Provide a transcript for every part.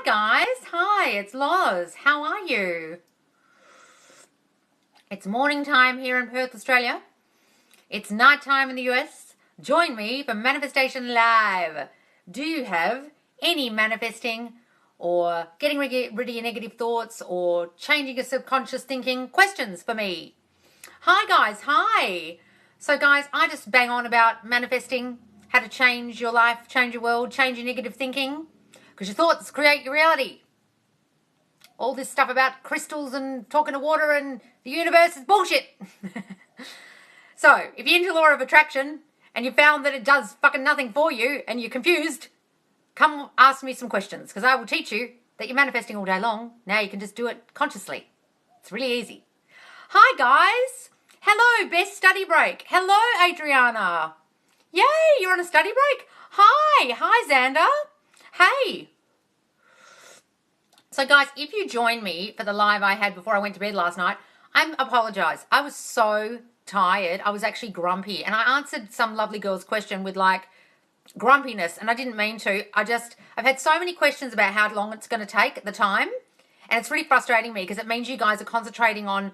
guys. Hi, it's Loz. How are you? It's morning time here in Perth, Australia. It's night time in the US. Join me for Manifestation Live. Do you have any manifesting or getting rid of your negative thoughts or changing your subconscious thinking questions for me? Hi guys, hi. So guys, I just bang on about manifesting, how to change your life, change your world, change your negative thinking. Because your thoughts create your reality. All this stuff about crystals and talking to water and the universe is bullshit. So, if you're into law of attraction and you found that it does fucking nothing for you and you're confused, come ask me some questions because I will teach you that you're manifesting all day long. Now you can just do it consciously. It's really easy. Hi guys. Hello, best study break. Hello, Adriana. Yay, you're on a study break? Hi Xander. Hey. So guys, if you join me for the live I had before I went to bed last night, I apologize. I was so tired. I was actually grumpy. And I answered some lovely girl's question with like grumpiness. And I didn't mean to. I've had so many questions about how long it's going to take at the time. And it's really frustrating me because it means you guys are concentrating on,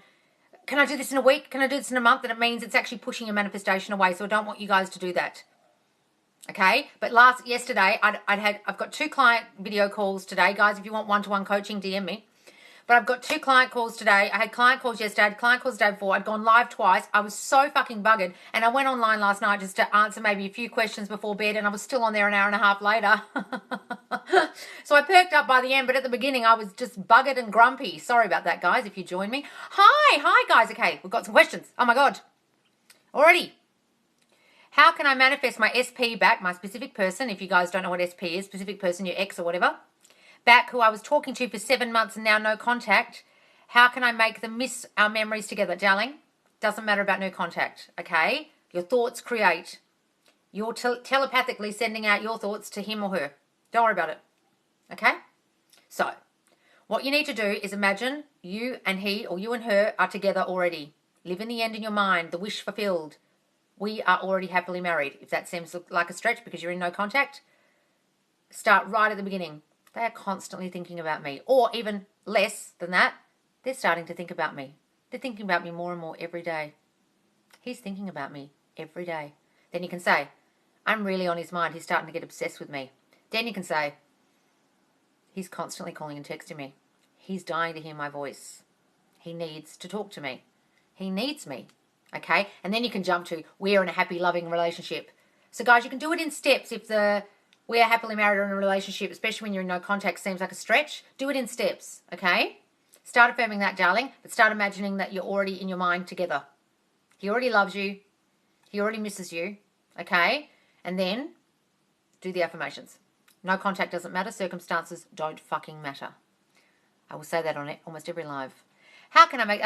can I do this in a week? Can I do this in a month? And it means it's actually pushing your manifestation away. So I don't want you guys to do that. Okay, but yesterday I've got 2 client video calls today, guys. If you want one-to-one coaching, DM me. But I've got 2 client calls today. I had client calls yesterday, I had client calls the day before. I'd gone live twice. I was so fucking buggered, and I went online last night just to answer maybe a few questions before bed, and I was still on there an hour and a half later. So I perked up by the end, but at the beginning I was just buggered and grumpy. Sorry about that, guys. If you join me, hi guys. Okay, we've got some questions. Oh my god, already. How can I manifest my SP back, my specific person, if you guys don't know what SP is, specific person, your ex or whatever, back who I was talking to for 7 months and now no contact? How can I make them miss our memories together? Darling, doesn't matter about no contact, okay? Your thoughts create. You're telepathically sending out your thoughts to him or her. Don't worry about it, okay? So, what you need to do is imagine you and he or you and her are together already. Live in the end in your mind, the wish fulfilled. We are already happily married. If that seems like a stretch because you're in no contact, start right at the beginning. They are constantly thinking about me. Or even less than that, they're starting to think about me. They're thinking about me more and more every day. He's thinking about me every day. Then you can say, I'm really on his mind. He's starting to get obsessed with me. Then you can say, he's constantly calling and texting me. He's dying to hear my voice. He needs to talk to me. He needs me. Okay, and then you can jump to, we're in a happy, loving relationship. So guys, you can do it in steps. If we are happily married or in a relationship, especially when you're in no contact, seems like a stretch, do it in steps, okay? Start affirming that, darling, but start imagining that you're already in your mind together. He already loves you. He already misses you, okay? And then do the affirmations. No contact doesn't matter. Circumstances don't fucking matter. I will say that on almost every live. How can I make...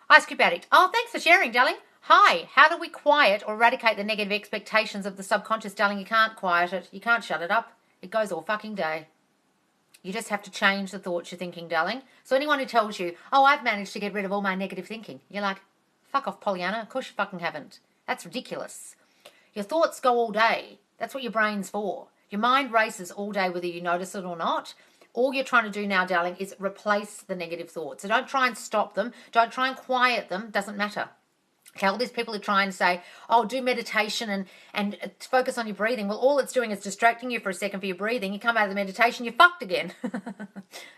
Ice Cube Addict. Oh, thanks for sharing, darling. Hi, how do we quiet or eradicate the negative expectations of the subconscious, darling? You can't quiet it. You can't shut it up. It goes all fucking day. You just have to change the thoughts you're thinking, darling. So anyone who tells you, oh, I've managed to get rid of all my negative thinking, you're like, fuck off, Pollyanna. Of course you fucking haven't. That's ridiculous. Your thoughts go all day. That's what your brain's for. Your mind races all day whether you notice it or not. All you're trying to do now, darling, is replace the negative thoughts. So don't try and stop them. Don't try and quiet them. Doesn't matter. Okay, all these people who try and say, oh, do meditation and focus on your breathing. Well, all it's doing is distracting you for a second for your breathing. You come out of the meditation, you're fucked again.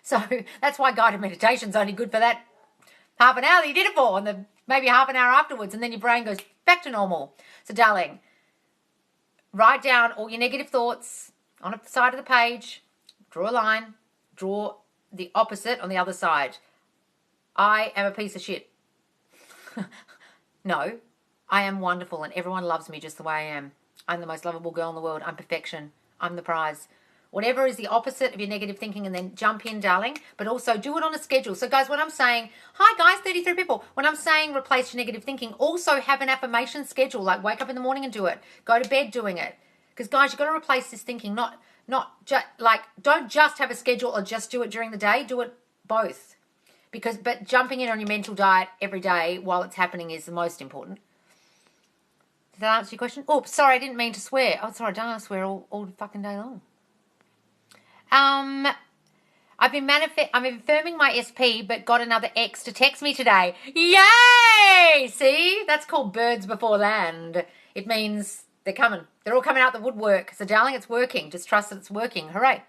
So that's why guided meditation's only good for that half an hour that you did it for, and maybe half an hour afterwards, and then your brain goes back to normal. So, darling, write down all your negative thoughts on a side of the page. Draw a line. Draw the opposite on the other side. I am a piece of shit. No, I am wonderful and everyone loves me just the way I am. I'm the most lovable girl in the world. I'm perfection. I'm the prize. Whatever is the opposite of your negative thinking, and then jump in, darling, but also do it on a schedule. So guys, when I'm saying, hi guys, 33 people, when I'm saying replace your negative thinking, also have an affirmation schedule, like wake up in the morning and do it. Go to bed doing it. Because guys, you've got to replace this thinking, don't just have a schedule or just do it during the day. Do it both. But jumping in on your mental diet every day while it's happening is the most important. Does that answer your question? Oh, sorry, I didn't mean to swear. Oh, sorry, don't I swear all fucking day long. I'm affirming my SP, but got another ex to text me today. Yay! See? That's called birds before land. It means they're coming. They're all coming out the woodwork. So, darling, it's working. Just trust that it's working. Hooray.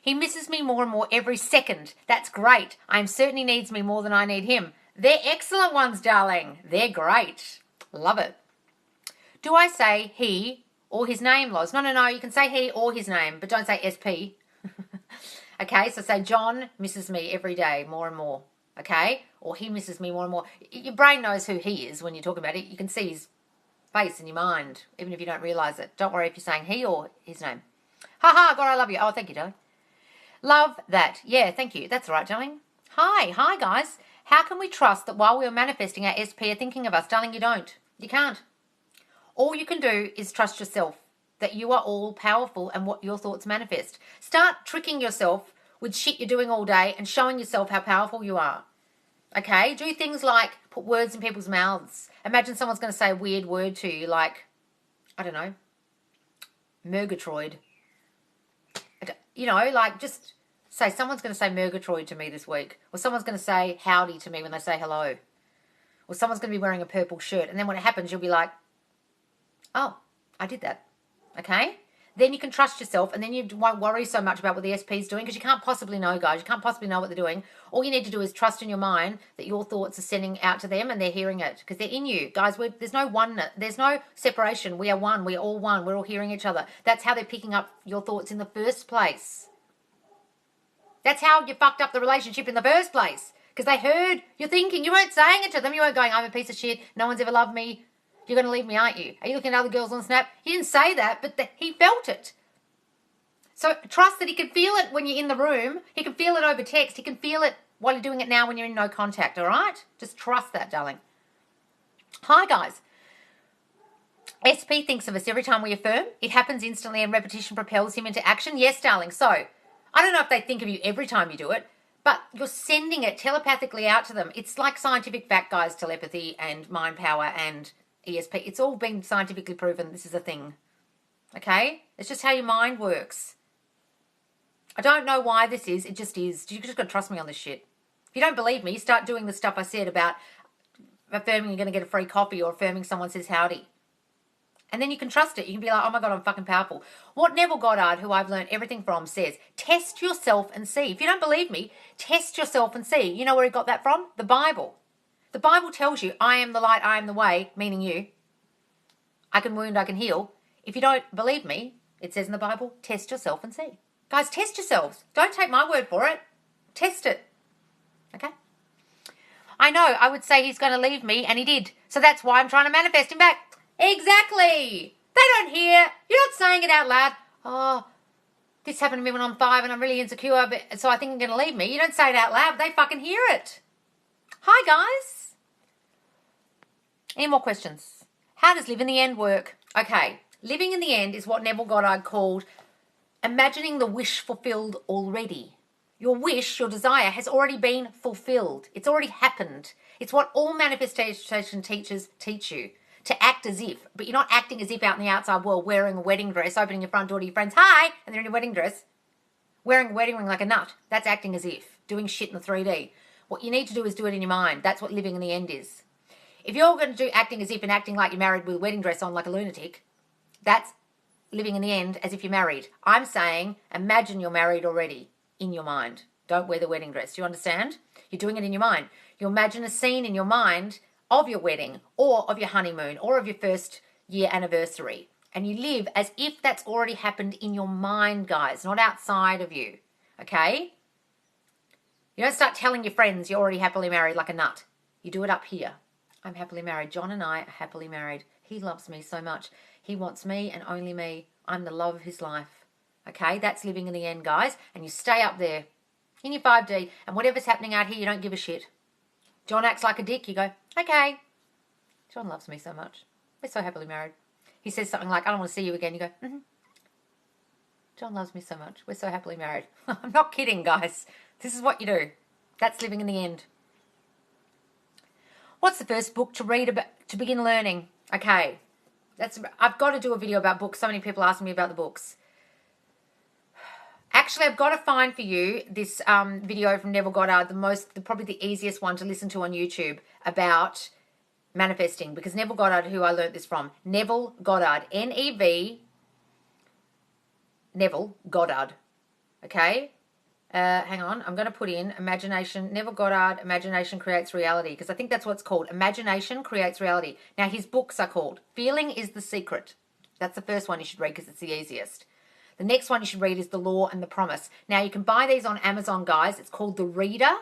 He misses me more and more every second. That's great. I am certain he needs me more than I need him. They're excellent ones, darling. They're great. Love it. Do I say he or his name, Loz? No. You can say he or his name, but don't say SP. Okay, so say John misses me every day more and more. Okay? Or he misses me more and more. Your brain knows who he is when you talk about it. You can see his face in your mind, even if you don't realise it. Don't worry if you're saying he or his name. Ha, God, I love you. Oh, thank you, darling. Love that. Yeah, thank you. That's all right, darling. Hi, guys. How can we trust that while we're manifesting our SP are thinking of us? Darling, you don't. You can't. All you can do is trust yourself, that you are all powerful and what your thoughts manifest. Start tricking yourself with shit you're doing all day and showing yourself how powerful you are. Okay? Do things like put words in people's mouths. Imagine someone's going to say a weird word to you like, I don't know, Murgatroyd. You know, like just say someone's going to say Murgatroyd to me this week. Or someone's going to say howdy to me when they say hello. Or someone's going to be wearing a purple shirt. And then when it happens, you'll be like, oh, I did that. Okay? Then you can trust yourself and then you won't worry so much about what the SP is doing because you can't possibly know, guys. You can't possibly know what they're doing. All you need to do is trust in your mind that your thoughts are sending out to them and they're hearing it because they're in you. Guys, there's no oneness. There's no separation. We are one. We're all one. We're all hearing each other. That's how they're picking up your thoughts in the first place. That's how you fucked up the relationship in the first place because they heard your thinking. You weren't saying it to them. You weren't going, I'm a piece of shit. No one's ever loved me. You're going to leave me, aren't you? Are you looking at other girls on Snap? He didn't say that, but he felt it. So trust that he can feel it when you're in the room. He can feel it over text. He can feel it while you're doing it now when you're in no contact, all right? Just trust that, darling. Hi, guys. SP thinks of us every time we affirm. It happens instantly and repetition propels him into action. Yes, darling. So I don't know if they think of you every time you do it, but you're sending it telepathically out to them. It's like scientific fact, guys, telepathy and mind power and ESP. It's all been scientifically proven this is a thing. Okay? It's just how your mind works. I don't know why this is. It just is. You just got to trust me on this shit. If you don't believe me, start doing the stuff I said about affirming you're going to get a free coffee or affirming someone says howdy. And then you can trust it. You can be like, oh my God, I'm fucking powerful. What Neville Goddard, who I've learned everything from, says, test yourself and see. If you don't believe me, test yourself and see. You know where he got that from? The Bible. The Bible tells you, I am the light, I am the way, meaning you. I can wound, I can heal. If you don't believe me, it says in the Bible, test yourself and see. Guys, test yourselves. Don't take my word for it. Test it. Okay? I know, I would say he's going to leave me, and he did. So that's why I'm trying to manifest him back. Exactly. They don't hear. You're not saying it out loud. Oh, this happened to me when I'm 5 and I'm really insecure, but so I think I'm going to leave me. You don't say it out loud. They fucking hear it. Hi, guys. Any more questions? How does live in the end work? Okay, living in the end is what Neville Goddard called imagining the wish fulfilled already. Your wish, your desire has already been fulfilled. It's already happened. It's what all manifestation teachers teach you. To act as if, but you're not acting as if out in the outside world wearing a wedding dress, opening your front door to your friends, hi, and they're in a wedding dress, wearing a wedding ring like a nut. That's acting as if, doing shit in the 3D. What you need to do is do it in your mind. That's what living in the end is. If you're going to do acting as if and acting like you're married with a wedding dress on like a lunatic, that's living in the end as if you're married. I'm saying imagine you're married already in your mind. Don't wear the wedding dress. Do you understand? You're doing it in your mind. You imagine a scene in your mind of your wedding or of your honeymoon or of your first year anniversary. And you live as if that's already happened in your mind, guys, not outside of you. Okay? You don't start telling your friends you're already happily married like a nut. You do it up here. I'm happily married. John and I are happily married. He loves me so much. He wants me and only me. I'm the love of his life. Okay? That's living in the end, guys. And you stay up there in your 5D. And whatever's happening out here, you don't give a shit. John acts like a dick. You go, okay. John loves me so much. We're so happily married. He says something like, I don't want to see you again. You go, mm-hmm. John loves me so much. We're so happily married. I'm not kidding, guys. This is what you do. That's living in the end. What's the first book to read about to begin learning? Okay. I've got to do a video about books. So many people ask me about the books. Actually, I've got to find for you this video from Neville Goddard, probably the easiest one to listen to on YouTube about manifesting, because Neville Goddard, who I learnt this from, Neville Goddard, Neville Goddard, okay? Hang on, I'm going to put in imagination, Neville Goddard, Imagination Creates Reality, because I think that's what it's called. Imagination Creates Reality. Now, his books are called Feeling is the Secret. That's the first one you should read because it's the easiest. The next one you should read is The Law and the Promise. Now, you can buy these on Amazon, guys. It's called The Reader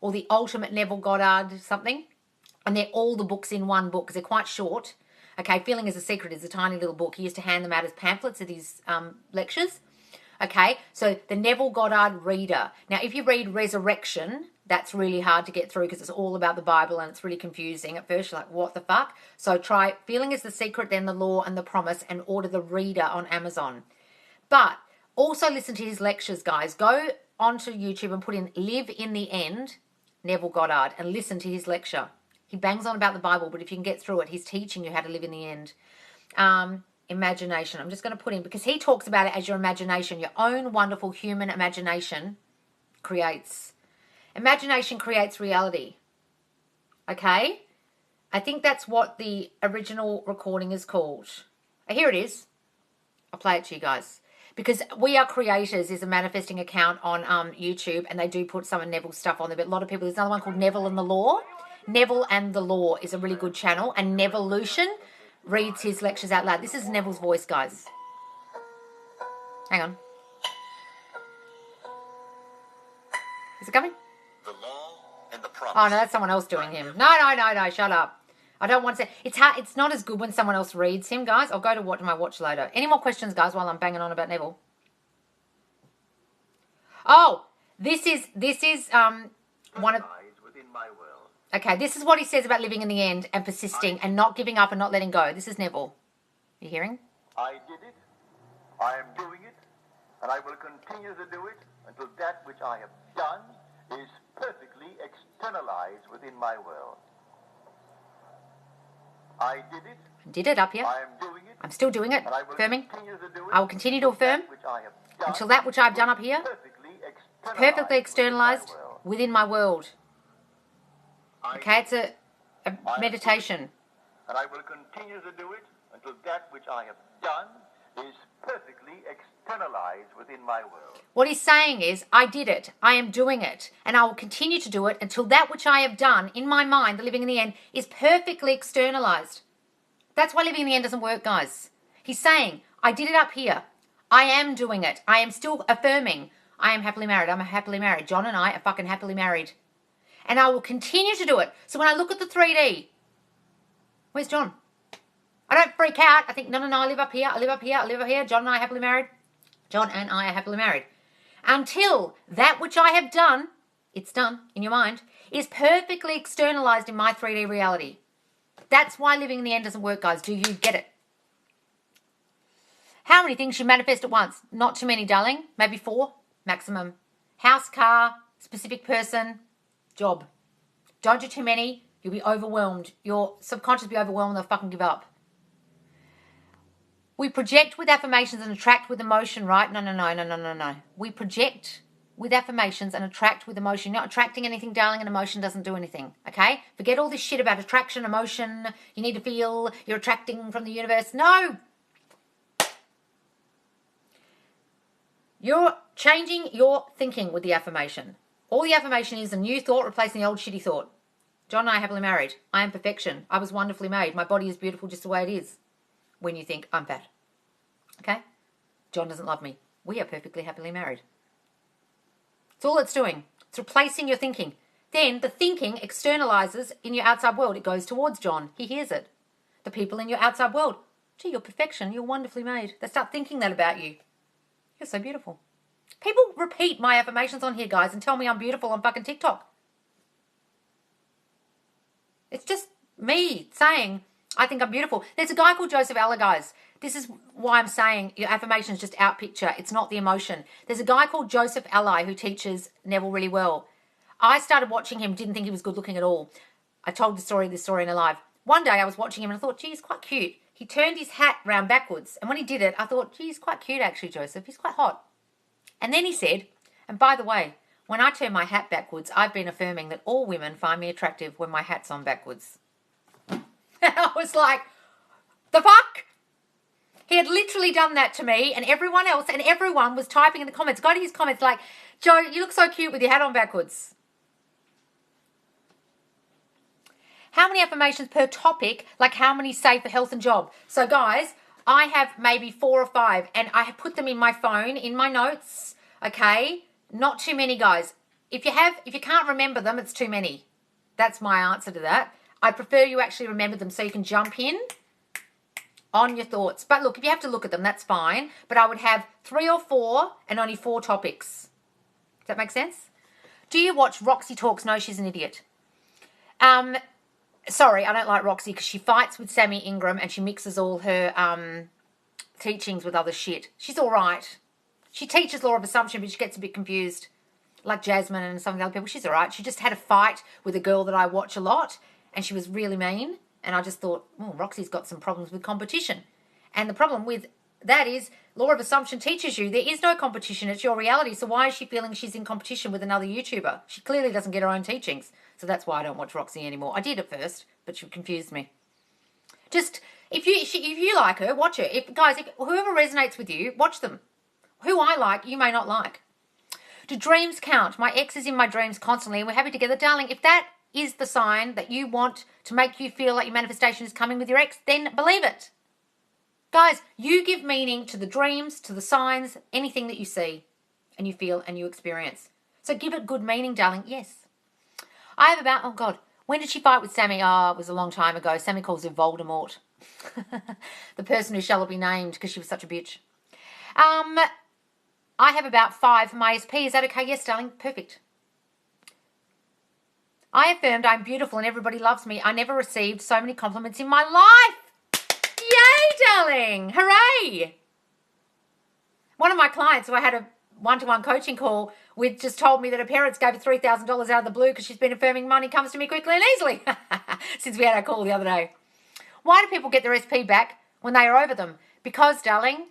or The Ultimate Neville Goddard something. And they're all the books in one book because they're quite short. Okay, Feeling is the Secret is a tiny little book. He used to hand them out as pamphlets at his lectures. Okay, so the Neville Goddard Reader. Now, if you read Resurrection, that's really hard to get through because it's all about the Bible and it's really confusing. At first, you're like, what the fuck? So try Feeling is the Secret, then The Law and the Promise, and order The Reader on Amazon. But also listen to his lectures, guys. Go onto YouTube and put in Live in the End, Neville Goddard, and listen to his lecture. He bangs on about the Bible, but if you can get through it, he's teaching you how to live in the end. Imagination. I'm just going to put in, because he talks about it as your imagination, your own wonderful human imagination creates. Imagination creates reality. Okay? I think that's what the original recording is called. Here it is. I'll play it to you guys. Because We Are Creators is a manifesting account on YouTube, and they do put some of Neville's stuff on there, but a lot of people, there's another one called Neville and the Law. Neville and the Law is a really good channel, and Nevolution reads his lectures out loud. This is Neville's voice, guys. Hang on. Is it coming? The Law and the Promise. Oh, no, that's someone else doing him. No, shut up. I don't want to say. It's hard. It's not as good when someone else reads him, guys. I'll go to watch my watch later. Any more questions, guys, while I'm banging on about Neville? Oh, this is one of... Within my world. Okay, this is what he says about living in the end and persisting and not giving up and not letting go. This is Neville. You hearing? I did it, I am doing it, and I will continue to do it until that which I have done is perfectly externalized within my world. I did it. Did it up here. I am doing it. I'm still doing it. And I will Affirming. continue to do it. I will continue to affirm until that which I've done up here perfectly externalized within my world. Okay, it's a meditation. And I will continue to do it until that which I have done is perfectly externalized within my world. What he's saying is, I did it, I am doing it, and I will continue to do it until that which I have done in my mind, the living in the end, is perfectly externalized. That's why living in the end doesn't work, guys. He's saying, I did it up here. I am doing it. I am still affirming. I am happily married. I'm happily married. John and I are fucking happily married. And I will continue to do it. So when I look at the 3D, where's John? I don't freak out. I think, no, I live up here. I live up here. I live up here. John and I are happily married. John and I are happily married. Until that which I have done, it's done in your mind, is perfectly externalized in my 3D reality. That's why living in the end doesn't work, guys. Do you get it? How many things you manifest at once? Not too many, darling. Maybe 4 maximum. House, car, specific person, job. Don't do too many. You'll be overwhelmed. Your subconscious will be overwhelmed. They'll fucking give up. We project with affirmations and attract with emotion, right? No. We project with affirmations and attract with emotion. You're not attracting anything, darling, and emotion doesn't do anything, okay? Forget all this shit about attraction, emotion. You need to feel you're attracting from the universe. No! You're changing your thinking with the affirmation. All the affirmation is a new thought replacing the old shitty thought. John and I are happily married. I am perfection. I was wonderfully made. My body is beautiful just the way it is. When you think, I'm fat. Okay? John doesn't love me. We are perfectly happily married. It's all it's doing. It's replacing your thinking. Then the thinking externalizes in your outside world. It goes towards John. He hears it. The people in your outside world. Gee, you're perfection. You're wonderfully made. They start thinking that about you. You're so beautiful. People repeat my affirmations on here, guys, and tell me I'm beautiful on fucking TikTok. It's just me saying I think I'm beautiful. There's a guy called Joseph Alla, guys. This is why I'm saying your affirmation is just out picture. It's not the emotion. There's a guy called Joseph Alla who teaches Neville really well. I started watching him, didn't think he was good looking at all. I told this story in a live. One day I was watching him and I thought, gee, he's quite cute. He turned his hat round backwards. And when he did it, I thought, gee, he's quite cute actually, Joseph. He's quite hot. And then he said, and by the way, when I turn my hat backwards, I've been affirming that all women find me attractive when my hat's on backwards. And I was like, the fuck? He had literally done that to me and everyone else, and everyone was typing in the comments. Go to his comments like, Joe, you look so cute with your hat on backwards. How many affirmations per topic? Like how many say for health and job? So guys, I have maybe 4 or 5 and I have put them in my phone, in my notes, okay? Not too many, guys. If you can't remember them, it's too many. That's my answer to that. I prefer you actually remember them so you can jump in on your thoughts. But look, if you have to look at them, that's fine. But I would have 3 or 4 and only 4 topics. Does that make sense? Do you watch Roxy Talks? No, she's an idiot. Sorry, I don't like Roxy because she fights with Sammy Ingram and she mixes all her teachings with other shit. She's all right. She teaches law of assumption, but she gets a bit confused. Like Jasmine and some of the other people. She's all right. She just had a fight with a girl that I watch a lot and she was really mean. And I just thought, oh, Roxy's got some problems with competition. And the problem with that is law of assumption teaches you there is no competition. It's your reality. So why is she feeling she's in competition with another YouTuber? She clearly doesn't get her own teachings. So that's why I don't watch Roxy anymore. I did at first, but she confused me. Just, if you like her, watch her. If whoever resonates with you, watch them. Who I like, you may not like. Do dreams count? My ex is in my dreams constantly and we're happy together. Darling, if that is the sign that you want to make you feel like your manifestation is coming with your ex, then believe it. Guys, you give meaning to the dreams, to the signs, anything that you see and you feel and you experience. So give it good meaning, darling. Yes. I have about, oh God, when did she fight with Sammy? Oh, it was a long time ago. Sammy calls her Voldemort. The person who shall be named because she was such a bitch. I have about 5 for my ESP. Is that okay? Yes, darling. Perfect. I affirmed I'm beautiful and everybody loves me. I never received so many compliments in my life. Yay, darling. Hooray. One of my clients who I had a one-to-one coaching call with just told me that her parents gave her $3,000 out of the blue because she's been affirming money comes to me quickly and easily since we had our call the other day. Why do people get their SP back when they are over them? Because, darling,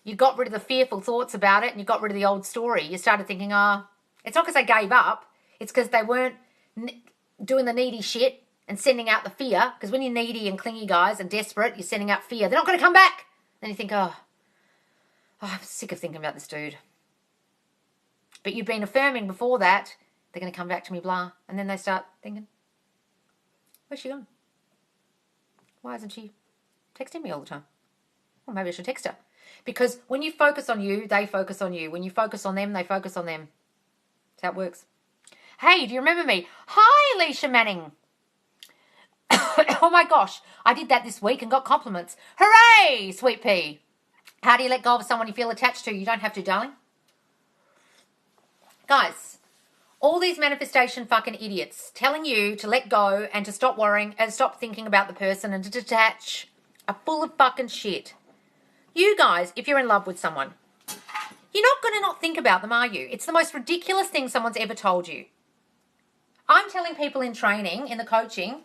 you got rid of the fearful thoughts about it and you got rid of the old story. You started thinking, it's not because they gave up. It's because they weren't doing the needy shit and sending out the fear. Because when you're needy and clingy, guys, and desperate, you're sending out fear. They're not going to come back. Then you think, I'm sick of thinking about this dude. But you've been affirming before that, they're going to come back to me, blah. And then they start thinking, where's she gone? Why isn't she texting me all the time? Well, maybe I should text her. Because when you focus on you, they focus on you. When you focus on them, they focus on them. That's how it works. Hey, do you remember me? Hi, Alicia Manning. Oh my gosh, I did that this week and got compliments. Hooray, sweet pea. How do you let go of someone you feel attached to? You don't have to, darling. Guys, all these manifestation fucking idiots telling you to let go and to stop worrying and stop thinking about the person and to detach are full of fucking shit. You guys, if you're in love with someone, you're not going to not think about them, are you? It's the most ridiculous thing someone's ever told you. I'm telling people in training, in the coaching,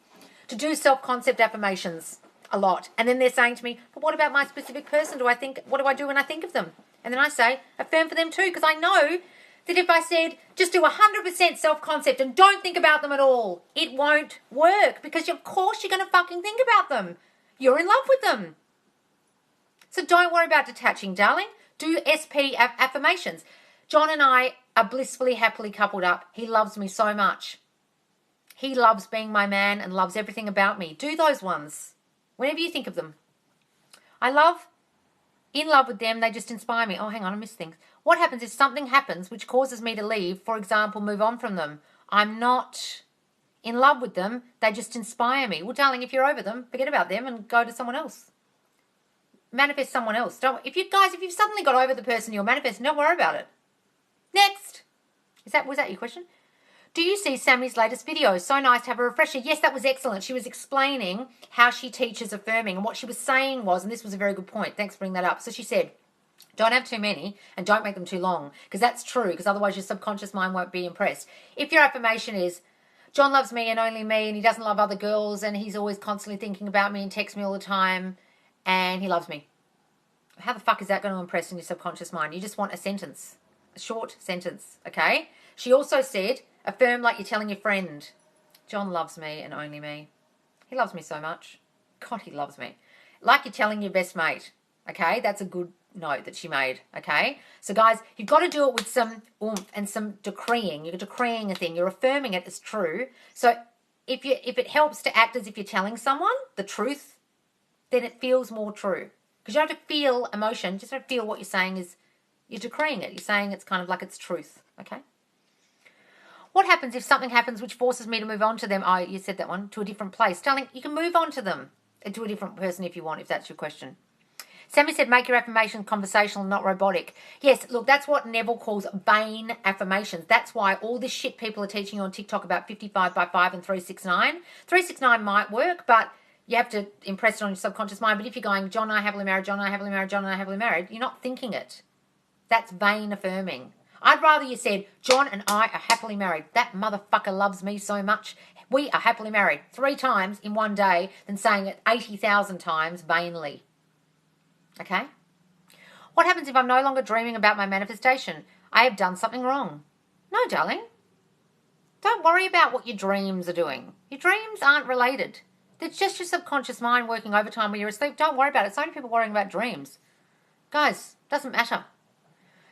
to do self-concept affirmations a lot. And then they're saying to me, but what about my specific person? What do I do when I think of them? And then I say, affirm for them too, because I know that if I said, just do 100% self-concept and don't think about them at all, it won't work because of course you're going to fucking think about them. You're in love with them. So don't worry about detaching, darling. Do SP affirmations. John and I are blissfully, happily coupled up. He loves me so much. He loves being my man and loves everything about me. Do those ones whenever you think of them. In love with them, they just inspire me. Oh, hang on, I missed things. What happens if something happens which causes me to leave, for example, move on from them? I'm not in love with them. They just inspire me. Well, darling, if you're over them, forget about them and go to someone else. Manifest someone else. If you've suddenly got over the person you're manifesting, don't worry about it. Next. Was that your question? Do you see Sammy's latest video? So nice to have a refresher. Yes, that was excellent. She was explaining how she teaches affirming. And what she was saying was, and this was a very good point. Thanks for bringing that up. So she said, don't have too many and don't make them too long. Because that's true. Because otherwise your subconscious mind won't be impressed. If your affirmation is, John loves me and only me and he doesn't love other girls and he's always constantly thinking about me and texts me all the time and he loves me. How the fuck is that going to impress in your subconscious mind? You just want a sentence. short sentence, okay? She also said, affirm like you're telling your friend. John loves me and only me. He loves me so much. God, he loves me. Like you're telling your best mate, okay? That's a good note that she made, okay? So, guys, you've got to do it with some oomph and some decreeing. You're decreeing a thing. You're affirming it as true. So if it helps to act as if you're telling someone the truth, then it feels more true. Because you don't have to feel emotion. You just have to feel what you're saying is, you're decreeing it. You're saying it's kind of like it's truth, okay? What happens if something happens which forces me to move on to them? Oh, you said that one. To a different place. Darling, you can move on to them and to a different person if you want, if that's your question. Sammy said, make your affirmation conversational, not robotic. Yes, look, that's what Neville calls vain affirmations. That's why all this shit people are teaching you on TikTok about 55 by 5 and 369. 369 might work, but you have to impress it on your subconscious mind. But if you're going, John and I happily married, John and I happily married, John and I happily married, you're not thinking it. That's vain affirming. I'd rather you said, John and I are happily married. That motherfucker loves me so much. We are happily married 3 times in one day than saying it 80,000 times vainly. Okay? What happens if I'm no longer dreaming about my manifestation? I have done something wrong. No, darling. Don't worry about what your dreams are doing. Your dreams aren't related. It's just your subconscious mind working overtime when you're asleep. Don't worry about it. So many people worrying about dreams. Guys, doesn't matter.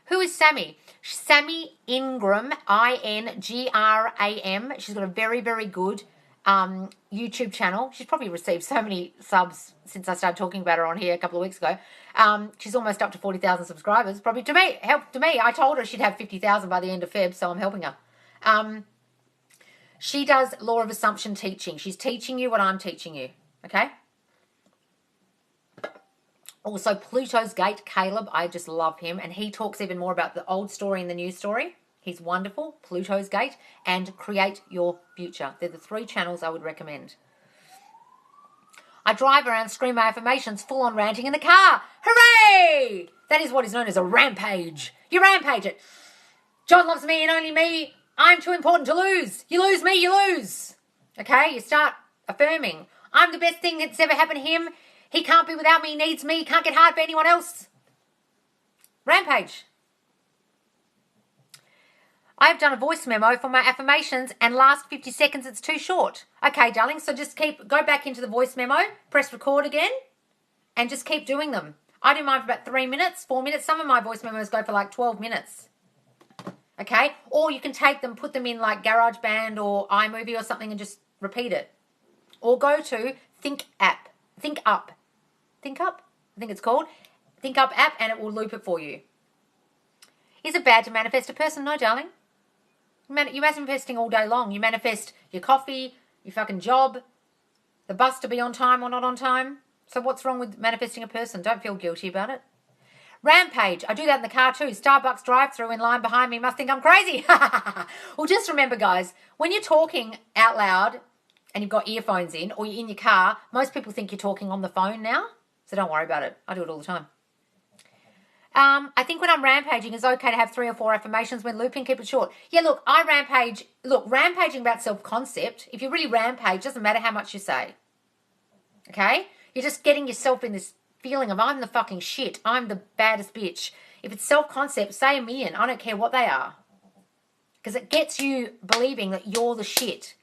Who is Sammy? Sammy Ingram, Ingram. She's got a very, very good YouTube channel. She's probably received so many subs since I started talking about her on here a couple of weeks ago. She's almost up to 40,000 subscribers. Probably to me, I told her she'd have 50,000 by the end of Feb, so I'm helping her. She does law of assumption teaching. She's teaching you what I'm teaching you. Okay? Also, Pluto's Gate, Caleb, I just love him. And he talks even more about the old story and the new story. He's wonderful. Pluto's Gate and Create Your Future. They're the 3 channels I would recommend. I drive around, scream my affirmations, full on ranting in the car. Hooray! That is what is known as a rampage. You rampage it. John loves me and only me. I'm too important to lose. You lose me, you lose. Okay? You start affirming. I'm the best thing that's ever happened to him. He can't be without me, he needs me, he can't get hard for anyone else. Rampage. I've done a voice memo for my affirmations and last 50 seconds it's too short. Okay, darling, so just go back into the voice memo, press record again, and just keep doing them. I do mine for about 3 minutes, 4 minutes. Some of my voice memos go for like 12 minutes. Okay? Or you can take them, put them in like GarageBand or iMovie or something and just repeat it. Or go to Think Up, I think it's called. Think Up app, and it will loop it for you. Is it bad to manifest a person? No, darling. You're manifesting all day long. You manifest your coffee, your fucking job, the bus to be on time or not on time. So what's wrong with manifesting a person? Don't feel guilty about it. Rampage. I do that in the car too. Starbucks drive-through in line behind me must think I'm crazy. Well, just remember, guys, when you're talking out loud and you've got earphones in or you're in your car, most people think you're talking on the phone now. So don't worry about it. I do it all the time. I think when I'm rampaging, it's okay to have 3 or 4 affirmations. When looping, keep it short. Yeah, look, I rampage. Look, rampaging about self-concept, if you really rampage, doesn't matter how much you say. Okay? You're just getting yourself in this feeling of I'm the fucking shit. I'm the baddest bitch. If it's self-concept, say a million. I don't care what they are. Because it gets you believing that you're the shit.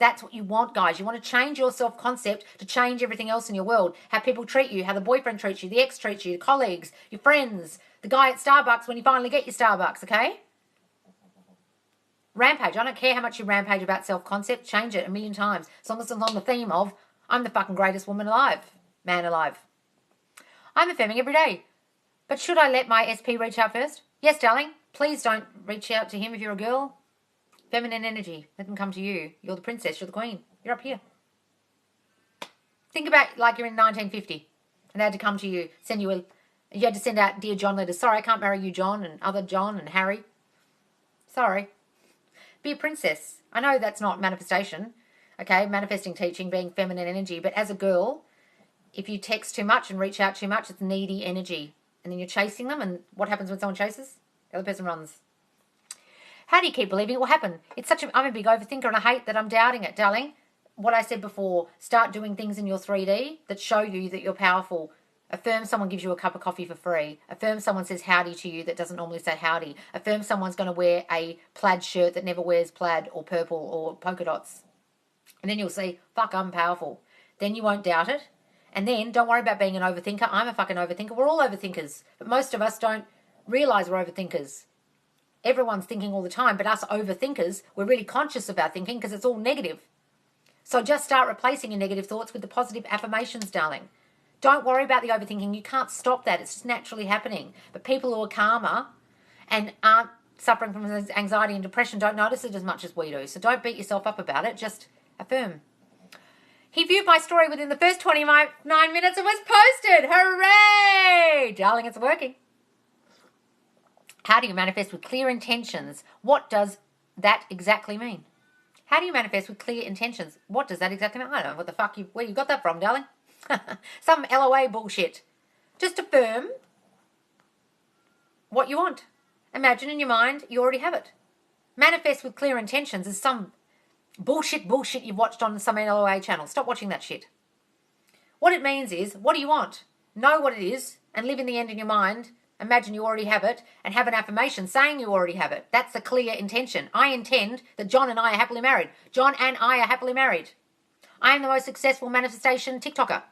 That's what you want, guys. You want to change your self-concept to change everything else in your world. How people treat you, how the boyfriend treats you, the ex treats you, the colleagues, your friends, the guy at Starbucks when you finally get your Starbucks, okay? Rampage. I don't care how much you rampage about self-concept. Change it a million times. As long as it's on the theme of, I'm the fucking greatest woman alive. Man alive. I'm affirming every day. But should I let my SP reach out first? Yes, darling. Please don't reach out to him if you're a girl. Feminine energy. Let them come to you. You're the princess. You're the queen. You're up here. Think about like you're in 1950 and they had to come to you, you had to send out Dear John letters. Sorry, I can't marry you, John, and other John and Harry. Sorry. Be a princess. I know that's not manifestation. Okay, manifesting teaching, being feminine energy. But as a girl, if you text too much and reach out too much, it's needy energy. And then you're chasing them. And what happens when someone chases? The other person runs. How do you keep believing it will happen? I'm a big overthinker and I hate that I'm doubting it, darling. What I said before, start doing things in your 3D that show you that you're powerful. Affirm someone gives you a cup of coffee for free. Affirm someone says howdy to you that doesn't normally say howdy. Affirm someone's going to wear a plaid shirt that never wears plaid or purple or polka dots. And then you'll see, fuck, I'm powerful. Then you won't doubt it. And then don't worry about being an overthinker. I'm a fucking overthinker. We're all overthinkers. But most of us don't realize we're overthinkers. Everyone's thinking all the time, but us overthinkers, we're really conscious of our thinking because it's all negative. So just start replacing your negative thoughts with the positive affirmations, darling. Don't worry about the overthinking. You can't stop that. It's just naturally happening. But people who are calmer and aren't suffering from anxiety and depression don't notice it as much as we do. So don't beat yourself up about it. Just affirm. He viewed my story within the first 29 minutes and was posted. Hooray! Darling, it's working. How do you manifest with clear intentions? What does that exactly mean? How do you manifest with clear intentions? What does that exactly mean? I don't know what the fuck where you got that from, darling. Some LOA bullshit. Just affirm what you want. Imagine in your mind you already have it. Manifest with clear intentions is some bullshit you've watched on some LOA channel. Stop watching that shit. What it means is, what do you want? Know what it is and live in the end in your mind. Imagine you already have it and have an affirmation saying you already have it. That's a clear intention. I intend that John and I are happily married. John and I are happily married. I am the most successful manifestation TikToker.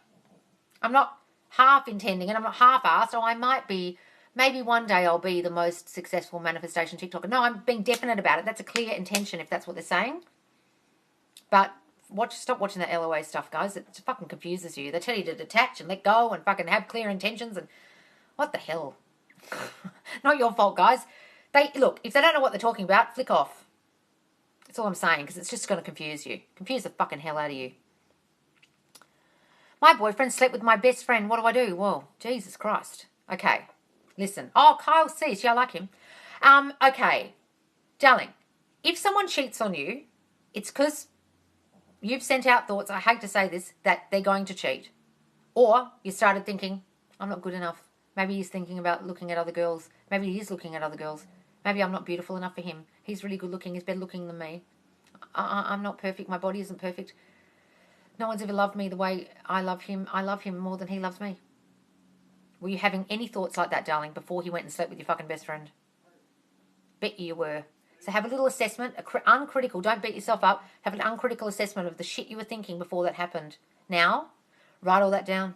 I'm not half intending and I'm not half-assed. Oh, I might be, maybe one day I'll be the most successful manifestation TikToker. No, I'm being definite about it. That's a clear intention if that's what they're saying. But stop watching that LOA stuff, guys. It fucking confuses you. They tell you to detach and let go and fucking have clear intentions and what the hell? Not your fault, guys. Look, if they don't know what they're talking about, flick off. That's all I'm saying, because it's just going to confuse you. Confuse the fucking hell out of you. My boyfriend slept with my best friend. What do I do? Whoa, Jesus Christ. Okay, listen. Oh, Kyle C. See, I like him. Okay, darling, if someone cheats on you, it's because you've sent out thoughts, I hate to say this, that they're going to cheat. Or you started thinking, I'm not good enough. Maybe he's thinking about looking at other girls. Maybe he is looking at other girls. Maybe I'm not beautiful enough for him. He's really good looking. He's better looking than me. I'm not perfect. My body isn't perfect. No one's ever loved me the way I love him. I love him more than he loves me. Were you having any thoughts like that, darling, before he went and slept with your fucking best friend? Bet you were. So have a little assessment, uncritical. Don't beat yourself up. Have an uncritical assessment of the shit you were thinking before that happened. Now, write all that down.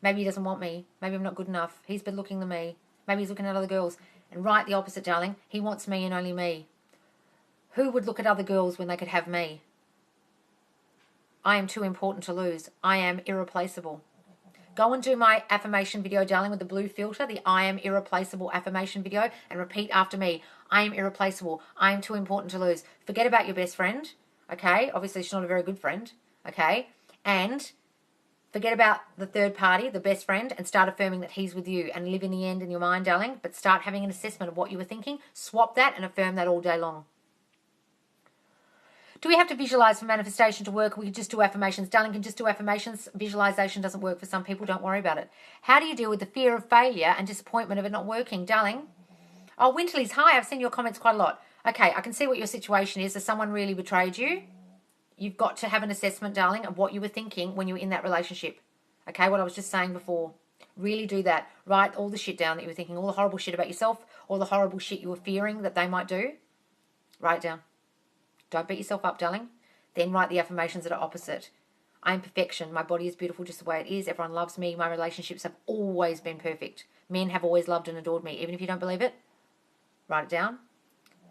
Maybe he doesn't want me. Maybe I'm not good enough. He's better looking than me. Maybe he's looking at other girls. And write the opposite, darling. He wants me and only me. Who would look at other girls when they could have me? I am too important to lose. I am irreplaceable. Go and do my affirmation video, darling, with the blue filter, the I am irreplaceable affirmation video, and repeat after me. I am irreplaceable. I am too important to lose. Forget about your best friend, okay? Obviously, she's not a very good friend, okay? And forget about the third party, the best friend, and start affirming that he's with you and live in the end in your mind, darling, but start having an assessment of what you were thinking. Swap that and affirm that all day long. Do we have to visualize for manifestation to work? We can just do affirmations. Darling, can just do affirmations. Visualization doesn't work for some people. Don't worry about it. How do you deal with the fear of failure and disappointment of it not working? Darling, oh, Winterly's, hi. I've seen your comments quite a lot. Okay, I can see what your situation is. Has someone really betrayed you? You've got to have an assessment, darling, of what you were thinking when you were in that relationship. Okay, what I was just saying before. Really do that. Write all the shit down that you were thinking, all the horrible shit about yourself, all the horrible shit you were fearing that they might do. Write it down. Don't beat yourself up, darling. Then write the affirmations that are opposite. I am perfection. My body is beautiful just the way it is. Everyone loves me. My relationships have always been perfect. Men have always loved and adored me. Even if you don't believe it, write it down.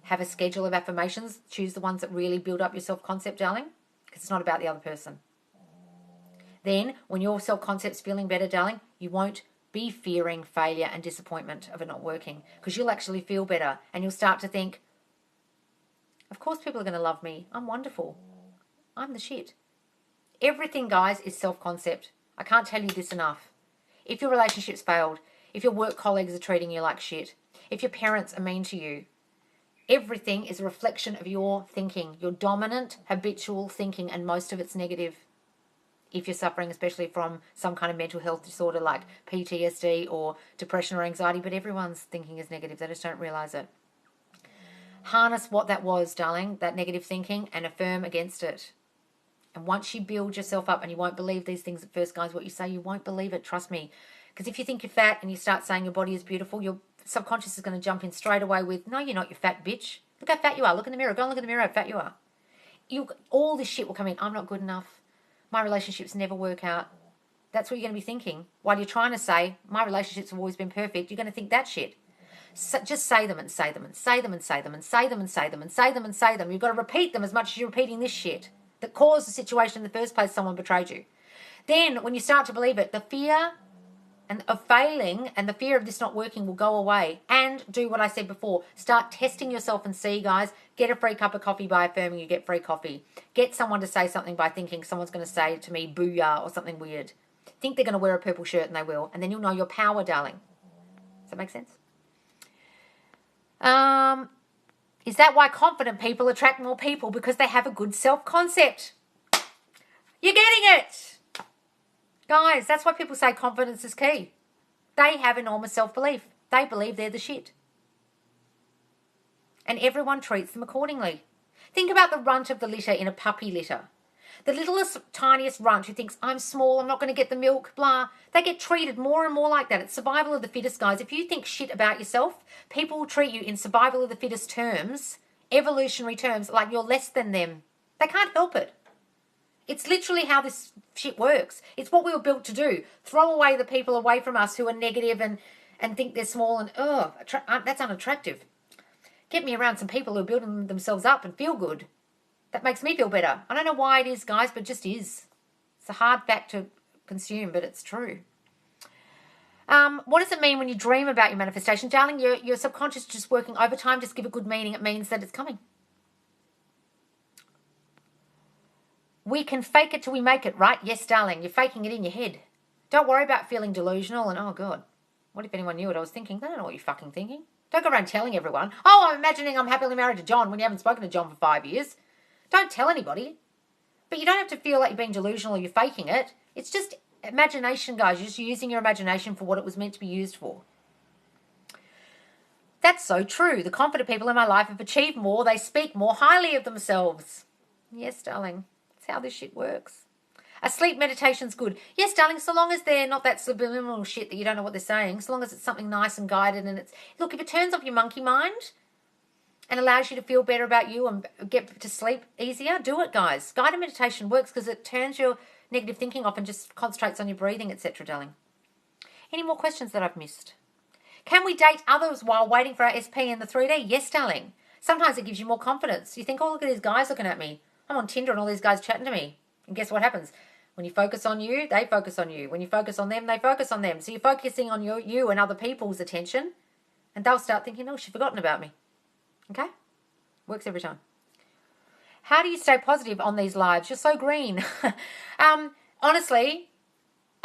Have a schedule of affirmations. Choose the ones that really build up your self-concept, darling, because it's not about the other person. Then, when your self-concept's feeling better, darling, you won't be fearing failure and disappointment of it not working, because you'll actually feel better and you'll start to think, of course people are going to love me. I'm wonderful. I'm the shit. Everything, guys, is self-concept. I can't tell you this enough. If your relationship's failed, if your work colleagues are treating you like shit, if your parents are mean to you, everything is a reflection of your thinking, your dominant, habitual thinking, and most of it's negative. If you're suffering especially from some kind of mental health disorder like PTSD or depression or anxiety, but everyone's thinking is negative. They just don't realise it. Harness what that was, darling, that negative thinking, and affirm against it. And once you build yourself up, and you won't believe these things at first, guys, what you say, you won't believe it, trust me. Because if you think you're fat and you start saying your body is beautiful, your subconscious is going to jump in straight away with, no, you're not, you fat bitch. Look how fat you are. Look in the mirror. Go and look in the mirror how fat you are. All this shit will come in. I'm not good enough. My relationships never work out. That's what you're going to be thinking. While you're trying to say, my relationships have always been perfect, you're going to think that shit. So just say them and say them and say them and say them and say them and say them and say them and say them. You've got to repeat them as much as you're repeating this shit that caused the situation in the first place someone betrayed you. Then when you start to believe it, the fear of failing and the fear of this not working will go away. And do what I said before. Start testing yourself and see, guys. Get a free cup of coffee by affirming you get free coffee. Get someone to say something by thinking someone's going to say to me, booyah, or something weird. Think they're going to wear a purple shirt and they will. And then you'll know your power, darling. Does that make sense? Is that why confident people attract more people? Because they have a good self-concept. You're getting it. Guys, that's why people say confidence is key. They have enormous self-belief. They believe they're the shit. And everyone treats them accordingly. Think about the runt of the litter in a puppy litter. The littlest, tiniest runt who thinks, I'm small, I'm not going to get the milk, blah. They get treated more and more like that. It's survival of the fittest, guys. If you think shit about yourself, people will treat you in survival of the fittest terms, evolutionary terms, like you're less than them. They can't help it. It's literally how this shit works. It's what we were built to do. Throw away the people away from us who are negative and think they're small and, that's unattractive. Get me around some people who are building themselves up and feel good. That makes me feel better. I don't know why it is, guys, but it just is. It's a hard fact to consume, but it's true. What does it mean when you dream about your manifestation? Darling, your subconscious is just working overtime. Just give a good meaning. It means that it's coming. We can fake it till we make it, right? Yes, darling. You're faking it in your head. Don't worry about feeling delusional and, oh, God, what if anyone knew what I was thinking? They don't know what you're fucking thinking. Don't go around telling everyone, oh, I'm imagining I'm happily married to John when you haven't spoken to John for 5 years. Don't tell anybody. But you don't have to feel like you're being delusional or you're faking it. It's just imagination, guys. You're just using your imagination for what it was meant to be used for. That's so true. The confident people in my life have achieved more. They speak more highly of themselves. Yes, darling. That's how this shit works. A sleep meditation's good. Yes, darling, so long as they're not that subliminal shit that you don't know what they're saying, so long as it's something nice and guided and it's... Look, if it turns off your monkey mind and allows you to feel better about you and get to sleep easier, do it, guys. Guided meditation works because it turns your negative thinking off and just concentrates on your breathing, etc., darling. Any more questions that I've missed? Can we date others while waiting for our SP in the 3D? Yes, darling. Sometimes it gives you more confidence. You think, oh, look at these guys looking at me. I'm on Tinder and all these guys chatting to me. And guess what happens? When you focus on you, they focus on you. When you focus on them, they focus on them. So you're focusing on you and other people's attention, and they'll start thinking, oh, she's forgotten about me. Okay? Works every time. How do you stay positive on these lives? You're so green. Honestly,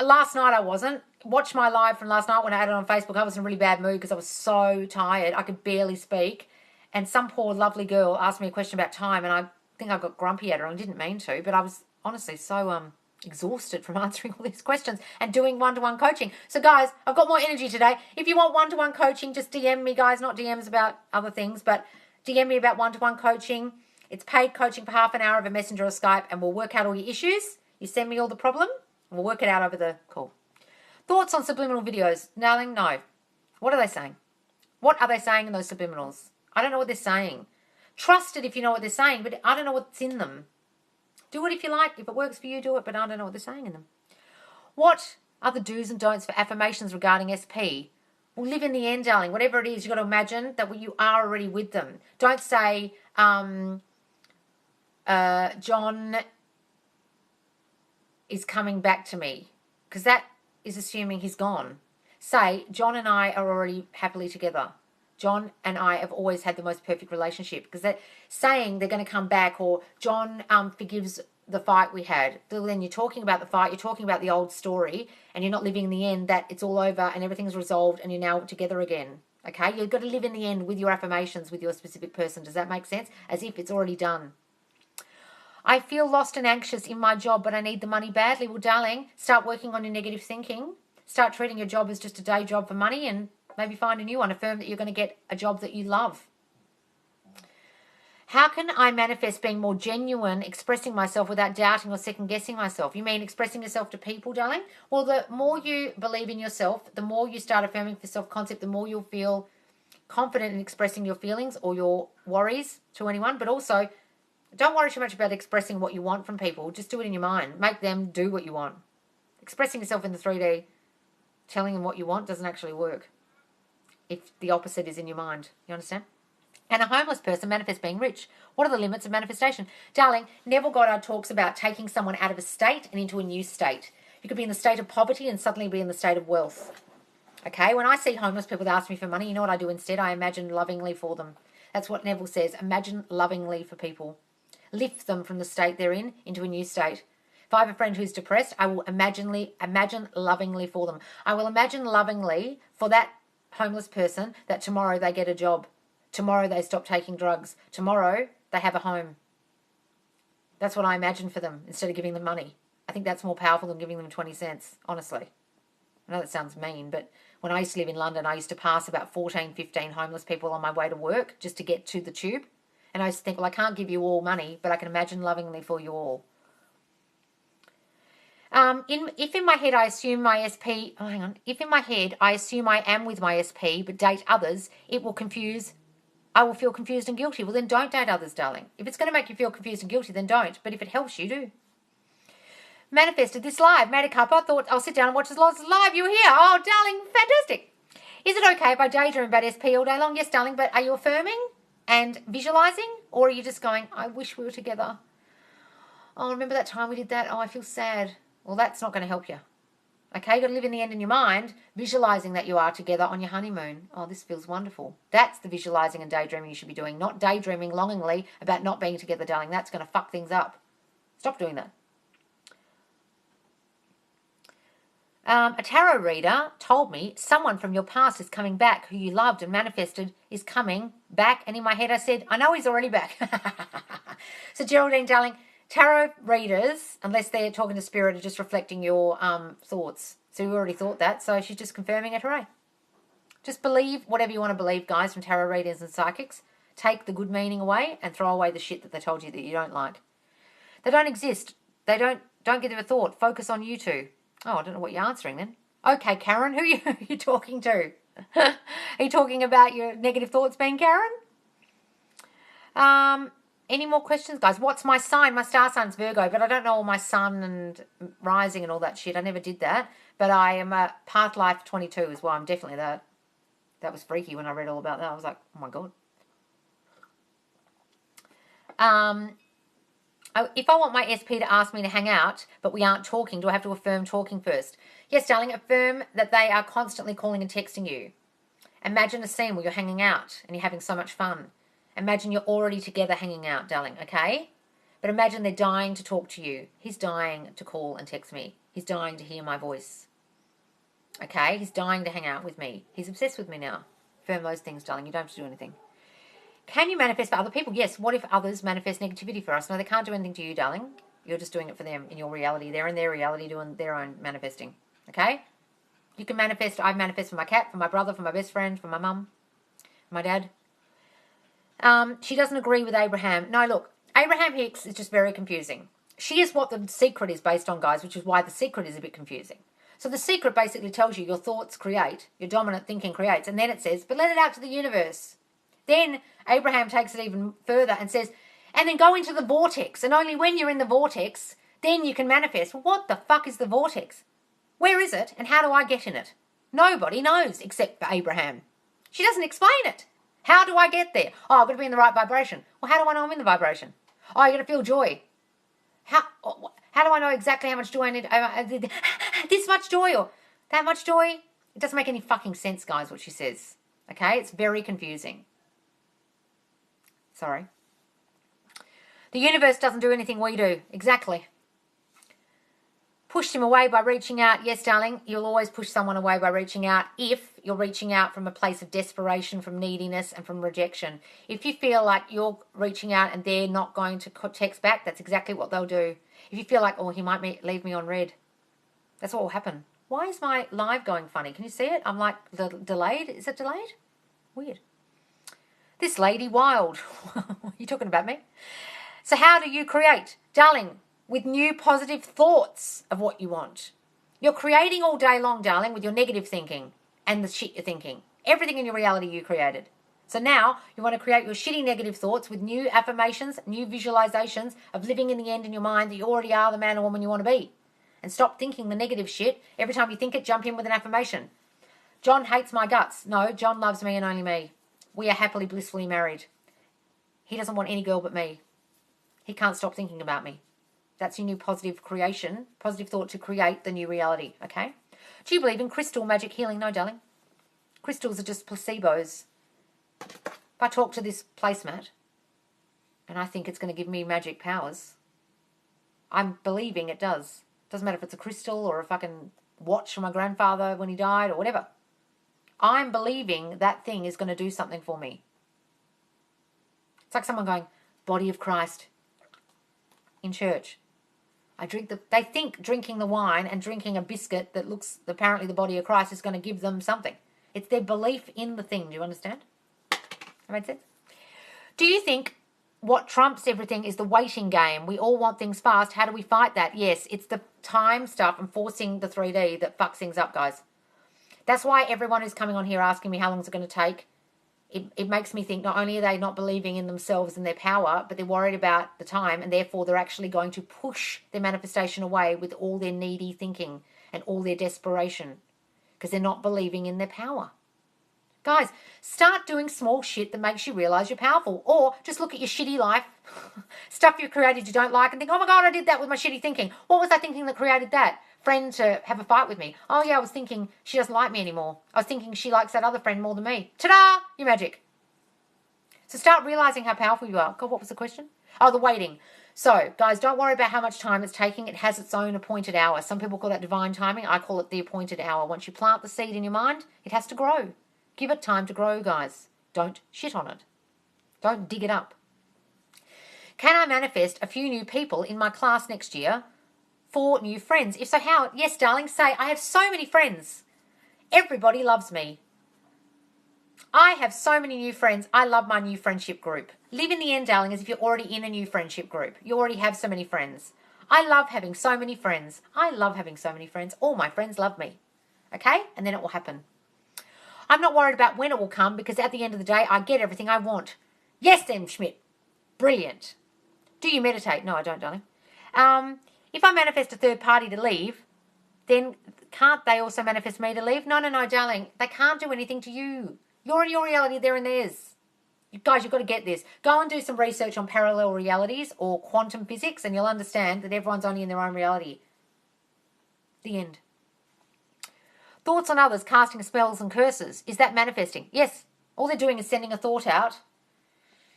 last night I wasn't. Watch my live from last night when I had it on Facebook. I was in a really bad mood because I was so tired. I could barely speak. And some poor lovely girl asked me a question about time, and I think I got grumpy at her. I didn't mean to, but I was honestly so exhausted from answering all these questions and doing one-to-one coaching. So, guys, I've got more energy today. If you want one-to-one coaching, just DM me, guys. Not DMs about other things, but DM me about one-to-one coaching. It's paid coaching for half an hour over Messenger or Skype, and we'll work out all your issues. You send me all the problem, and we'll work it out over the call. Thoughts on subliminal videos? Darling, no. What are they saying? What are they saying in those subliminals? I don't know what they're saying. Trust it if you know what they're saying, but I don't know what's in them. Do it if you like. If it works for you, do it, but I don't know what they're saying in them. What are the do's and don'ts for affirmations regarding SP? We'll live in the end, darling. Whatever it is, you've got to imagine that you are already with them. Don't say, John is coming back to me, because that is assuming he's gone. Say, John and I are already happily together. John and I have always had the most perfect relationship, because that saying they're going to come back, or John forgives the fight we had. Then you're talking about the fight, you're talking about the old story, and you're not living in the end that it's all over and everything's resolved and you're now together again. Okay? You've got to live in the end with your affirmations with your specific person. Does that make sense? As if it's already done. I feel lost and anxious in my job, but I need the money badly. Well, darling, start working on your negative thinking. Start treating your job as just a day job for money, and maybe find a new one. Affirm that you're going to get a job that you love. How can I manifest being more genuine, expressing myself without doubting or second-guessing myself? You mean expressing yourself to people, darling? Well, the more you believe in yourself, the more you start affirming for self-concept, the more you'll feel confident in expressing your feelings or your worries to anyone. But also, don't worry too much about expressing what you want from people. Just do it in your mind. Make them do what you want. Expressing yourself in the 3D, telling them what you want doesn't actually work if the opposite is in your mind. You understand? And a homeless person manifests being rich. What are the limits of manifestation? Darling, Neville Goddard talks about taking someone out of a state and into a new state. You could be in the state of poverty and suddenly be in the state of wealth. Okay, when I see homeless people that ask me for money, you know what I do instead? I imagine lovingly for them. That's what Neville says. Imagine lovingly for people. Lift them from the state they're in into a new state. If I have a friend who's depressed, I will imagine lovingly for them. I will imagine lovingly for that homeless person that tomorrow they get a job. Tomorrow they stop taking drugs. Tomorrow they have a home. That's what I imagine for them instead of giving them money. I think that's more powerful than giving them 20 cents, honestly. I know that sounds mean, but when I used to live in London, I used to pass about 14, 15 homeless people on my way to work just to get to the tube. And I used to think, well, I can't give you all money, but I can imagine lovingly for you all. If in my head I assume my SP, if in my head I assume I am with my SP but date others, I will feel confused and guilty. Well, then don't date others, darling. If it's going to make you feel confused and guilty, then don't. But if it helps you, do. Manifested this live. Made a cuppa. Thought I'll sit down and watch this live. You were here. Oh, darling, fantastic. Is it okay if I daydream about SP all day long? Yes, darling, but are you affirming and visualizing? Or are you just going, I wish we were together? Oh, remember that time we did that? Oh, I feel sad. Well, that's not going to help you. Okay, you've got to live in the end in your mind, visualizing that you are together on your honeymoon. Oh, this feels wonderful. That's the visualizing and daydreaming you should be doing, not daydreaming longingly about not being together, darling. That's going to fuck things up. Stop doing that. A tarot reader told me someone from your past is coming back who you loved and manifested is coming back. And in my head I said, I know he's already back. So Geraldine, darling, tarot readers, unless they're talking to spirit, are just reflecting your thoughts. So you already thought that, so she's just confirming it. Hooray. Just believe whatever you want to believe, guys, from tarot readers and psychics. Take the good meaning away and throw away the shit that they told you that you don't like. They don't exist. They don't give them a thought. Focus on you two. Oh, I don't know what you're answering then. Okay, Karen, who are you talking to? Are you talking about your negative thoughts being Karen? Any more questions, guys? What's my sign? My star sign's Virgo, but I don't know all my sun and rising and all that shit. I never did that. But I am a path life 22 as well. I'm definitely that. That was freaky when I read all about that. I was like, oh my God. If I want my SP to ask me to hang out, but we aren't talking, do I have to affirm talking first? Yes, darling, affirm that they are constantly calling and texting you. Imagine a scene where you're hanging out and you're having so much fun. Imagine you're already together hanging out, darling, okay? But imagine they're dying to talk to you. He's dying to call and text me. He's dying to hear my voice. Okay? He's dying to hang out with me. He's obsessed with me now. Affirm those things, darling. You don't have to do anything. Can you manifest for other people? Yes. What if others manifest negativity for us? No, they can't do anything to you, darling. You're just doing it for them in your reality. They're in their reality doing their own manifesting. Okay? You can manifest. I manifest for my cat, for my brother, for my best friend, for my mum, my dad. She doesn't agree with Abraham. No, look, Abraham Hicks is just very confusing. She is what The Secret is based on, guys, which is why The Secret is a bit confusing. So The Secret basically tells you your thoughts create, your dominant thinking creates, and then it says, but let it out to the universe. Then Abraham takes it even further and says, and then go into the vortex, and only when you're in the vortex, then you can manifest. Well, what the fuck is the vortex? Where is it, and how do I get in it? Nobody knows except for Abraham. She doesn't explain it. How do I get there? Oh, I've got to be in the right vibration. Well, how do I know I'm in the vibration? Oh, you've got to feel joy. How do I know exactly how much joy I need? This much joy or that much joy? It doesn't make any fucking sense, guys, what she says. Okay? It's very confusing. Sorry. The universe doesn't do anything we do. Exactly. Pushed him away by reaching out. Yes, darling, you'll always push someone away by reaching out if you're reaching out from a place of desperation, from neediness, and from rejection. If you feel like you're reaching out and they're not going to text back, that's exactly what they'll do. If you feel like, oh, he might leave me on red, that's what will happen. Why is my live going funny? Can you see it? I'm like delayed. Is it delayed? Weird. This lady wild. You talking about me? So how do you create? Darling, with new positive thoughts of what you want. You're creating all day long, darling, with your negative thinking and the shit you're thinking. Everything in your reality you created. So now you want to create your shitty negative thoughts with new affirmations, new visualizations of living in the end in your mind that you already are the man or woman you want to be. And stop thinking the negative shit. Every time you think it, jump in with an affirmation. John hates my guts. No, John loves me and only me. We are happily, blissfully married. He doesn't want any girl but me. He can't stop thinking about me. That's your new positive creation, positive thought to create the new reality, okay? Do you believe in crystal magic healing? No, darling. Crystals are just placebos. If I talk to this placemat and I think it's going to give me magic powers, I'm believing it does. Doesn't matter if it's a crystal or a fucking watch from my grandfather when he died or whatever. I'm believing that thing is going to do something for me. It's like someone going, body of Christ in church. They think drinking the wine and drinking a biscuit that looks apparently the body of Christ is going to give them something. It's their belief in the thing. Do you understand? That made sense? Do you think what trumps everything is the waiting game? We all want things fast. How do we fight that? Yes, it's the time stuff and forcing the 3D that fucks things up, guys. That's why everyone who's coming on here asking me how long is it going to take, it makes me think not only are they not believing in themselves and their power, but they're worried about the time, and therefore they're actually going to push their manifestation away with all their needy thinking and all their desperation because they're not believing in their power. Guys, start doing small shit that makes you realize you're powerful, or just look at your shitty life, stuff you've created you don't like, and think, oh my God, I did that with my shitty thinking. What was I thinking that created that? Friend to have a fight with me. Oh yeah, I was thinking she doesn't like me anymore. I was thinking she likes that other friend more than me. Ta-da! You're magic. So start realizing how powerful you are. God, what was the question? Oh, the waiting. So, guys, don't worry about how much time it's taking. It has its own appointed hour. Some people call that divine timing. I call it the appointed hour. Once you plant the seed in your mind, it has to grow. Give it time to grow, guys. Don't shit on it. Don't dig it up. Can I manifest a few new people in my class next year? 4 new friends. If so, how? Yes, darling, say, I have so many friends. Everybody loves me. I have so many new friends. I love my new friendship group. Live in the end, darling, as if you're already in a new friendship group. You already have so many friends. I love having so many friends. I love having so many friends. All my friends love me. Okay? And then it will happen. I'm not worried about when it will come because at the end of the day, I get everything I want. Yes, M. Schmidt. Brilliant. Do you meditate? No, I don't, darling. If I manifest a third party to leave, then can't they also manifest me to leave? No, darling. They can't do anything to you. You're in your reality, they're in theirs. You guys, you've got to get this. Go and do some research on parallel realities or quantum physics and you'll understand that everyone's only in their own reality. The end. Thoughts on others casting spells and curses. Is that manifesting? Yes. All they're doing is sending a thought out.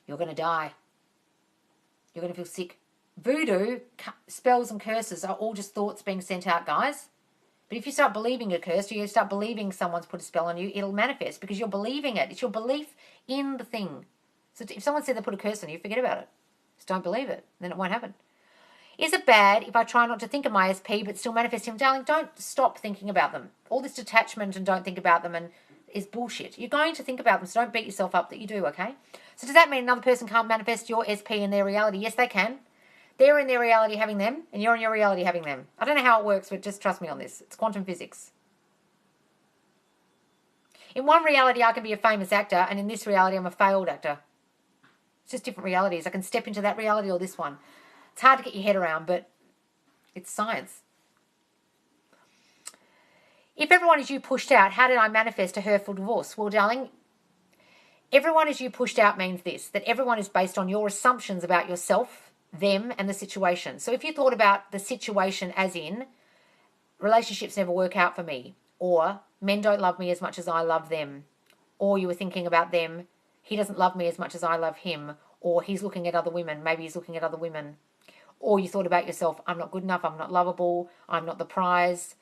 You're going to die. You're going to feel sick. Voodoo, spells and curses are all just thoughts being sent out, guys. But if you start believing a curse, or you start believing someone's put a spell on you, it'll manifest because you're believing it. It's your belief in the thing. So if someone said they put a curse on you, forget about it. Just don't believe it. Then it won't happen. Is it bad if I try not to think of my SP but still manifest him? Darling, don't stop thinking about them. All this detachment and don't think about them and is bullshit. You're going to think about them, so don't beat yourself up that you do, okay? So does that mean another person can't manifest your SP in their reality? Yes, they can. They're in their reality having them, and you're in your reality having them. I don't know how it works, but just trust me on this. It's quantum physics. In one reality, I can be a famous actor, and in this reality, I'm a failed actor. It's just different realities. I can step into that reality or this one. It's hard to get your head around, but it's science. If everyone is you pushed out, how did I manifest a hurtful divorce? Well, darling, everyone is you pushed out means this, that everyone is based on your assumptions about yourself, them, and the situation. So if you thought about the situation as in, relationships never work out for me, or men don't love me as much as I love them, or you were thinking about them, he doesn't love me as much as I love him, or he's looking at other women, maybe he's looking at other women, or you thought about yourself, I'm not good enough, I'm not lovable, I'm not the prize,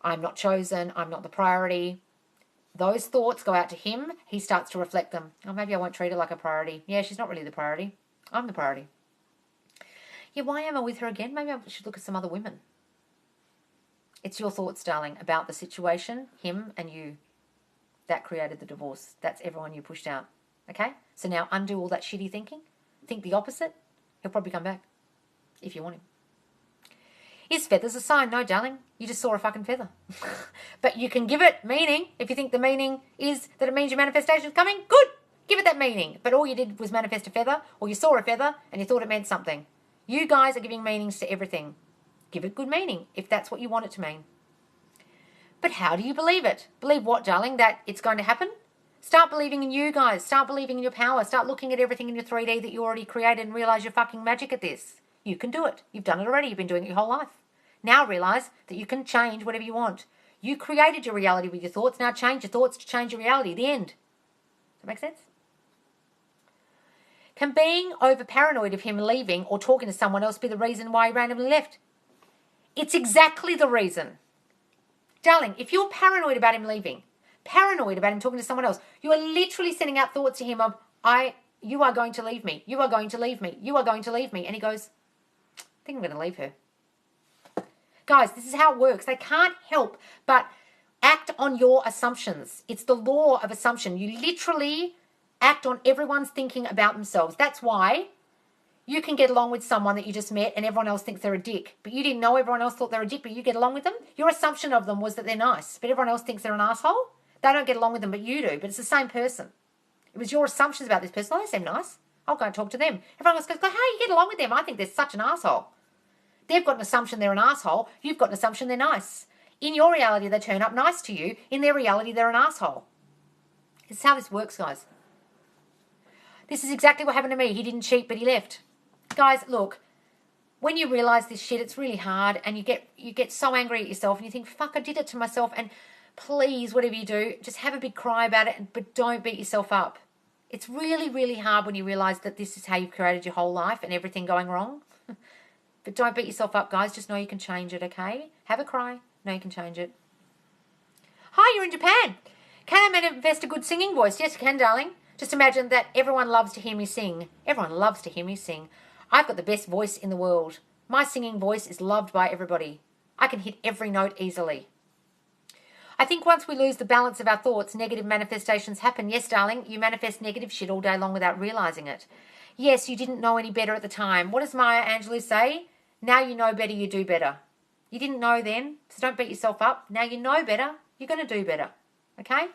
I'm not chosen, I'm not the priority. Those thoughts go out to him, he starts to reflect them. Oh, maybe I won't treat her like a priority. Yeah, she's not really the priority. I'm the priority. Yeah, why am I with her again? Maybe I should look at some other women. It's your thoughts, darling, about the situation, him and you. That created the divorce. That's everyone you pushed out. Okay? So now undo all that shitty thinking. think the opposite, he'll probably come back if you want him. Is feathers a sign? No, darling. You just saw a fucking feather. But you can give it meaning. If you think the meaning is that it means your manifestation is coming, good. Give it that meaning. But all you did was manifest a feather, or you saw a feather and you thought it meant something. You guys are giving meanings to everything. Give it good meaning if that's what you want it to mean. But how do you believe it? Believe what, darling? That it's going to happen? Start believing in you guys. Start believing in your power. Start looking at everything in your 3D that you already created and realize you're fucking magic at this. You can do it. You've done it already. You've been doing it your whole life. Now realize that you can change whatever you want. You created your reality with your thoughts. Now change your thoughts to change your reality. The end. Does that make sense? Can being over paranoid of him leaving or talking to someone else be the reason why he randomly left? It's exactly the reason. Darling, if you're paranoid about him leaving, paranoid about him talking to someone else, you are literally sending out thoughts to him of, you are going to leave me. You are going to leave me. You are going to leave me. And he goes, I think I'm going to leave her. Guys, this is how it works. They can't help but act on your assumptions. It's the law of assumption. You literally act on everyone's thinking about themselves. That's why you can get along with someone that you just met and everyone else thinks they're a dick. But you didn't know everyone else thought they're a dick, but you get along with them. Your assumption of them was that they're nice, but everyone else thinks they're an asshole. They don't get along with them, but you do. But it's the same person. It was your assumptions about this person. Oh, they seem nice. I'll go and talk to them. Everyone else goes, how do you get along with them? I think they're such an asshole. They've got an assumption they're an asshole. You've got an assumption they're nice. In your reality, they turn up nice to you. In their reality, they're an asshole. This is how this works, guys. This is exactly what happened to me. He didn't cheat, but he left. Guys, look, when you realize this shit, it's really hard, and you get so angry at yourself, and you think, fuck, I did it to myself, and please, whatever you do, just have a big cry about it, but don't beat yourself up. It's really, really hard when you realize that this is how you've created your whole life and everything going wrong. But don't beat yourself up, guys. Just know you can change it, okay? Have a cry. Know you can change it. Hi, you're in Japan. Can I manifest a good singing voice? Yes, you can, darling. Just imagine that everyone loves to hear me sing. Everyone loves to hear me sing. I've got the best voice in the world. My singing voice is loved by everybody. I can hit every note easily. I think once we lose the balance of our thoughts, negative manifestations happen. Yes, darling, you manifest negative shit all day long without realizing it. Yes, you didn't know any better at the time. What does Maya Angelou say? Now you know better, you do better. You didn't know then, so don't beat yourself up. Now you know better, you're going to do better. Okay?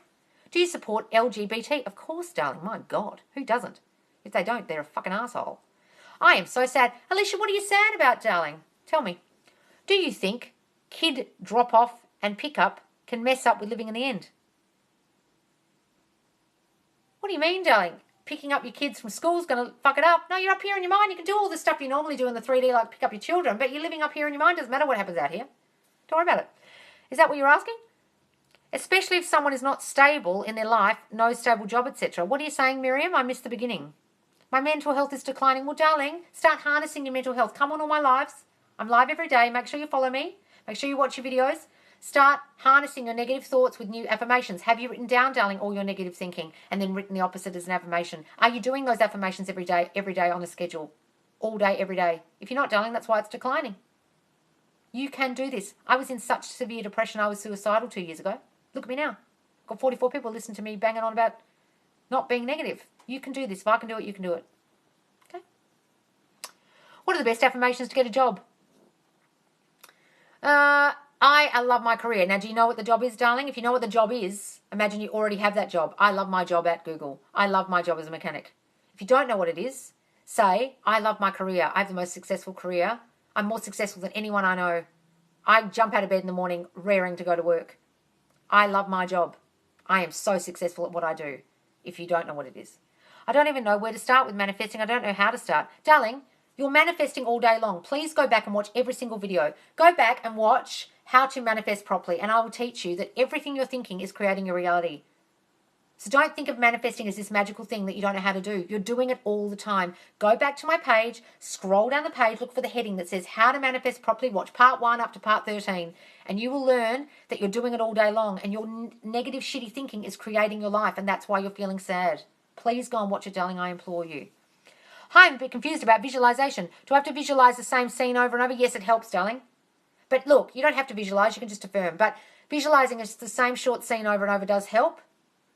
Do you support LGBT? Of course, darling. My God, who doesn't? If they don't, they're a fucking asshole. I am so sad. Alicia, what are you sad about, darling? Tell me. Do you think kid drop-off and pick-up can mess up with living in the end? What do you mean, darling? Picking up your kids from school is going to fuck it up? No, you're up here in your mind. You can do all the stuff you normally do in the 3D, like pick up your children, but you're living up here in your mind. Doesn't matter what happens out here. Don't worry about it. Is that what you're asking? Especially if someone is not stable in their life, no stable job, etc. What are you saying, Miriam? I missed the beginning. My mental health is declining. Well, darling, start harnessing your mental health. Come on all my lives. I'm live every day. Make sure you follow me. Make sure you watch your videos. Start harnessing your negative thoughts with new affirmations. Have you written down, darling, all your negative thinking and then written the opposite as an affirmation? Are you doing those affirmations every day on a schedule? All day, every day? If you're not, darling, that's why it's declining. You can do this. I was in such severe depression, I was suicidal 2 years ago. Look at me now. I've got 44 people listening to me banging on about not being negative. You can do this. If I can do it, you can do it. Okay? What are the best affirmations to get a job? I love my career. Now, do you know what the job is, darling? If you know what the job is, imagine you already have that job. I love my job at Google. I love my job as a mechanic. If you don't know what it is, say, I love my career. I have the most successful career. I'm more successful than anyone I know. I jump out of bed in the morning raring to go to work. I love my job. I am so successful at what I do. If you don't know what it is. I don't even know where to start with manifesting. I don't know how to start. Darling, you're manifesting all day long. Please go back and watch every single video. Go back and watch how to manifest properly, and I will teach you that everything you're thinking is creating your reality. So don't think of manifesting as this magical thing that you don't know how to do. You're doing it all the time. Go back to my page, scroll down the page, look for the heading that says how to manifest properly. Watch part 1 up to part 13, and you will learn that you're doing it all day long, and your negative, shitty thinking is creating your life, and that's why you're feeling sad. Please go and watch it, darling. I implore you. Hi, I'm a bit confused about visualization. Do I have to visualize the same scene over and over? Yes, it helps, darling. But look, you don't have to visualize. You can just affirm. But visualizing is the same short scene over and over does help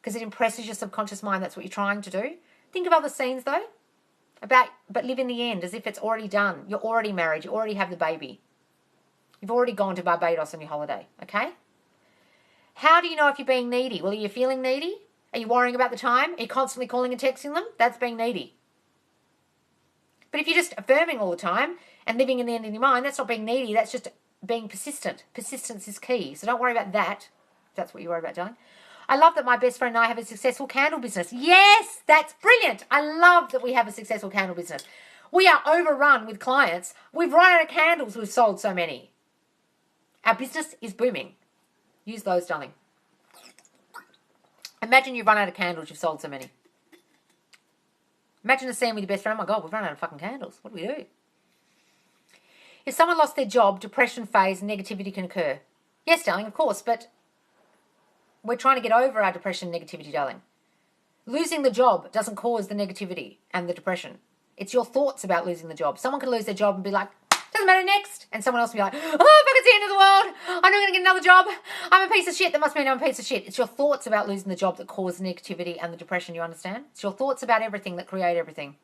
because it impresses your subconscious mind. That's what you're trying to do. Think of other scenes, though. But live in the end as if it's already done. You're already married. You already have the baby. You've already gone to Barbados on your holiday, okay? How do you know if you're being needy? Well, are you feeling needy? Are you worrying about the time? Are you constantly calling and texting them? That's being needy. But if you're just affirming all the time and living in the end of your mind, that's not being needy. That's just being persistent. Persistence is key. So don't worry about that. If that's what you worry about, darling. I love that my best friend and I have a successful candle business. Yes, that's brilliant. I love that we have a successful candle business. We are overrun with clients. We've run out of candles. We've sold so many. Our business is booming. Use those, darling. Imagine you've run out of candles. You've sold so many. Imagine a scene with your best friend. Oh, my God, we've run out of fucking candles. What do we do? If someone lost their job, depression phase, negativity can occur. Yes, darling, of course, but we're trying to get over our depression and negativity, darling. Losing the job doesn't cause the negativity and the depression. It's your thoughts about losing the job. Someone could lose their job and be like, doesn't matter, next. And someone else will be like, oh, fuck, it's the end of the world. I'm not going to get another job. I'm a piece of shit. That must mean I'm a piece of shit. It's your thoughts about losing the job that cause the negativity and the depression, you understand? It's your thoughts about everything that create everything.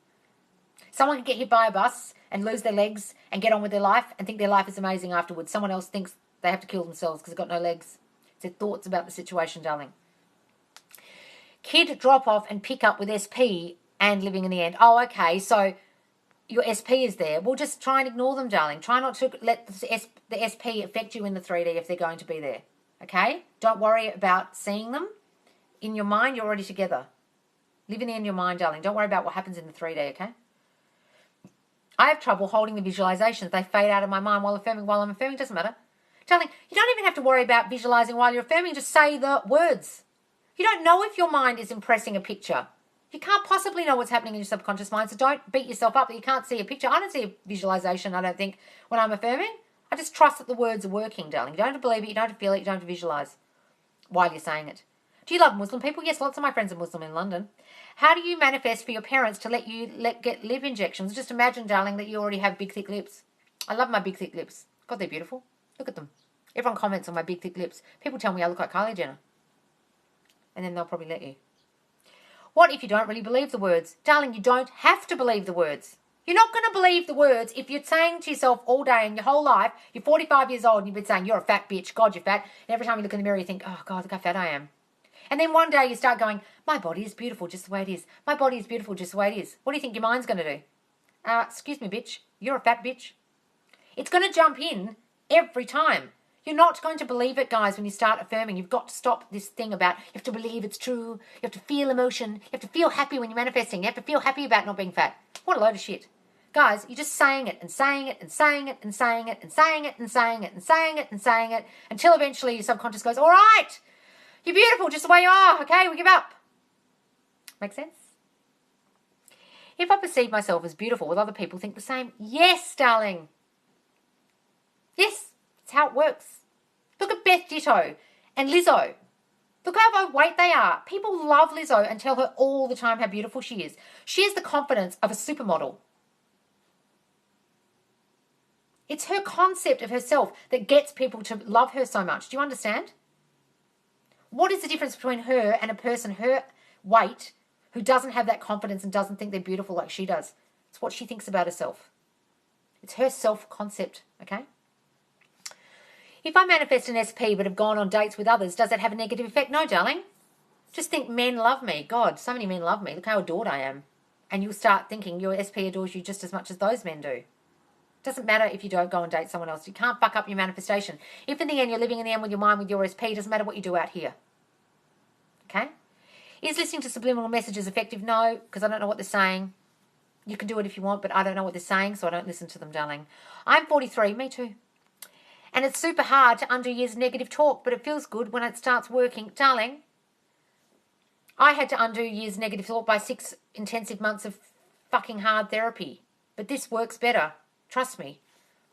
Someone can get hit by a bus and lose their legs and get on with their life and think their life is amazing afterwards. Someone else thinks they have to kill themselves because they've got no legs. It's their thoughts about the situation, darling. Kid drop off and pick up with SP and living in the end. Oh, okay, so your SP is there. Well, just try and ignore them, darling. Try not to let the SP affect you in the 3D if they're going to be there, okay? Don't worry about seeing them. In your mind, you're already together. Live in the end of your mind, darling. Don't worry about what happens in the 3D, okay? I have trouble holding the visualizations. They fade out of my mind while affirming. While I'm affirming, doesn't matter. Darling, you don't even have to worry about visualizing while you're affirming. Just say the words. You don't know if your mind is impressing a picture. You can't possibly know what's happening in your subconscious mind, so don't beat yourself up that you can't see a picture. I don't see a visualization, I don't think, when I'm affirming. I just trust that the words are working, darling. You don't have to believe it, you don't have to feel it, you don't have to visualize while you're saying it. Do you love Muslim people? Yes, lots of my friends are Muslim in London. How do you manifest for your parents to let you get lip injections? Just imagine, darling, that you already have big, thick lips. I love my big, thick lips. God, they're beautiful. Look at them. Everyone comments on my big, thick lips. People tell me I look like Kylie Jenner. And then they'll probably let you. What if you don't really believe the words? Darling, you don't have to believe the words. You're not going to believe the words if you're saying to yourself all day and your whole life, you're 45 years old and you've been saying, you're a fat bitch, God, you're fat. And every time you look in the mirror, you think, oh, God, look how fat I am. And then one day you start going, my body is beautiful just the way it is. My body is beautiful just the way it is. What do you think your mind's going to do? Excuse me, bitch, you're a fat bitch. It's going to jump in every time. You're not going to believe it, guys, when you start affirming. You've got to stop this thing about you have to believe it's true. You have to feel emotion. You have to feel happy when you're manifesting. You have to feel happy about not being fat. What a load of shit. Guys, you're just saying it and saying it and saying it and saying it and saying it and saying it and saying it and saying it until eventually your subconscious goes, all right, you're beautiful just the way you are. Okay, we give up. Make sense? If I perceive myself as beautiful, will other people think the same? Yes, darling. Yes, it's how it works. Look at Beth Ditto and Lizzo. Look how overweight they are. People love Lizzo and tell her all the time how beautiful she is. She has the confidence of a supermodel. It's her concept of herself that gets people to love her so much. Do you understand? What is the difference between her and a person her weight who doesn't have that confidence and doesn't think they're beautiful like she does? It's what she thinks about herself. It's her self-concept, okay? If I manifest an SP but have gone on dates with others, does that have a negative effect? No, darling. Just think men love me. God, so many men love me. Look how adored I am. And you'll start thinking your SP adores you just as much as those men do. Doesn't matter if you don't go and date someone else. You can't fuck up your manifestation. If in the end you're living in the end with your mind with your SP, doesn't matter what you do out here. Okay? Is listening to subliminal messages effective? No, because I don't know what they're saying. You can do it if you want, but I don't know what they're saying, so I don't listen to them, darling. I'm 43. Me too. And it's super hard to undo years of negative talk, but it feels good when it starts working. Darling, I had to undo years of negative thought by 6 intensive months of fucking hard therapy. But this works better. Trust me.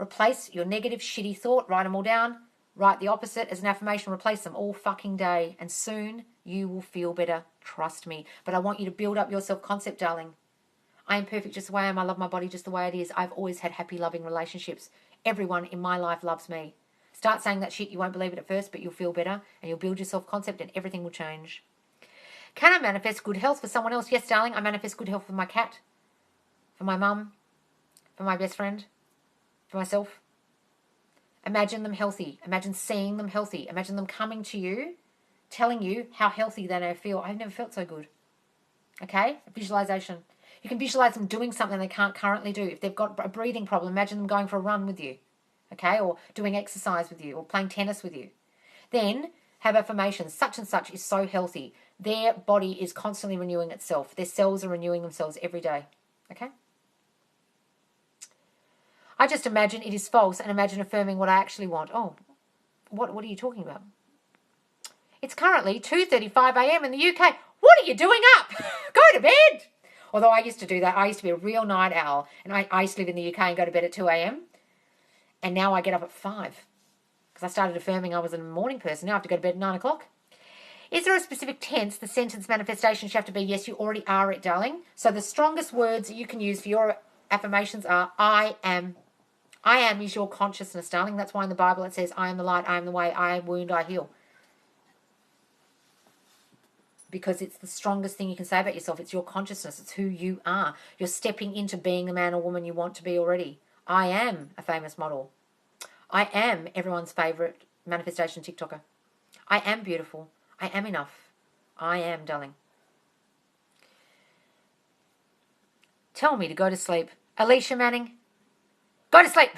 Replace your negative, shitty thought. Write them all down. Write the opposite as an affirmation. Replace them all fucking day. And soon you will feel better. Trust me. But I want you to build up your self-concept, darling. I am perfect just the way I am. I love my body just the way it is. I've always had happy, loving relationships. Everyone in my life loves me. Start saying that shit. You won't believe it at first, but you'll feel better and you'll build your self-concept and everything will change. Can I manifest good health for someone else? Yes, darling, I manifest good health for my cat. for my mum, for my best friend, for myself. Imagine them healthy. Imagine seeing them healthy. Imagine them coming to you, telling you how healthy they now feel. I've never felt so good. Okay? Visualization. You can visualize them doing something they can't currently do. If they've got a breathing problem, imagine them going for a run with you. Okay? Or doing exercise with you, or playing tennis with you. Then have affirmations. Such and such is so healthy. Their body is constantly renewing itself. Their cells are renewing themselves every day. Okay? I just imagine it is false and imagine affirming what I actually want. Oh, what are you talking about? It's currently 2:35 a.m. in the UK. What are you doing up? Go to bed. Although I used to do that. I used to be a real night owl. And I used to live in the UK and go to bed at 2 a.m. And now I get up at 5. Because I started affirming I was a morning person. Now I have to go to bed at 9 o'clock. Is there a specific tense the sentence manifestation should have to be? Yes, you already are it, darling. So the strongest words you can use for your affirmations are I am. I am is your consciousness, darling. That's why in the Bible it says, I am the light, I am the way, I wound, I heal. Because it's the strongest thing you can say about yourself. It's your consciousness. It's who you are. You're stepping into being the man or woman you want to be already. I am a famous model. I am everyone's favourite manifestation TikToker. I am beautiful. I am enough. I am, darling. Tell me to go to sleep. Alicia Manning, go to sleep.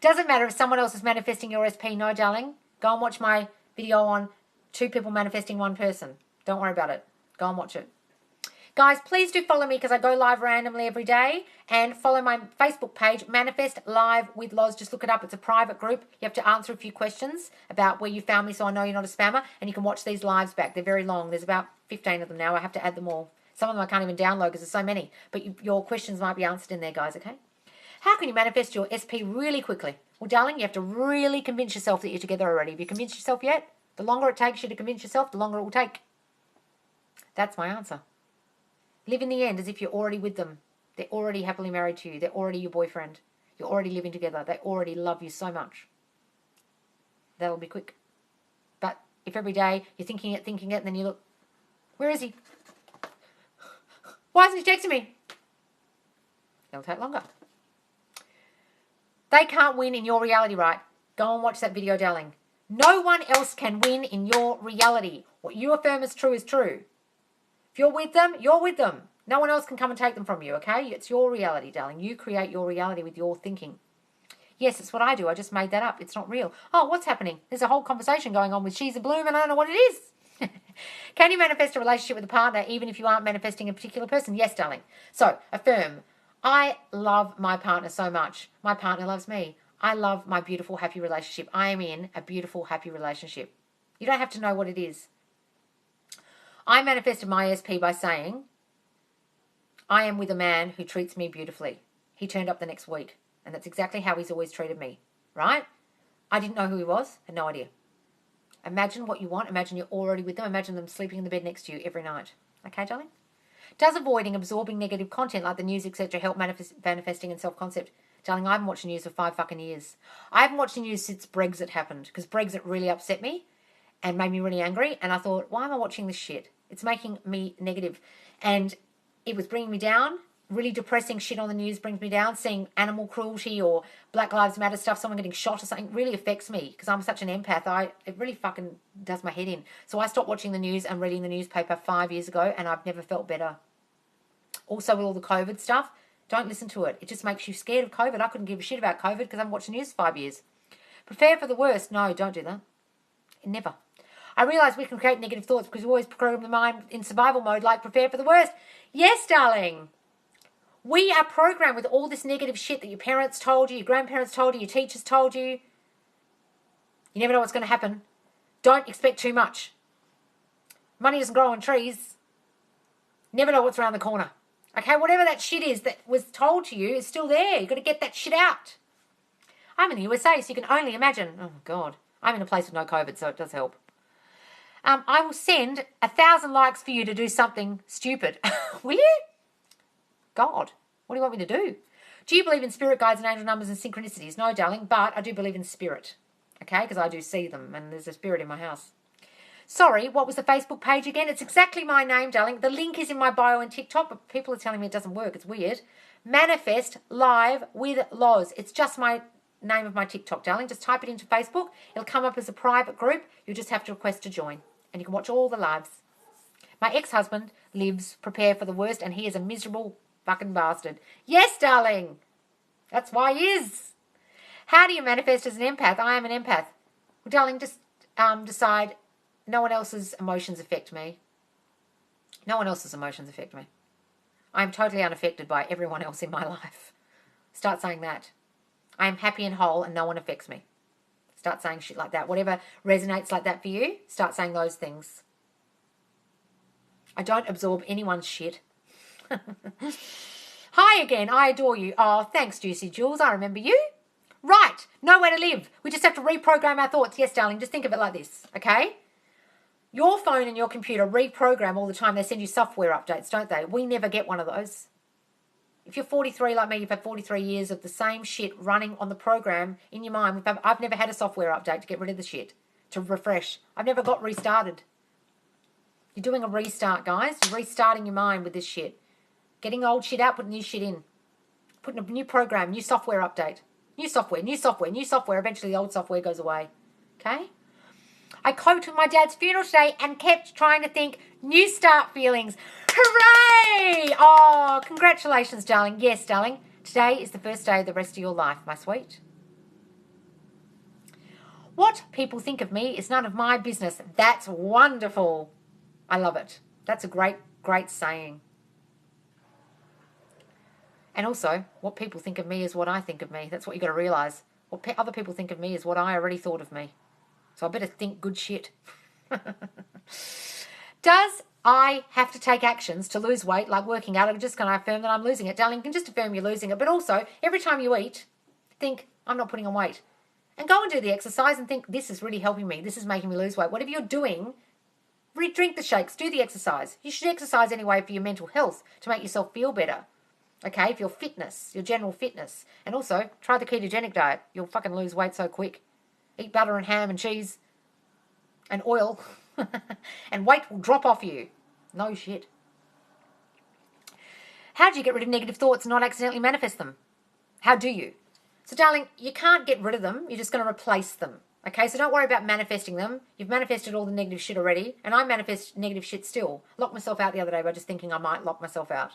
Doesn't matter if someone else is manifesting your SP. No, darling. Go and watch my video on 2 people manifesting 1 person. Don't worry about it. Go and watch it. Guys, please do follow me because I go live randomly every day. And follow my Facebook page, Manifest Live with Loz. Just look it up. It's a private group. You have to answer a few questions about where you found me so I know you're not a spammer. And you can watch these lives back. They're very long. There's about 15 of them now. I have to add them all. Some of them I can't even download because there's so many. But your questions might be answered in there, guys, okay? How can you manifest your SP really quickly? Well, darling, you have to really convince yourself that you're together already. Have you convinced yourself yet? The longer it takes you to convince yourself, the longer it will take. That's my answer. Live in the end as if you're already with them. They're already happily married to you. They're already your boyfriend. You're already living together. They already love you so much. That'll be quick. But if every day you're thinking it, and then you look, where is he? Why isn't he texting me? It'll take longer. They can't win in your reality, right? Go and watch that video, darling. No one else can win in your reality. What you affirm is true is true. If you're with them, you're with them. No one else can come and take them from you, okay? It's your reality, darling. You create your reality with your thinking. Yes, it's what I do. I just made that up. It's not real. Oh, what's happening? There's a whole conversation going on with She's a Bloom and I don't know what it is. Can you manifest a relationship with a partner even if you aren't manifesting a particular person? Yes, darling. So, affirm. I love my partner so much. My partner loves me. I love my beautiful, happy relationship. I am in a beautiful, happy relationship. You don't have to know what it is. I manifested my SP by saying, I am with a man who treats me beautifully. He turned up the next week, and that's exactly how he's always treated me, right? I didn't know who he was, had no idea. Imagine what you want. Imagine you're already with them. Imagine them sleeping in the bed next to you every night. Okay, darling? Does avoiding absorbing negative content like the news, etc. help manifesting and self-concept? Darling, I haven't watched the news for 5 fucking years. I haven't watched the news since Brexit happened because Brexit really upset me and made me really angry. And I thought, why am I watching this shit? It's making me negative. And it was bringing me down. Really depressing shit on the news brings me down. Seeing animal cruelty or Black Lives Matter stuff, someone getting shot or something, really affects me because I'm such an empath. It really fucking does my head in. So I stopped watching the news and reading the newspaper 5 years ago, and I've never felt better. Also with all the COVID stuff, don't listen to it. It just makes you scared of COVID. I couldn't give a shit about COVID because I haven't watched the news for 5 years. Prepare for the worst. No, don't do that. Never. I realise we can create negative thoughts because we always program the mind in survival mode, like prepare for the worst. Yes, darling. We are programmed with all this negative shit that your parents told you, your grandparents told you, your teachers told you. You never know what's going to happen. Don't expect too much. Money doesn't grow on trees. Never know what's around the corner. Okay, whatever that shit is that was told to you is still there. You've got to get that shit out. I'm in the USA, so you can only imagine. Oh, God. I'm in a place with no COVID, so it does help. I will send 1,000 likes for you to do something stupid. Will you? God, what do you want me to do? Do you believe in spirit guides and angel numbers and synchronicities? No, darling, but I do believe in spirit. Okay, because I do see them, and there's a spirit in my house. Sorry, what was the Facebook page again? It's exactly my name, darling. The link is in my bio on TikTok, but people are telling me it doesn't work. It's weird. Manifest Live with Loz. It's just my name of my TikTok, darling. Just type it into Facebook. It'll come up as a private group. You'll just have to request to join. And you can watch all the lives. My ex-husband lives, prepare for the worst, and he is a miserable fucking bastard. Yes, darling. That's why he is. How do you manifest as an empath? I am an empath. Well, darling, just decide no one else's emotions affect me. No one else's emotions affect me. I am totally unaffected by everyone else in my life. Start saying that. I am happy and whole and no one affects me. Start saying shit like that. Whatever resonates like that for you, start saying those things. I don't absorb anyone's shit. Hi again. I adore you. Oh, thanks, Juicy Jules. I remember you. Right. Nowhere to live. We just have to reprogram our thoughts. Yes, darling. Just think of it like this, okay? Your phone and your computer reprogram all the time. They send you software updates, don't they? We never get one of those. If you're 43 like me, you've had 43 years of the same shit running on the program in your mind. I've never had a software update to get rid of the shit, to refresh. I've never got restarted. You're doing a restart, guys. You're restarting your mind with this shit. Getting old shit out, putting new shit in. Putting a new program, new software update. New software, new software, new software. Eventually the old software goes away. Okay? I coped with my dad's funeral today and kept trying to think new start feelings. Hooray! Oh, congratulations, darling. Yes, darling. Today is the first day of the rest of your life, my sweet. What people think of me is none of my business. That's wonderful. I love it. That's a great, great saying. And also, what people think of me is what I think of me. That's what you got to realise. What other people think of me is what I already thought of me. So I better think good shit. Does I have to take actions to lose weight, like working out? I'm just going to affirm that I'm losing it. Darling, you can just affirm you're losing it. But also, every time you eat, think, I'm not putting on weight. And go and do the exercise and think, this is really helping me. This is making me lose weight. Whatever you're doing, drink the shakes, do the exercise. You should exercise anyway for your mental health, to make yourself feel better. Okay, for your fitness, your general fitness. And also, try the ketogenic diet. You'll fucking lose weight so quick. Eat butter and ham and cheese and oil and weight will drop off you. No shit. How do you get rid of negative thoughts and not accidentally manifest them? How do you? So, darling, you can't get rid of them. You're just going to replace them. Okay, so don't worry about manifesting them. You've manifested all the negative shit already, and I manifest negative shit still. Locked myself out the other day by just thinking I might lock myself out.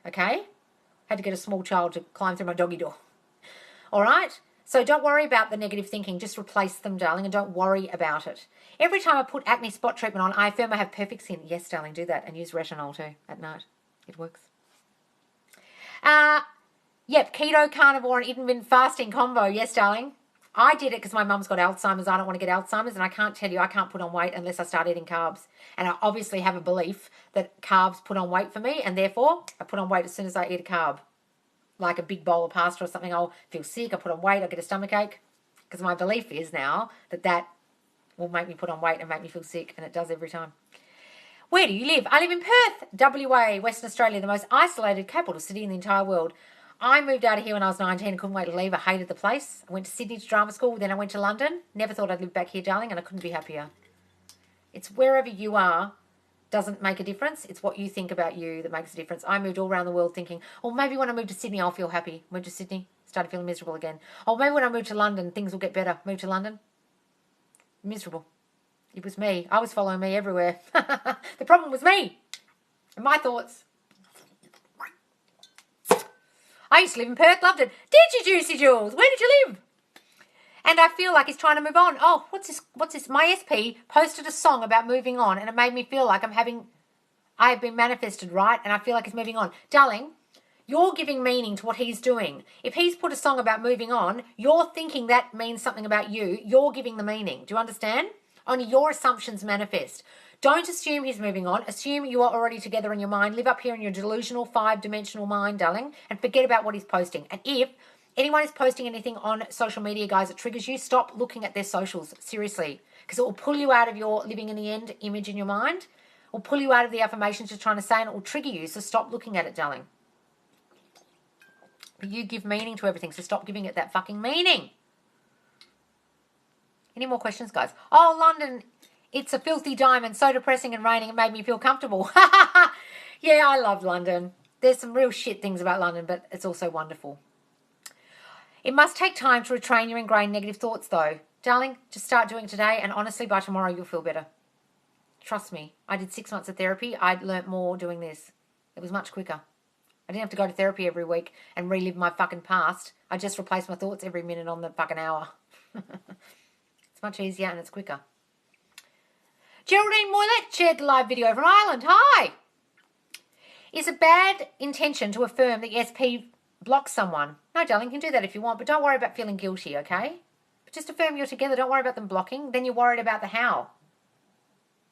Okay? Had to get a small child to climb through my doggy door. All right? So don't worry about the negative thinking. Just replace them, darling, and don't worry about it. Every time I put acne spot treatment on, I affirm I have perfect skin. Yes, darling, do that. And use retinol too at night. It works. Yep, keto, carnivore, and intermittent fasting combo. Yes, darling. I did it because my mum's got Alzheimer's. I don't want to get Alzheimer's, and I can't tell you I can't put on weight unless I start eating carbs. And I obviously have a belief that carbs put on weight for me, and therefore I put on weight as soon as I eat a carb. Like a big bowl of pasta or something, I'll feel sick, I put on weight, I'll get a stomachache. Because my belief is now that will make me put on weight and make me feel sick, and it does every time. Where do you live? I live in Perth, WA, Western Australia, the most isolated capital city in the entire world. I moved out of here when I was 19 and couldn't wait to leave. I hated the place. I went to Sydney to drama school, then I went to London. Never thought I'd live back here, darling, and I couldn't be happier. It's wherever you are doesn't make a difference. It's what you think about you that makes a difference. I moved all around the world thinking, oh, maybe when I move to Sydney, I'll feel happy. Moved to Sydney, started feeling miserable again. Oh, maybe when I move to London, things will get better. Moved to London, miserable. It was me. I was following me everywhere. The problem was me and my thoughts. I used to live in Perth, loved it. Did you, Juicy Jules? Where did you live? And I feel like he's trying to move on. Oh, what's this? My SP posted a song about moving on, and it made me feel like I have been manifested, right? And I feel like he's moving on. Darling, you're giving meaning to what he's doing. If he's put a song about moving on, you're thinking that means something about you. You're giving the meaning. Do you understand? Only your assumptions manifest. Don't assume he's moving on. Assume you are already together in your mind. Live up here in your delusional 5-dimensional mind, darling, and forget about what he's posting. And if anyone is posting anything on social media, guys, that triggers you, stop looking at their socials, seriously, because it will pull you out of your living in the end image in your mind. It will pull you out of the affirmations you're trying to say, and it will trigger you, so stop looking at it, darling. But you give meaning to everything, so stop giving it that fucking meaning. Any more questions, guys? Oh, London It's a filthy diamond, so depressing and raining, it made me feel comfortable. Yeah, I love London. There's some real shit things about London, but it's also wonderful. It must take time to retrain your ingrained negative thoughts, though. Darling, just start doing it today, and honestly, by tomorrow, you'll feel better. Trust me. I did 6 months of therapy. I'd learnt more doing this. It was much quicker. I didn't have to go to therapy every week and relive my fucking past. I just replaced my thoughts every minute on the fucking hour. It's much easier and it's quicker. Geraldine Moylett shared the live video from Ireland. Hi! Is a bad intention to affirm that ESP blocks someone? No, darling, you can do that if you want, but don't worry about feeling guilty, okay? But just affirm you're together. Don't worry about them blocking. Then you're worried about the how.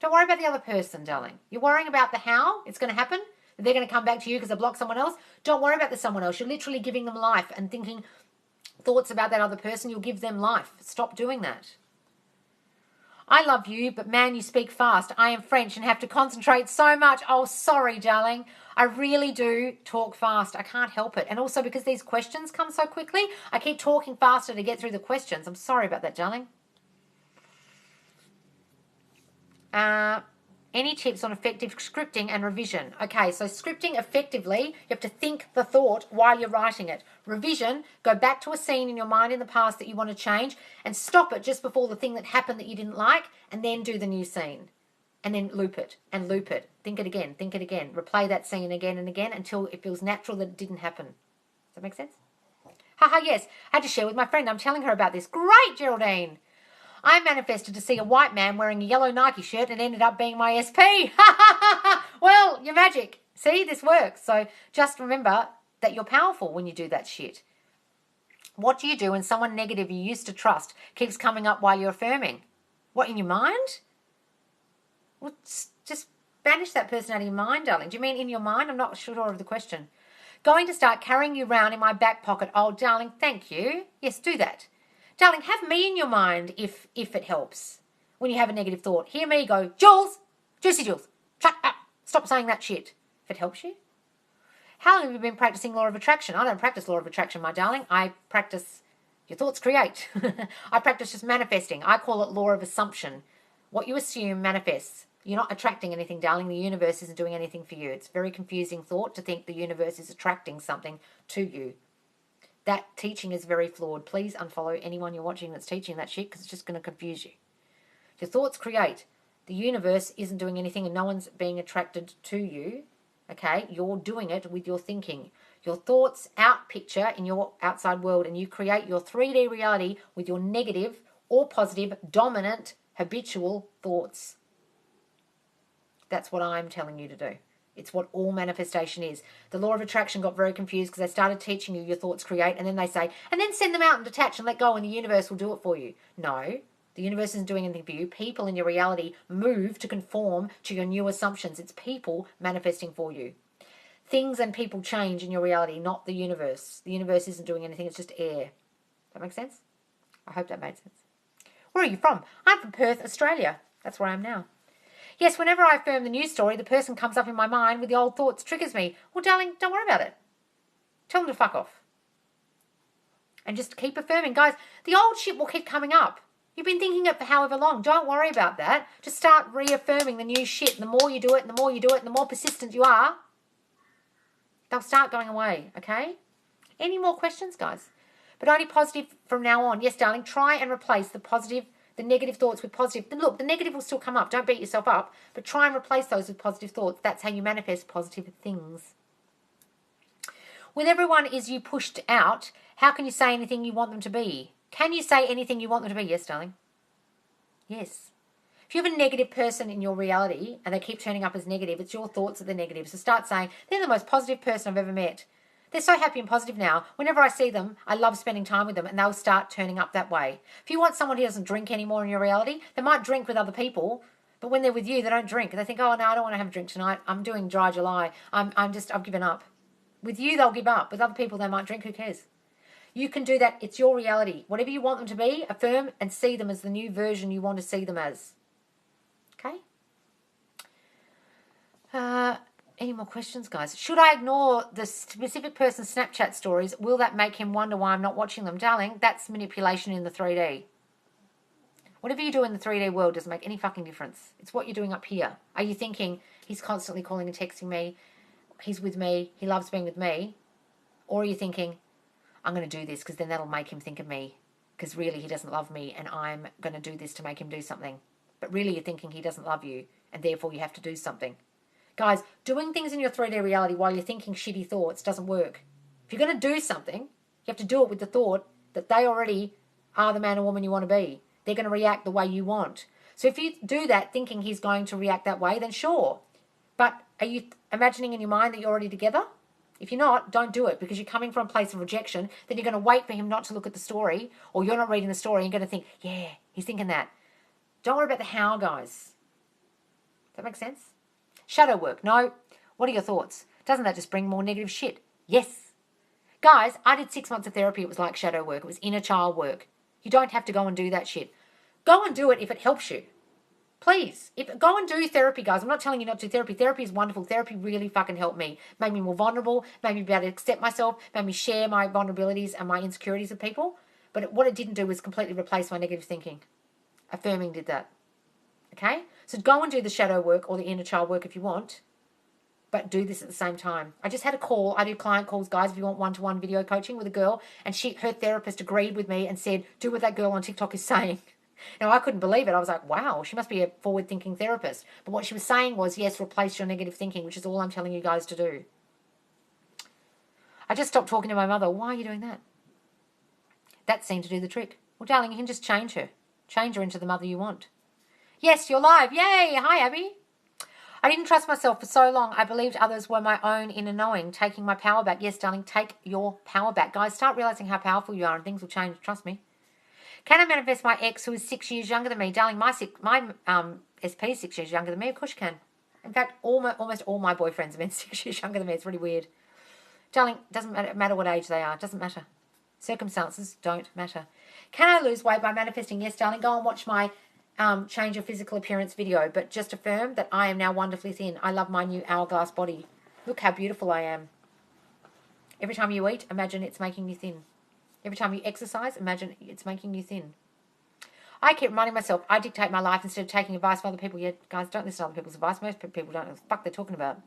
Don't worry about the other person, darling. You're worrying about the how it's going to happen. They're going to come back to you because they blocked someone else. Don't worry about the someone else. You're literally giving them life and thinking thoughts about that other person. You'll give them life. Stop doing that. I love you, but man, you speak fast. I am French and have to concentrate so much. Oh, sorry, darling. I really do talk fast. I can't help it. And also because these questions come so quickly, I keep talking faster to get through the questions. I'm sorry about that, darling. Any tips on effective scripting and revision? Okay, so scripting effectively, you have to think the thought while you're writing it. Revision, go back to a scene in your mind in the past that you want to change and stop it just before the thing that happened that you didn't like, and then do the new scene. And then loop it and loop it. Think it again, replay that scene again and again until it feels natural that it didn't happen. Does that make sense? Haha, yes. I had to share with my friend. I'm telling her about this. Great, Geraldine. I manifested to see a white man wearing a yellow Nike shirt and ended up being my SP. Well, you're magic. See, this works. So just remember that you're powerful when you do that shit. What do you do when someone negative you used to trust keeps coming up while you're affirming? What, in your mind? Well, just banish that person out of your mind, darling. Do you mean in your mind? I'm not sure of the question. Going to start carrying you around in my back pocket. Oh, darling, thank you. Yes, do that. Darling, have me in your mind if it helps. When you have a negative thought, hear me go, Jules, Juicy Jules, shut up. Stop saying that shit. If it helps you. How long have you been practicing law of attraction? I don't practice law of attraction, my darling. I practice your thoughts create. I practice just manifesting. I call it law of assumption. What you assume manifests. You're not attracting anything, darling. The universe isn't doing anything for you. It's a very confusing thought to think the universe is attracting something to you. That teaching is very flawed. Please unfollow anyone you're watching that's teaching that shit because it's just going to confuse you. Your thoughts create. The universe isn't doing anything and no one's being attracted to you. Okay? You're doing it with your thinking. Your thoughts out picture in your outside world and you create your 3D reality with your negative or positive, dominant, habitual thoughts. That's what I'm telling you to do. It's what all manifestation is. The law of attraction got very confused because they started teaching you your thoughts create and then they say, and then send them out and detach and let go and the universe will do it for you. No, the universe isn't doing anything for you. People in your reality move to conform to your new assumptions. It's people manifesting for you. Things and people change in your reality, not the universe. The universe isn't doing anything. It's just air. That make sense? I hope that made sense. Where are you from? I'm from Perth, Australia. That's where I am now. Yes, whenever I affirm the news story, the person comes up in my mind with the old thoughts, triggers me. Well, darling, don't worry about it. Tell them to fuck off. And just keep affirming. Guys, the old shit will keep coming up. You've been thinking it for however long. Don't worry about that. Just start reaffirming the new shit. And the more you do it, and the more you do it, and the more persistent you are, they'll start going away, okay? Any more questions, guys? But only positive from now on. Yes, darling, try and replace the negative thoughts with positive. Look, the negative will still come up. Don't beat yourself up. But try and replace those with positive thoughts. That's how you manifest positive things. When everyone is you pushed out, how can you say anything you want them to be? Can you say anything you want them to be? Yes, darling. Yes. If you have a negative person in your reality and they keep turning up as negative, it's your thoughts that they're negative. So start saying, they're the most positive person I've ever met. They're so happy and positive now. Whenever I see them, I love spending time with them and they'll start turning up that way. If you want someone who doesn't drink anymore in your reality, they might drink with other people, but when they're with you, they don't drink. They think, oh, no, I don't want to have a drink tonight. I'm doing dry July. I've given up. With you, they'll give up. With other people, they might drink. Who cares? You can do that. It's your reality. Whatever you want them to be, affirm and see them as the new version you want to see them as. Okay? Any more questions, guys? Should I ignore the specific person's Snapchat stories? Will that make him wonder why I'm not watching them? Darling, that's manipulation in the 3D. Whatever you do in the 3D world doesn't make any fucking difference. It's what you're doing up here. Are you thinking, he's constantly calling and texting me, he's with me, he loves being with me? Or are you thinking, I'm going to do this because then that'll make him think of me, because really he doesn't love me and I'm going to do this to make him do something. But really you're thinking he doesn't love you and therefore you have to do something. Guys, doing things in your 3D reality while you're thinking shitty thoughts doesn't work. If you're going to do something, you have to do it with the thought that they already are the man or woman you want to be. They're going to react the way you want. So if you do that thinking he's going to react that way, then sure. But are you imagining in your mind that you're already together? If you're not, don't do it, because you're coming from a place of rejection. Then you're going to wait for him not to look at the story, or you're not reading the story and you're going to think, yeah, he's thinking that. Don't worry about the how, guys. Does that make sense? Shadow work. No. What are your thoughts? Doesn't that just bring more negative shit? Yes. Guys, I did 6 months of therapy. It was like shadow work. It was inner child work. You don't have to go and do that shit. Go and do it if it helps you. Please, go and do therapy, guys. I'm not telling you not to do therapy. Therapy is wonderful. Therapy really fucking helped me. Made me more vulnerable, made me be able to accept myself, made me share my vulnerabilities and my insecurities with people. But what it didn't do was completely replace my negative thinking. Affirming did that. Okay? So go and do the shadow work or the inner child work if you want, but do this at the same time. I just had a call. I do client calls, guys, if you want one-to-one video coaching with a girl, and her therapist agreed with me and said, do what that girl on TikTok is saying. Now, I couldn't believe it. I was like, wow, she must be a forward-thinking therapist. But what she was saying was, yes, replace your negative thinking, which is all I'm telling you guys to do. I just stopped talking to my mother. Why are you doing that? That seemed to do the trick. Well, darling, you can just change her. Change her into the mother you want. Yes, you're live. Yay. Hi, Abby. I didn't trust myself for so long. I believed others were my own inner knowing, taking my power back. Yes, darling, take your power back. Guys, start realizing how powerful you are and things will change. Trust me. Can I manifest my ex who is 6 years younger than me? Darling, my SP is 6 years younger than me. Of course you can. In fact, almost all my boyfriends have been 6 years younger than me. It's really weird. Darling, doesn't matter what age they are. It doesn't matter. Circumstances don't matter. Can I lose weight by manifesting? Yes, darling. Go and watch my change your physical appearance video. But just affirm that I am now wonderfully thin. I love my new hourglass body. Look how beautiful I am. Every time you eat, imagine it's making you thin. Every time you exercise, imagine it's making you thin. I keep reminding myself, I dictate my life instead of taking advice from other people. Yeah, guys, don't listen to other people's advice. Most people don't know what the fuck they're talking about.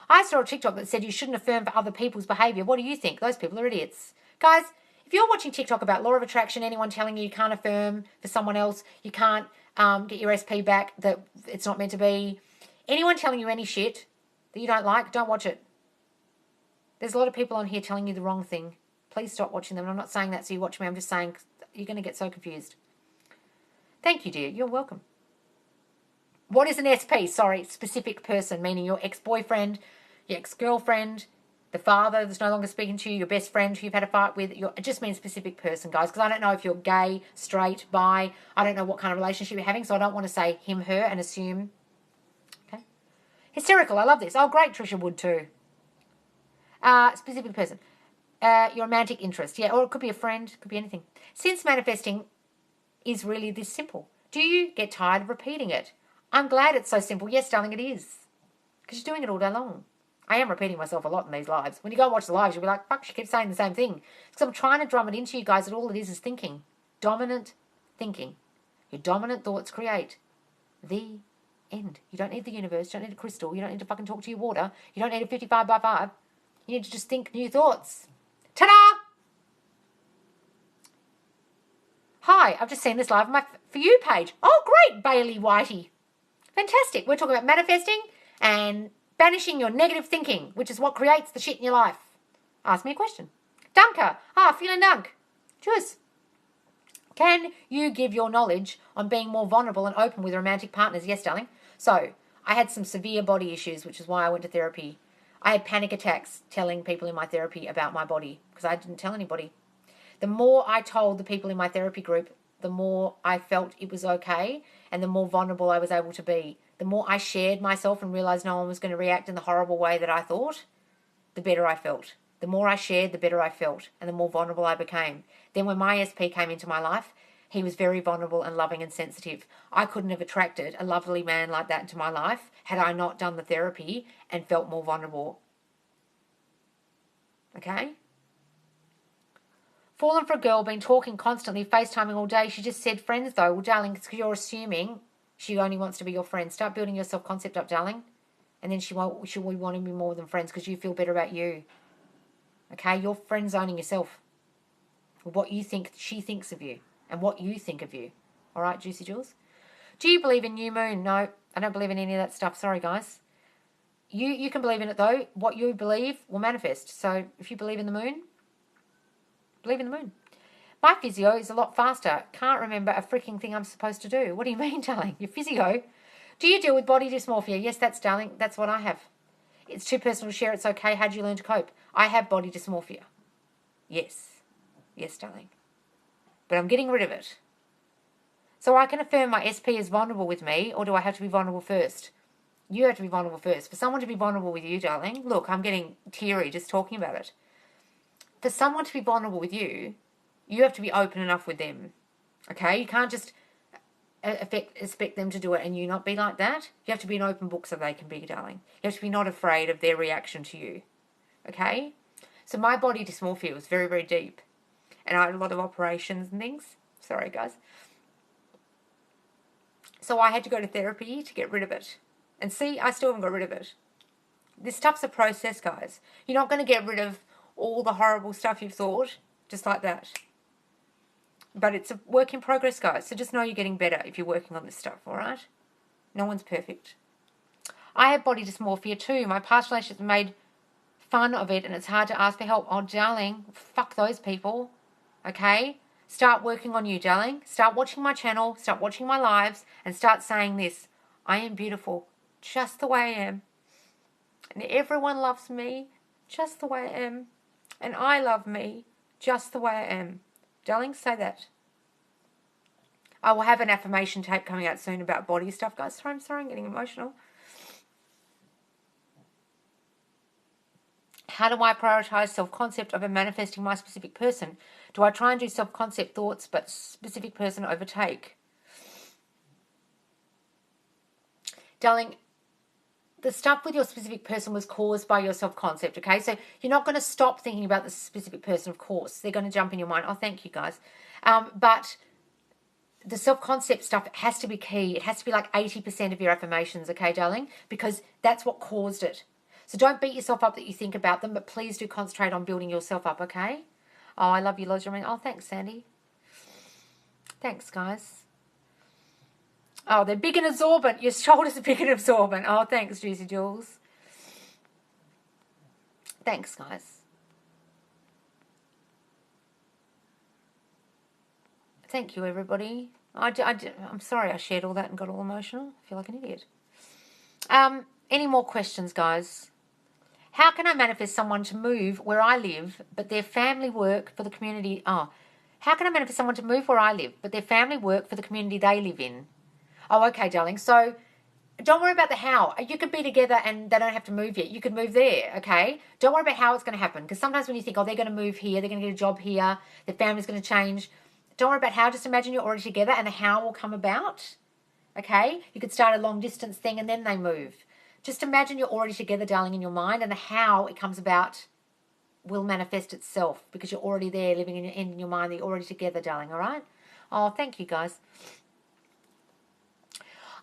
I saw a TikTok that said you shouldn't affirm for other people's behaviour. What do you think? Those people are idiots. Guys, if you're watching TikTok about law of attraction, anyone telling you can't affirm for someone else, you can't get your SP back, that it's not meant to be, anyone telling you any shit that you don't like, don't watch it. There's a lot of people on here telling you the wrong thing. Please stop watching them. And I'm not saying that so you watch me. I'm just saying you're going to get so confused. Thank you, dear. You're welcome. What is an SP? Sorry, specific person, meaning your ex-boyfriend, your ex-girlfriend, the father that's no longer speaking to you, your best friend who you've had a fight with. It just means specific person, guys, because I don't know if you're gay, straight, bi. I don't know what kind of relationship you're having, so I don't want to say him, her, and assume. Okay. Hysterical. I love this. Oh, great. Trisha would too. Specific person. Your romantic interest. Yeah, or it could be a friend. Could be anything. Since manifesting is really this simple, do you get tired of repeating it? I'm glad it's so simple. Yes, darling, it is. Because you're doing it all day long. I am repeating myself a lot in these lives. When you go and watch the lives, you'll be like, fuck, she keeps saying the same thing. Because I'm trying to drum it into you guys that all it is thinking. Dominant thinking. Your dominant thoughts create the end. You don't need the universe. You don't need a crystal. You don't need to fucking talk to your water. You don't need a 55 by 5. You need to just think new thoughts. Ta-da! Hi, I've just seen this live on my For You page. Oh, great, Bailey Whitey. Fantastic. We're talking about manifesting and banishing your negative thinking, which is what creates the shit in your life. Ask me a question. Dunker. Feeling dunk. Choose. Can you give your knowledge on being more vulnerable and open with romantic partners? Yes, darling. So, I had some severe body issues, which is why I went to therapy. I had panic attacks telling people in my therapy about my body because I didn't tell anybody. The more I told the people in my therapy group, the more I felt it was okay and the more vulnerable I was able to be. The more I shared myself and realised no one was going to react in the horrible way that I thought, the better I felt. The more I shared, the better I felt and the more vulnerable I became. Then when my SP came into my life, he was very vulnerable and loving and sensitive. I couldn't have attracted a lovely man like that into my life had I not done the therapy and felt more vulnerable. Okay? Fallen for a girl, been talking constantly, FaceTiming all day. She just said friends though. Well, darling, it's because you're assuming she only wants to be your friend. Start building your self-concept up, darling. And then she will want to be more than friends because you feel better about you. Okay? You're friend zoning yourself. With what you think she thinks of you. And what you think of you. All right, Juicy Jules? Do you believe in new moon? No, I don't believe in any of that stuff. Sorry, guys. You can believe in it, though. What you believe will manifest. So if you believe in the moon, believe in the moon. My physio is a lot faster. Can't remember a freaking thing I'm supposed to do. What do you mean, darling? Your physio? Do you deal with body dysmorphia? Yes, darling. That's what I have. It's too personal to share. It's okay. How do you learn to cope? I have body dysmorphia. Yes. Yes, darling. But I'm getting rid of it. So I can affirm my SP is vulnerable with me, or do I have to be vulnerable first? You have to be vulnerable first. For someone to be vulnerable with you, darling, look, I'm getting teary just talking about it. For someone to be vulnerable with you, you have to be open enough with them. Okay? You can't just expect them to do it and you not be like that. You have to be an open book so they can be, darling. You have to be not afraid of their reaction to you. Okay? So my body dysmorphia was very, very deep. And I had a lot of operations and things. Sorry, guys. So I had to go to therapy to get rid of it. And see, I still haven't got rid of it. This stuff's a process, guys. You're not going to get rid of all the horrible stuff you've thought just like that. But it's a work in progress, guys. So just know you're getting better if you're working on this stuff, all right? No one's perfect. I have body dysmorphia too. My past relationships made fun of it and it's hard to ask for help. Oh, darling, fuck those people, okay? Start working on you, darling. Start watching my channel, start watching my lives, and start saying this. I am beautiful just the way I am. And everyone loves me just the way I am. And I love me just the way I am. Darling, say that. I will have an affirmation tape coming out soon about body stuff, guys. I'm sorry, I'm getting emotional. How do I prioritize self-concept over manifesting my specific person? Do I try and do self-concept thoughts but specific person overtake? Darling, the stuff with your specific person was caused by your self-concept, okay? So you're not going to stop thinking about the specific person, of course. They're going to jump in your mind. Oh, thank you, guys. But the self-concept stuff has to be key. It has to be like 80% of your affirmations, okay, darling? Because that's what caused it. So don't beat yourself up that you think about them, but please do concentrate on building yourself up, okay? Oh, I love you, Lodger. Oh, thanks, Sandy. Thanks, guys. Oh, they're big and absorbent. Your shoulders are big and absorbent. Oh, thanks, Juicy Jules. Thanks, guys. Thank you, everybody. I'm sorry I shared all that and got all emotional. I feel like an idiot. Any more questions, guys? How can I manifest someone to move where I live, but their family work for the community? Oh, how can I manifest someone to move where I live, but their family work for the community they live in? Oh, okay, darling. So don't worry about the how. You could be together and they don't have to move yet. You could move there, okay? Don't worry about how it's going to happen. Because sometimes when you think, oh, they're going to move here, they're going to get a job here, their family's going to change. Don't worry about how. Just imagine you're already together and the how will come about, okay? You could start a long distance thing and then they move. Just imagine you're already together, darling, in your mind, and the how it comes about will manifest itself because you're already there living in your mind. You're already together, darling, all right? Oh, thank you, guys.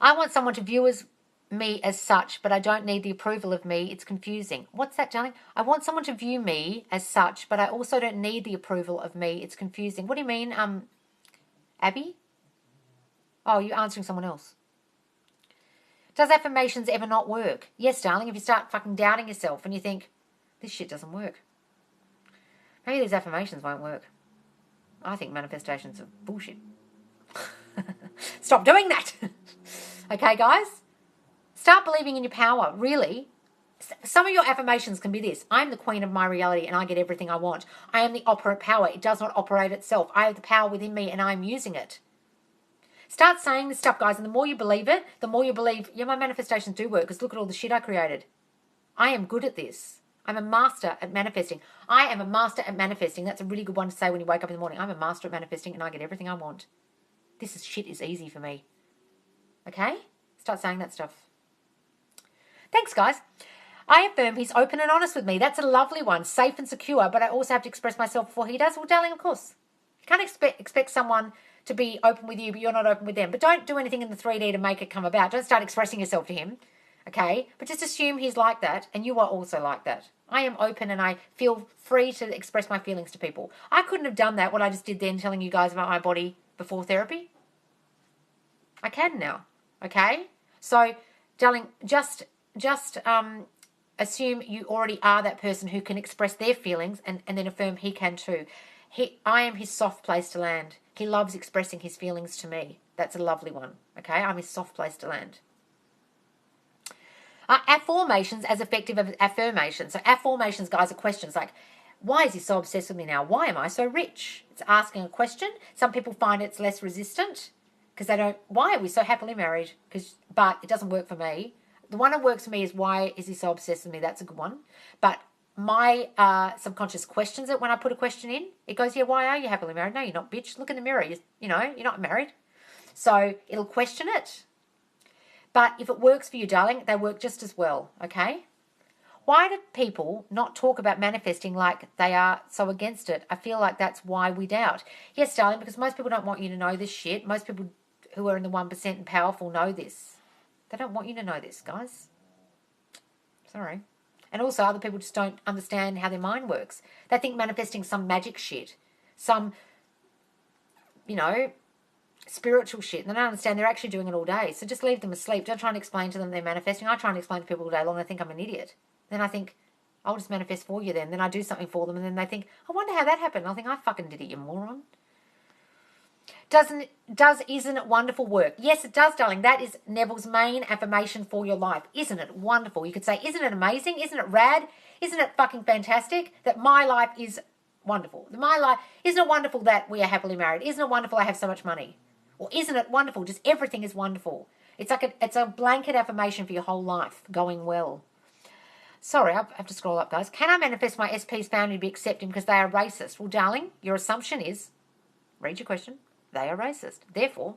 I want someone to view me as such, but I don't need the approval of me. It's confusing. What's that, darling? I want someone to view me as such, but I also don't need the approval of me. It's confusing. What do you mean, Abby? Oh, you're answering someone else. Does affirmations ever not work? Yes, darling, if you start fucking doubting yourself and you think, this shit doesn't work. Maybe these affirmations won't work. I think manifestations are bullshit. Stop doing that. Okay, guys? Start believing in your power, really. Some of your affirmations can be this. I am the queen of my reality and I get everything I want. I am the operant power. It does not operate itself. I have the power within me and I'm using it. Start saying this stuff, guys, and the more you believe it, the more you believe, yeah, my manifestations do work because look at all the shit I created. I am good at this. I'm a master at manifesting. I am a master at manifesting. That's a really good one to say when you wake up in the morning. I'm a master at manifesting and I get everything I want. This shit is easy for me. Okay? Start saying that stuff. Thanks, guys. I affirm he's open and honest with me. That's a lovely one. Safe and secure, but I also have to express myself before he does. Well, darling, of course. You can't expect someone to be open with you, but you're not open with them. But don't do anything in the 3D to make it come about. Don't start expressing yourself to him, okay? But just assume he's like that, and you are also like that. I am open, and I feel free to express my feelings to people. I couldn't have done that, what I just did then, telling you guys about my body before therapy. I can now, okay? So, darling, just assume you already are that person who can express their feelings and then affirm he can too. I am his soft place to land. He loves expressing his feelings to me. That's a lovely one, okay? I'm his soft place to land. Affirmations as effective as affirmations. So affirmations, guys, are questions like, why is he so obsessed with me now? Why am I so rich? It's asking a question. Some people find it's less resistant because they don't, why are we so happily married? But it doesn't work for me. The one that works for me is, why is he so obsessed with me? That's a good one. But my subconscious questions it when I put a question in. It goes, yeah, why are you happily married? No, you're not, bitch. Look in the mirror. You're not married. So it'll question it. But if it works for you, darling, they work just as well, okay? Why do people not talk about manifesting like they are so against it? I feel like that's why we doubt. Yes, darling, because most people don't want you to know this shit. Most people who are in the 1% and powerful know this. They don't want you to know this, guys. Sorry. And also other people just don't understand how their mind works. They think manifesting some magic shit, some, spiritual shit. And they don't understand they're actually doing it all day. So just leave them asleep. Don't try and explain to them they're manifesting. I try and explain to people all day long. They think I'm an idiot. Then I think, I'll just manifest for you then. Then I do something for them. And then they think, I wonder how that happened. I think, I fucking did it, you moron. Isn't it wonderful work? Yes, it does, darling. That is Neville's main affirmation for your life. Isn't it wonderful? You could say, isn't it amazing? Isn't it rad? Isn't it fucking fantastic that my life is wonderful? Isn't it wonderful that we are happily married? Isn't it wonderful I have so much money? Or isn't it wonderful? Just everything is wonderful. It's like it's a blanket affirmation for your whole life going well. Sorry, I have to scroll up, guys. Can I manifest my SP's family to be accepting because they are racist? Well, darling, your assumption is, read your question, they are racist. Therefore,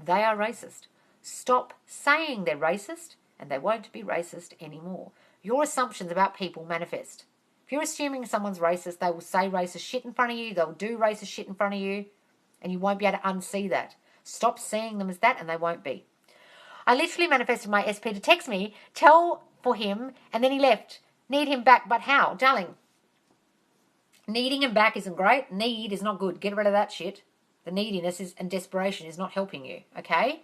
they are racist. Stop saying they're racist and they won't be racist anymore. Your assumptions about people manifest. If you're assuming someone's racist, they will say racist shit in front of you, they'll do racist shit in front of you, and you won't be able to unsee that. Stop seeing them as that and they won't be. I literally manifested my SP to text me, tell for him, and then he left. Need him back, but how? Darling, needing him back isn't great. Need is not good. Get rid of that shit. The neediness and desperation is not helping you, okay?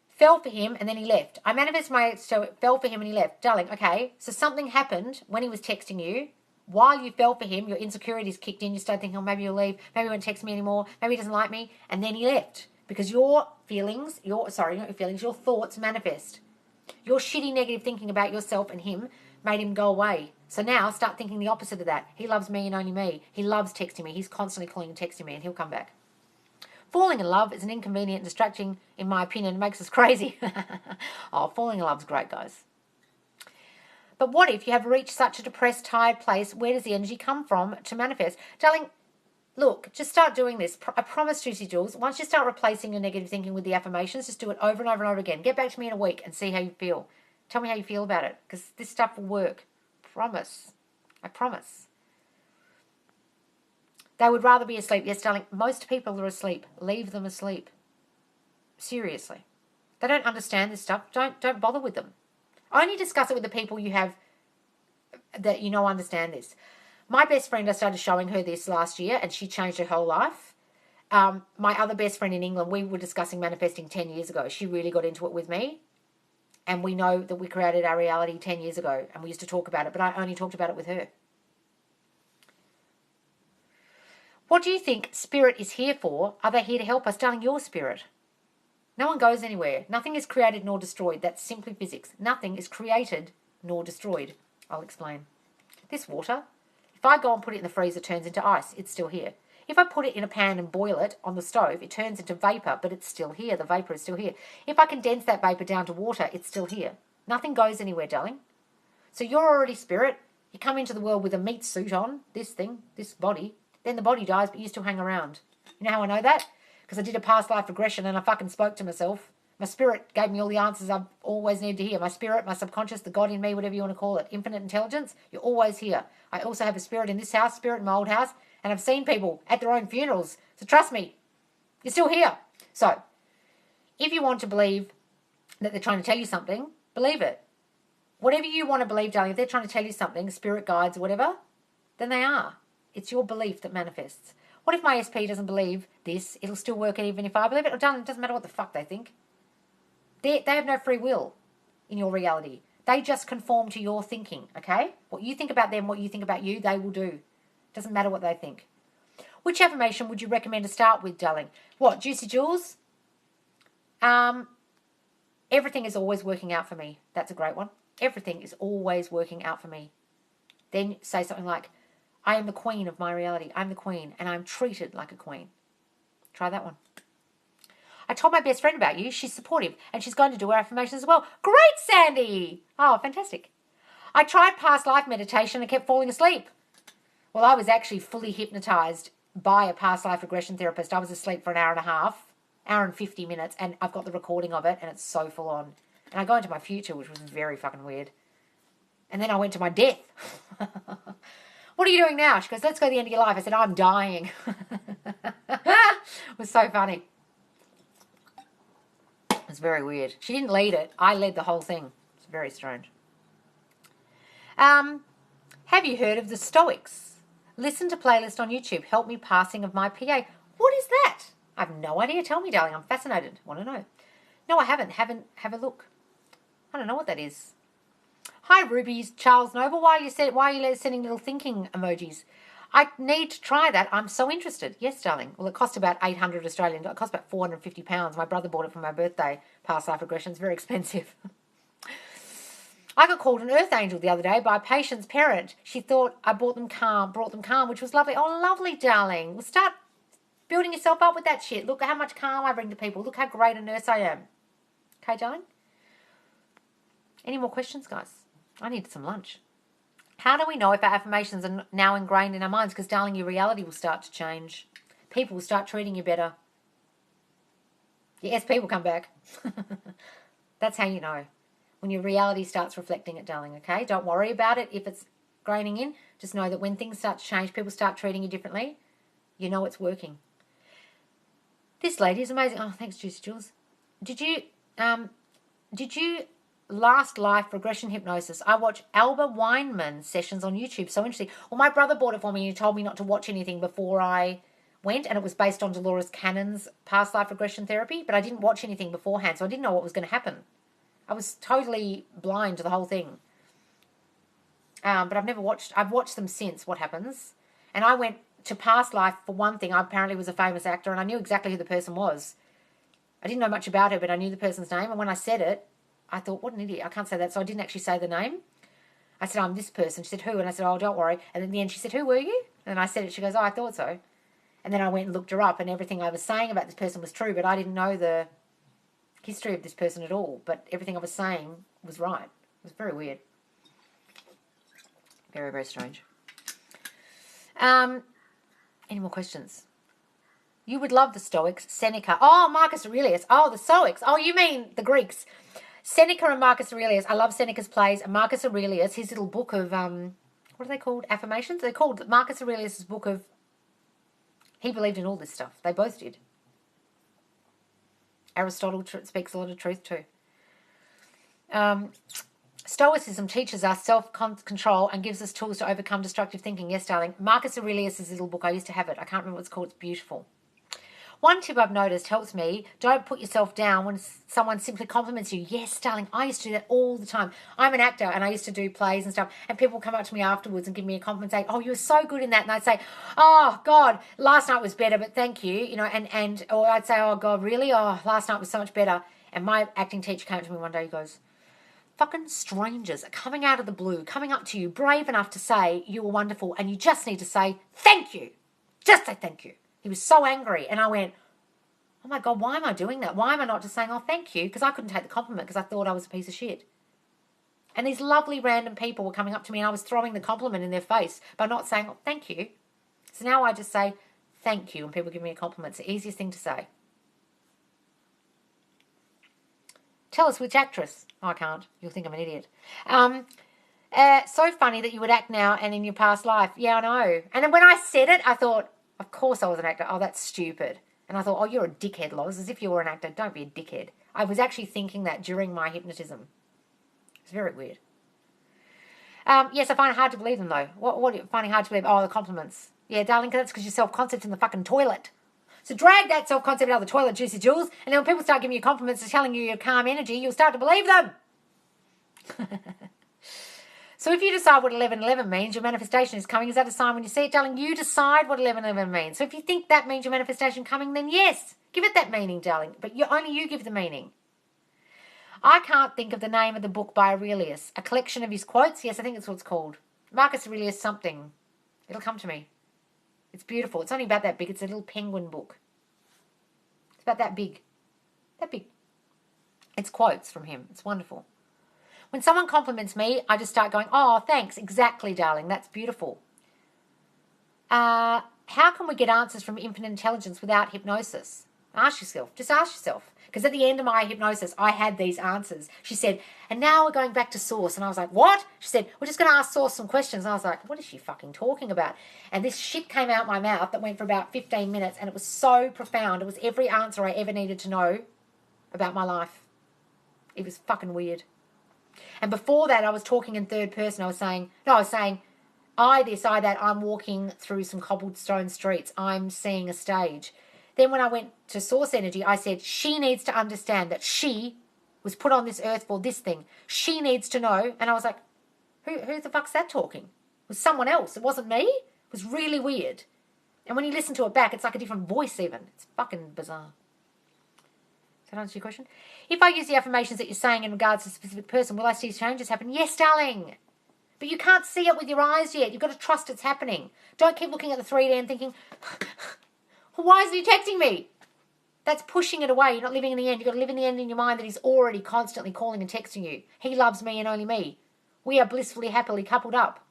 Fell for him and then he left. I manifested so fell for him and he left. Darling, okay, so something happened when he was texting you. While you fell for him, your insecurities kicked in. You started thinking, oh, maybe he'll leave. Maybe he won't text me anymore. Maybe he doesn't like me. And then he left. Because your thoughts manifest. Your shitty negative thinking about yourself and him made him go away. So now start thinking the opposite of that. He loves me and only me. He loves texting me. He's constantly calling and texting me and he'll come back. Falling in love is an inconvenient and distracting, in my opinion. It makes us crazy. Oh, falling in love's great, guys. But what if you have reached such a depressed, tired place? Where does the energy come from to manifest? Darling, look, just start doing this. I promise, Juicy Jules, once you start replacing your negative thinking with the affirmations, just do it over and over and over again. Get back to me in a week and see how you feel. Tell me how you feel about it, because this stuff will work. Promise. I promise. They would rather be asleep. Yes, darling, most people are asleep. Leave them asleep. Seriously. They don't understand this stuff. Don't bother with them. Only discuss it with the people you have that you know understand this. My best friend, I started showing her this last year and she changed her whole life. My other best friend in England, we were discussing manifesting 10 years ago. She really got into it with me. And we know that we created our reality 10 years ago and we used to talk about it, but I only talked about it with her. What do you think spirit is here for? Are they here to help us? Darling, your spirit. No one goes anywhere. Nothing is created nor destroyed. That's simply physics. Nothing is created nor destroyed. I'll explain. This water, if I go and put it in the freezer, it turns into ice. It's still here. If I put it in a pan and boil it on the stove, it turns into vapor, but it's still here. The vapor is still here. If I condense that vapor down to water, it's still here. Nothing goes anywhere, darling. So you're already spirit. You come into the world with a meat suit on, this thing, this body. Then the body dies, but you still hang around. You know how I know that? Because I did a past life regression and I fucking spoke to myself. My spirit gave me all the answers I've always needed to hear. My spirit, my subconscious, the God in me, whatever you want to call it. Infinite intelligence, you're always here. I also have a spirit in this house, spirit in my old house, and I've seen people at their own funerals. So trust me, you're still here. So, if you want to believe that they're trying to tell you something, believe it. Whatever you want to believe, darling, if they're trying to tell you something, spirit guides or whatever, then they are. It's your belief that manifests. What if my SP doesn't believe this? It'll still work even if I believe it. Or darling, it doesn't matter what the fuck they think. They have no free will in your reality. They just conform to your thinking, okay? What you think about them, what you think about you, they will do. Doesn't matter what they think. Which affirmation would you recommend to start with, darling? What, Juicy Jules? Everything is always working out for me. That's a great one. Everything is always working out for me. Then say something like, I am the queen of my reality. I'm the queen and I'm treated like a queen. Try that one. I told my best friend about you. She's supportive and she's going to do her affirmations as well. Great, Sandy. Oh, fantastic. I tried past life meditation and kept falling asleep. Well, I was actually fully hypnotized by a past life regression therapist. I was asleep for an hour and a half, hour and 50 minutes, and I've got the recording of it and it's so full on. And I go into my future, which was very fucking weird. And then I went to my death. What are you doing now? She goes, let's go to the end of your life. I said, I'm dying. It was so funny. It was very weird. She didn't lead it. I led the whole thing. It's very strange. Have you heard of the Stoics? Listen to playlist on YouTube. Help me passing of my PA. What is that? I have no idea. Tell me, darling. I'm fascinated. Want to know. No, I haven't. Have a look. I don't know what that is. Hi, Ruby's Charles Noble. Why are you sending little thinking emojis? I need to try that. I'm so interested. Yes, darling. Well, it cost about 800 Australian. It cost about £450. My brother bought it for my birthday. Past life regression. It's very expensive. I got called an earth angel the other day by a patient's parent. She thought I brought them calm, which was lovely. Oh, lovely, darling. Well, start building yourself up with that shit. Look at how much calm I bring to people. Look how great a nurse I am. Okay, darling? Any more questions, guys? I need some lunch. How do we know if our affirmations are now ingrained in our minds? Because, darling, your reality will start to change. People will start treating you better. Your SP will come back. That's how you know. When your reality starts reflecting it, darling, okay? Don't worry about it if it's graining in. Just know that when things start to change, people start treating you differently, you know it's working. This lady is amazing. Oh, thanks, Juicy Jules. Did you last life regression hypnosis? I watch Alba Weinman sessions on YouTube. So interesting. Well, my brother bought it for me and he told me not to watch anything before I went, and it was based on Dolores Cannon's past life regression therapy, but I didn't watch anything beforehand, so I didn't know what was going to happen. I was totally blind to the whole thing. But I've watched them since, what happens. And I went to past life for one thing. I apparently was a famous actor and I knew exactly who the person was. I didn't know much about her, but I knew the person's name. And when I said it, I thought, what an idiot. I can't say that. So I didn't actually say the name. I said, I'm this person. She said, who? And I said, oh, don't worry. And in the end, she said, who were you? And I said it. She goes, oh, I thought so. And then I went and looked her up and everything I was saying about this person was true, but I didn't know the history of this person at all, but everything I was saying was right. It was very weird. Very, very strange. Any more questions? You would love the Stoics. Seneca. Oh, Marcus Aurelius. Oh, the Stoics. Oh, you mean the Greeks. Seneca and Marcus Aurelius. I love Seneca's plays. And Marcus Aurelius, his little book of, what are they called? Affirmations? They're called Marcus Aurelius' book of, he believed in all this stuff. They both did. Aristotle speaks a lot of truth too. Stoicism teaches us self-control and gives us tools to overcome destructive thinking. Yes, darling. Marcus Aurelius' little book. I used to have it. I can't remember what it's called. It's beautiful. One tip I've noticed helps me. Don't put yourself down when someone simply compliments you. Yes, darling. I used to do that all the time. I'm an actor and I used to do plays and stuff. And people come up to me afterwards and give me a compliment saying, oh, you were so good in that. And I'd say, oh, God, last night was better, but thank you. You know, or I'd say, oh, God, really? Oh, last night was so much better. And my acting teacher came up to me one day. He goes, fucking strangers are coming out of the blue, coming up to you, brave enough to say you were wonderful. And you just need to say, thank you. Just say thank you. He was so angry. And I went, oh my God, why am I doing that? Why am I not just saying, oh, thank you? Because I couldn't take the compliment because I thought I was a piece of shit. And these lovely random people were coming up to me and I was throwing the compliment in their face by not saying, oh, thank you. So now I just say, thank you when people give me a compliment. It's the easiest thing to say. Tell us which actress. Oh, I can't. You'll think I'm an idiot. So funny that you would act now and in your past life. Yeah, I know. And then when I said it, I thought, of course I was an actor. Oh, that's stupid. And I thought, oh, you're a dickhead, Loz, as if you were an actor. Don't be a dickhead. I was actually thinking that during my hypnotism. It's very weird. Yes, I find it hard to believe them, though. What are you finding hard to believe? Oh, the compliments. Yeah, darling, that's because you're self-concept in the fucking toilet. So drag that self-concept out of the toilet, Juicy Jules, and then when people start giving you compliments and telling you your calm energy, you'll start to believe them. So if you decide what 1111 means, your manifestation is coming. Is that a sign when you see it, darling? You decide what 1111 means. So if you think that means your manifestation coming, then yes, give it that meaning, darling. But only you give the meaning. I can't think of the name of the book by Aurelius. A collection of his quotes? Yes, I think that's what it's called. Marcus Aurelius something. It'll come to me. It's beautiful. It's only about that big. It's a little penguin book. It's about that big. That big. It's quotes from him. It's wonderful. When someone compliments me, I just start going, oh, thanks. Exactly, darling. That's beautiful. How can we get answers from infinite intelligence without hypnosis? Ask yourself. Just ask yourself. Because at the end of my hypnosis, I had these answers. She said, and now we're going back to Source. And I was like, what? She said, we're just going to ask Source some questions. And I was like, what is she fucking talking about? And this shit came out my mouth that went for about 15 minutes. And it was so profound. It was every answer I ever needed to know about my life. It was fucking weird. And before that, I was talking in third person. I was saying, I this, I that, I'm walking through some cobblestone streets. I'm seeing a stage. Then when I went to Source Energy, I said, she needs to understand that she was put on this earth for this thing. She needs to know. And I was like, who the fuck's that talking? It was someone else. It wasn't me. It was really weird. And when you listen to it back, it's like a different voice even. It's fucking bizarre. Does that answer your question? If I use the affirmations that you're saying in regards to a specific person, will I see changes happen? Yes, darling. But you can't see it with your eyes yet. You've got to trust it's happening. Don't keep looking at the 3D and thinking, why isn't he texting me? That's pushing it away. You're not living in the end. You've got to live in the end in your mind that he's already constantly calling and texting you. He loves me and only me. We are blissfully, happily coupled up.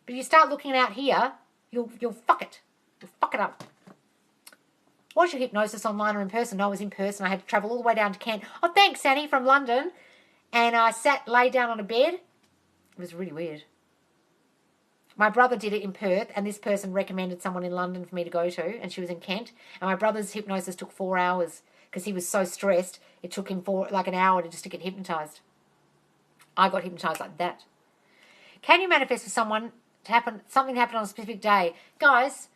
But if you start looking out here, you'll fuck it. You'll fuck it up. Was your hypnosis online or in person? No, it was in person. I had to travel all the way down to Kent. Oh, thanks, Annie, from London. And I lay down on a bed. It was really weird. My brother did it in Perth, and this person recommended someone in London for me to go to, and she was in Kent. And my brother's hypnosis took 4 hours because he was so stressed. It took him an hour to get hypnotized. I got hypnotized like that. Can you manifest for something to happen on a specific day? Guys,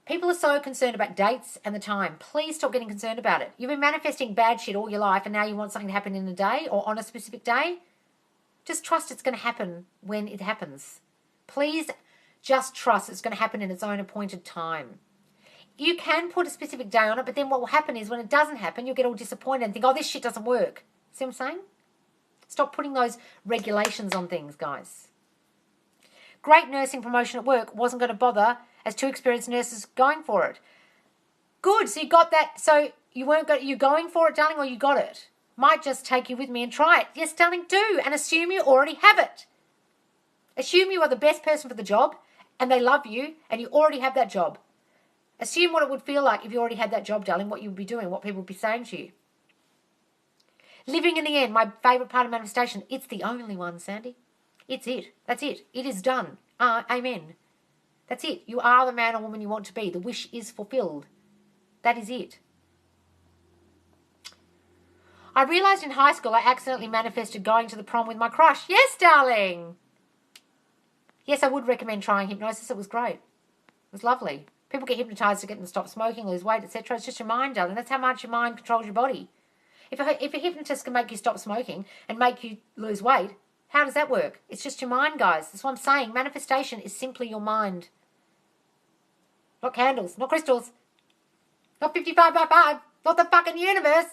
people are so concerned about dates and the time. Please stop getting concerned about it. You've been manifesting bad shit all your life, and now you want something to happen in a day or on a specific day. Just trust it's going to happen when it happens. Please just trust it's going to happen in its own appointed time. You can put a specific day on it, but then what will happen is when it doesn't happen, you'll get all disappointed and think, oh, this shit doesn't work. See what I'm saying? Stop putting those regulations on things, guys. Great nursing promotion at work. Wasn't going to bother as 2 experienced nurses going for it. Good. So you got that. So you going for it, darling, or you got it? Might just take you with me and try it. Yes, darling, do. And assume you already have it. Assume you are the best person for the job and they love you and you already have that job. Assume what it would feel like if you already had that job, darling, what you would be doing, what people would be saying to you. Living in the end, my favourite part of manifestation. It's the only one, Sandy. It's it. That's it. It is done. Amen. That's it. You are the man or woman you want to be. The wish is fulfilled. That is it. I realised in high school I accidentally manifested going to the prom with my crush. Yes, darling. Yes, I would recommend trying hypnosis. It was great. It was lovely. People get hypnotised to get them to stop smoking, lose weight, etc. It's just your mind, darling. That's how much your mind controls your body. If a hypnotist can make you stop smoking and make you lose weight, how does that work? It's just your mind, guys. That's what I'm saying. Manifestation is simply your mind. Not candles, not crystals, not 55 by 5, not the fucking universe.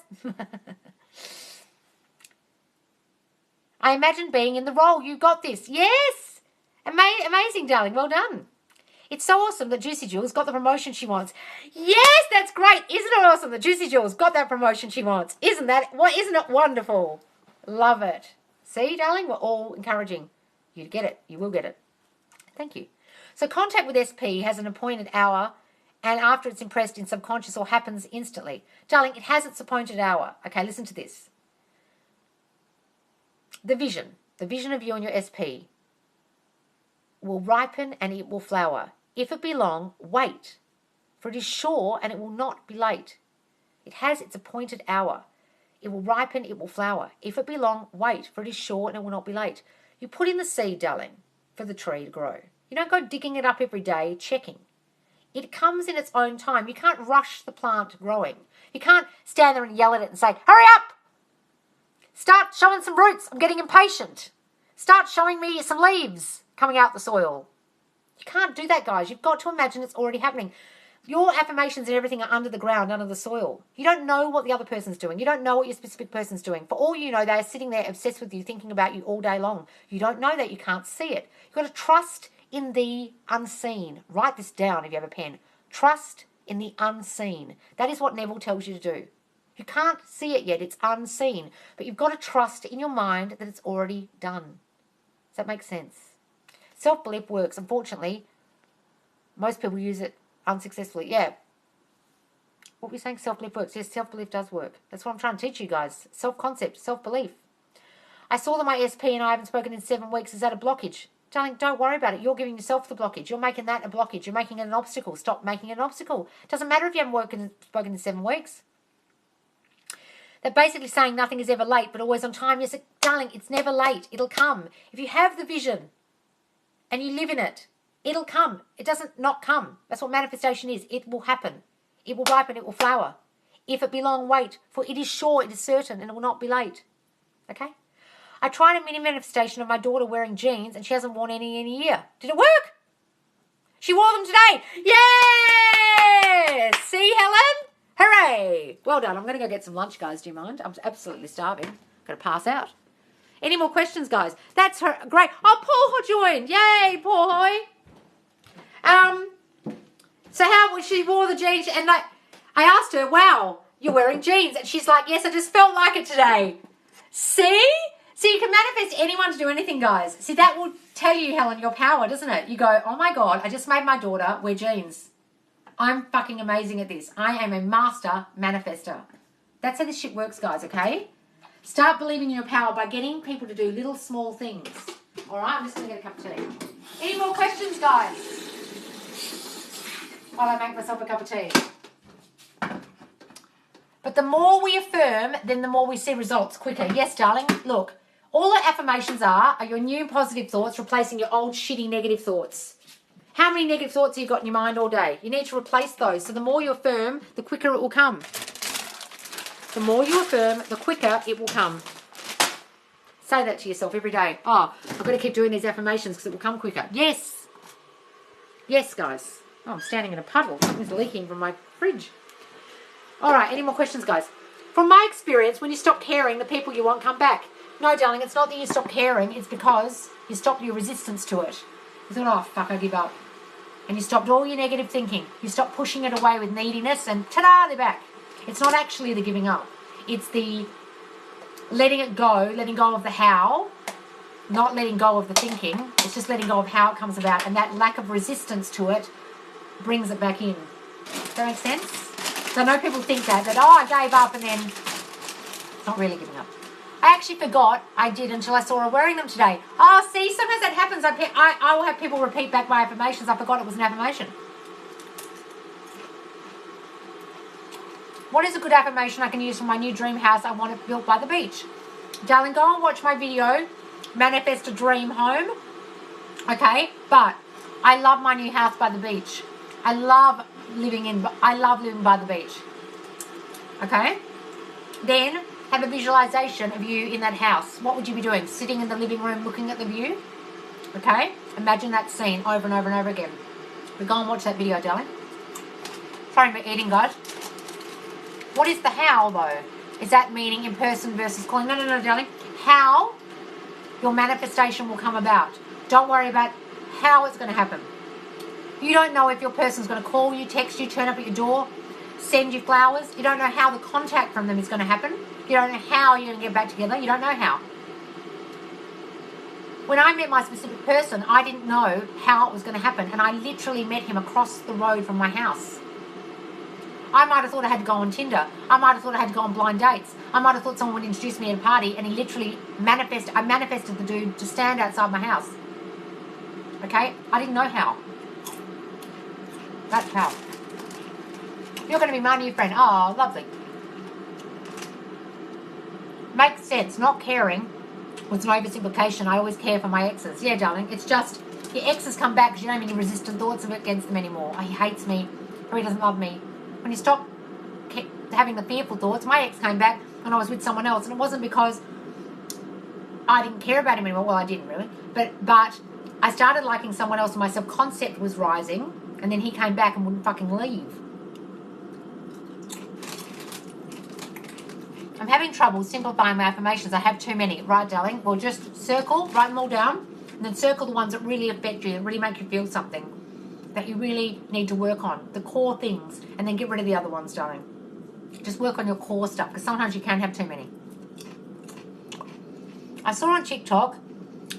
I imagine being in the role. You got this. Yes. Amazing, darling. Well done. It's so awesome that Juicy Jules got the promotion she wants. Yes, that's great. Isn't it awesome that Juicy Jules got that promotion she wants? Isn't it wonderful? Love it. See, darling, we're all encouraging you to get it. You will get it. Thank you. So contact with SP has an appointed hour, and after it's impressed in subconscious or happens instantly. Darling, it has its appointed hour. Okay, listen to this. the vision of you and your SP will ripen and it will flower. If it be long, wait, for it is sure and it will not be late. It has its appointed hour. It will ripen, it will flower. If it be long, wait, for it is sure and it will not be late. You put in the seed, darling, for the tree to grow. You don't go digging it up every day, checking. It comes in its own time. You can't rush the plant growing. You can't stand there and yell at it and say, hurry up! Start showing some roots. I'm getting impatient. Start showing me some leaves coming out the soil. You can't do that, guys. You've got to imagine it's already happening. Your affirmations and everything are under the ground, under the soil. You don't know what the other person's doing. You don't know what your specific person's doing. For all you know, they're sitting there obsessed with you, thinking about you all day long. You don't know that. You can't see it. You've got to trust in the unseen. Write this down if you have a pen. Trust in the unseen. That is what Neville tells you to do. You can't see it yet. It's unseen. But you've got to trust in your mind that it's already done. Does that make sense? Self-belief works. Unfortunately, most people use it unsuccessfully. Yeah. What were you saying? Self-belief works. Yes, self-belief does work. That's what I'm trying to teach you guys. Self-concept, self-belief. I saw that my SP and I haven't spoken in 7 weeks. Is that a blockage? Darling, don't worry about it. You're giving yourself the blockage. You're making that a blockage. You're making it an obstacle. Stop making it an obstacle. It doesn't matter if you haven't spoken in 7 weeks. They're basically saying nothing is ever late, but always on time. Yes, darling, it's never late. It'll come. If you have the vision and you live in it, it'll come. It doesn't not come. That's what manifestation is. It will happen. It will ripen. It will flower. If it be long, wait, for it is sure, it is certain, and it will not be late. Okay? I tried a mini manifestation of my daughter wearing jeans, and she hasn't worn any in a year. Did it work? She wore them today. Yes! See, Helen? Hooray! Well done. I'm going to go get some lunch, guys. Do you mind? I'm absolutely starving. Going to pass out. Any more questions, guys? That's her. Great. Oh, Paul joined. Yay, Paul Hoy. So how she wore the jeans, and like, I asked her, wow, you're wearing jeans. And she's like, yes, I just felt like it today. See? So you can manifest anyone to do anything, guys. See, that will tell you, Helen, your power, doesn't it? You go, oh my God, I just made my daughter wear jeans. I'm fucking amazing at this. I am a master manifester. That's how this shit works, guys, okay? Start believing in your power by getting people to do little small things. All right, I'm just going to get a cup of tea. Any more questions, guys? While I make myself a cup of tea. But the more we affirm, then the more we see results quicker. Yes, darling. Look, all the affirmations are your new positive thoughts replacing your old shitty negative thoughts. How many negative thoughts have you got in your mind all day? You need to replace those. So the more you affirm, the quicker it will come. The more you affirm, the quicker it will come. Say that to yourself every day. Oh, I've got to keep doing these affirmations because it will come quicker. Yes. Yes, guys. Oh, I'm standing in a puddle. Something's leaking from my fridge. All right, any more questions, guys? From my experience, when you stop caring, the people you want come back. No, darling, it's not that you stop caring. It's because you stopped your resistance to it. You thought, oh, fuck, I give up. And you stopped all your negative thinking. You stopped pushing it away with neediness and ta-da, they're back. It's not actually the giving up. It's the letting it go, letting go of the how, not letting go of the thinking. It's just letting go of how it comes about. And that lack of resistance to it brings it back in. Does that make sense? So I know people think that I gave up and then it's not really giving up. I actually forgot I did until I saw her wearing them today. Oh, see, sometimes that happens. I will have people repeat back my affirmations. I forgot it was an affirmation. What is a good affirmation I can use for my new dream house I want it built by the beach? Darling, go and watch my video, Manifest a Dream Home. Okay, but I love my new house by the beach. I love living by the beach. Okay? Then have a visualization of you in that house. What would you be doing? Sitting in the living room looking at the view? Okay? Imagine that scene over and over and over again. But go and watch that video, darling. Sorry, we're eating, guys. What is the how, though? Is that meaning in person versus calling? No, darling. How your manifestation will come about. Don't worry about how it's going to happen. You don't know if your person's going to call you, text you, turn up at your door, send you flowers. You don't know how the contact from them is going to happen. You don't know how you're going to get back together. You don't know how. When I met my specific person, I didn't know how it was going to happen. And I literally met him across the road from my house. I might have thought I had to go on Tinder. I might have thought I had to go on blind dates. I might have thought someone would introduce me at a party, and he literally I manifested the dude to stand outside my house. Okay? I didn't know how. That's how. You're going to be my new friend. Oh, lovely. Makes sense. Not caring was an oversimplification. I always care for my exes. Yeah, darling. It's just your exes come back because you don't have any resistant thoughts against them anymore. He hates me. Or he doesn't love me. When you stop having the fearful thoughts, my ex came back when I was with someone else. And it wasn't because I didn't care about him anymore. Well, I didn't really. But I started liking someone else and my self-concept was rising. And then he came back and wouldn't fucking leave. I'm having trouble simplifying my affirmations. I have too many. Right, darling? Well, just circle, write them all down, and then circle the ones that really affect you, that really make you feel something, that you really need to work on, the core things, and then get rid of the other ones, darling. Just work on your core stuff, because sometimes you can have too many. I saw on TikTok,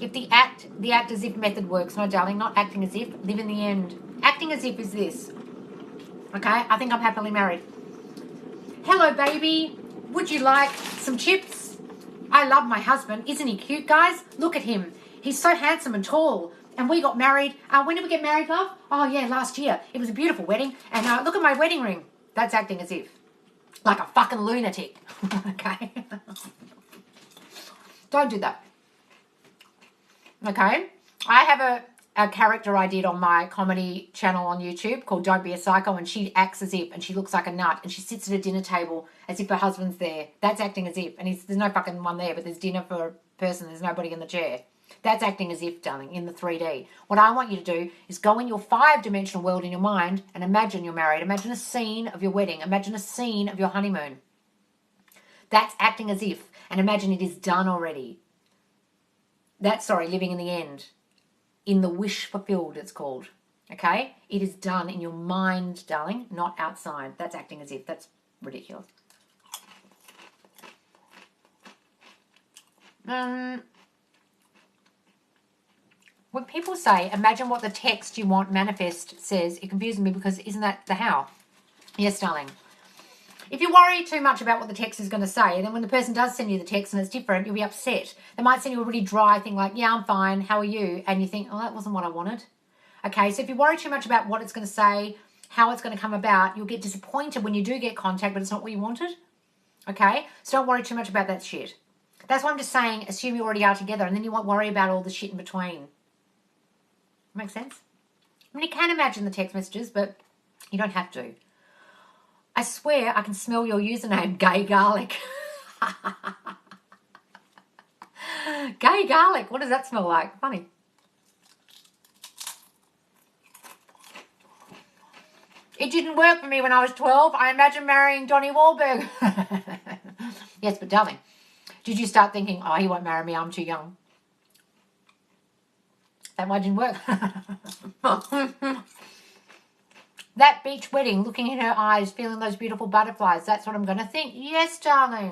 if the act as if method works, no, darling, not acting as if, live in the end. Acting as if is this. Okay? I think I'm happily married. Hello, baby. Would you like some chips? I love my husband. Isn't he cute, guys? Look at him. He's so handsome and tall. And we got married. When did we get married, love? Oh, yeah, last year. It was a beautiful wedding. And look at my wedding ring. That's acting as if. Like a fucking lunatic. Okay? Don't do that. Okay? I have a character I did on my comedy channel on YouTube called Don't Be a Psycho, and she acts as if, and she looks like a nut, and she sits at a dinner table as if her husband's there. That's acting as if. And there's no fucking one there, but there's dinner for a person. There's nobody in the chair. That's acting as if, darling, in the 3D. What I want you to do is go in your 5-dimensional world in your mind and imagine you're married. Imagine a scene of your wedding. Imagine a scene of your honeymoon. That's acting as if. And imagine it is done already. That's, living in the end. In the wish fulfilled, it's called. Okay? It is done in your mind, darling, not outside. That's acting as if. That's ridiculous. When people say, imagine what the text you want manifest says, it confuses me because isn't that the how? Yes, darling. If you worry too much about what the text is going to say, then when the person does send you the text and it's different, you'll be upset. They might send you a really dry thing like, yeah, I'm fine, how are you? And you think, oh, that wasn't what I wanted. Okay, so if you worry too much about what it's going to say, how it's going to come about, you'll get disappointed when you do get contact, but it's not what you wanted. Okay, so don't worry too much about that shit. That's why I'm just saying, assume you already are together, and then you won't worry about all the shit in between. Make sense? I mean, you can imagine the text messages, but you don't have to. I swear I can smell your username, Gay Garlic. Gay Garlic. What does that smell like? Funny. It didn't work for me when I was 12. I imagine marrying Donnie Wahlberg. Yes, but darling, did you start thinking, oh, he won't marry me, I'm too young? That one didn't work. That beach wedding, looking in her eyes, feeling those beautiful butterflies, that's what I'm going to think. Yes, darling.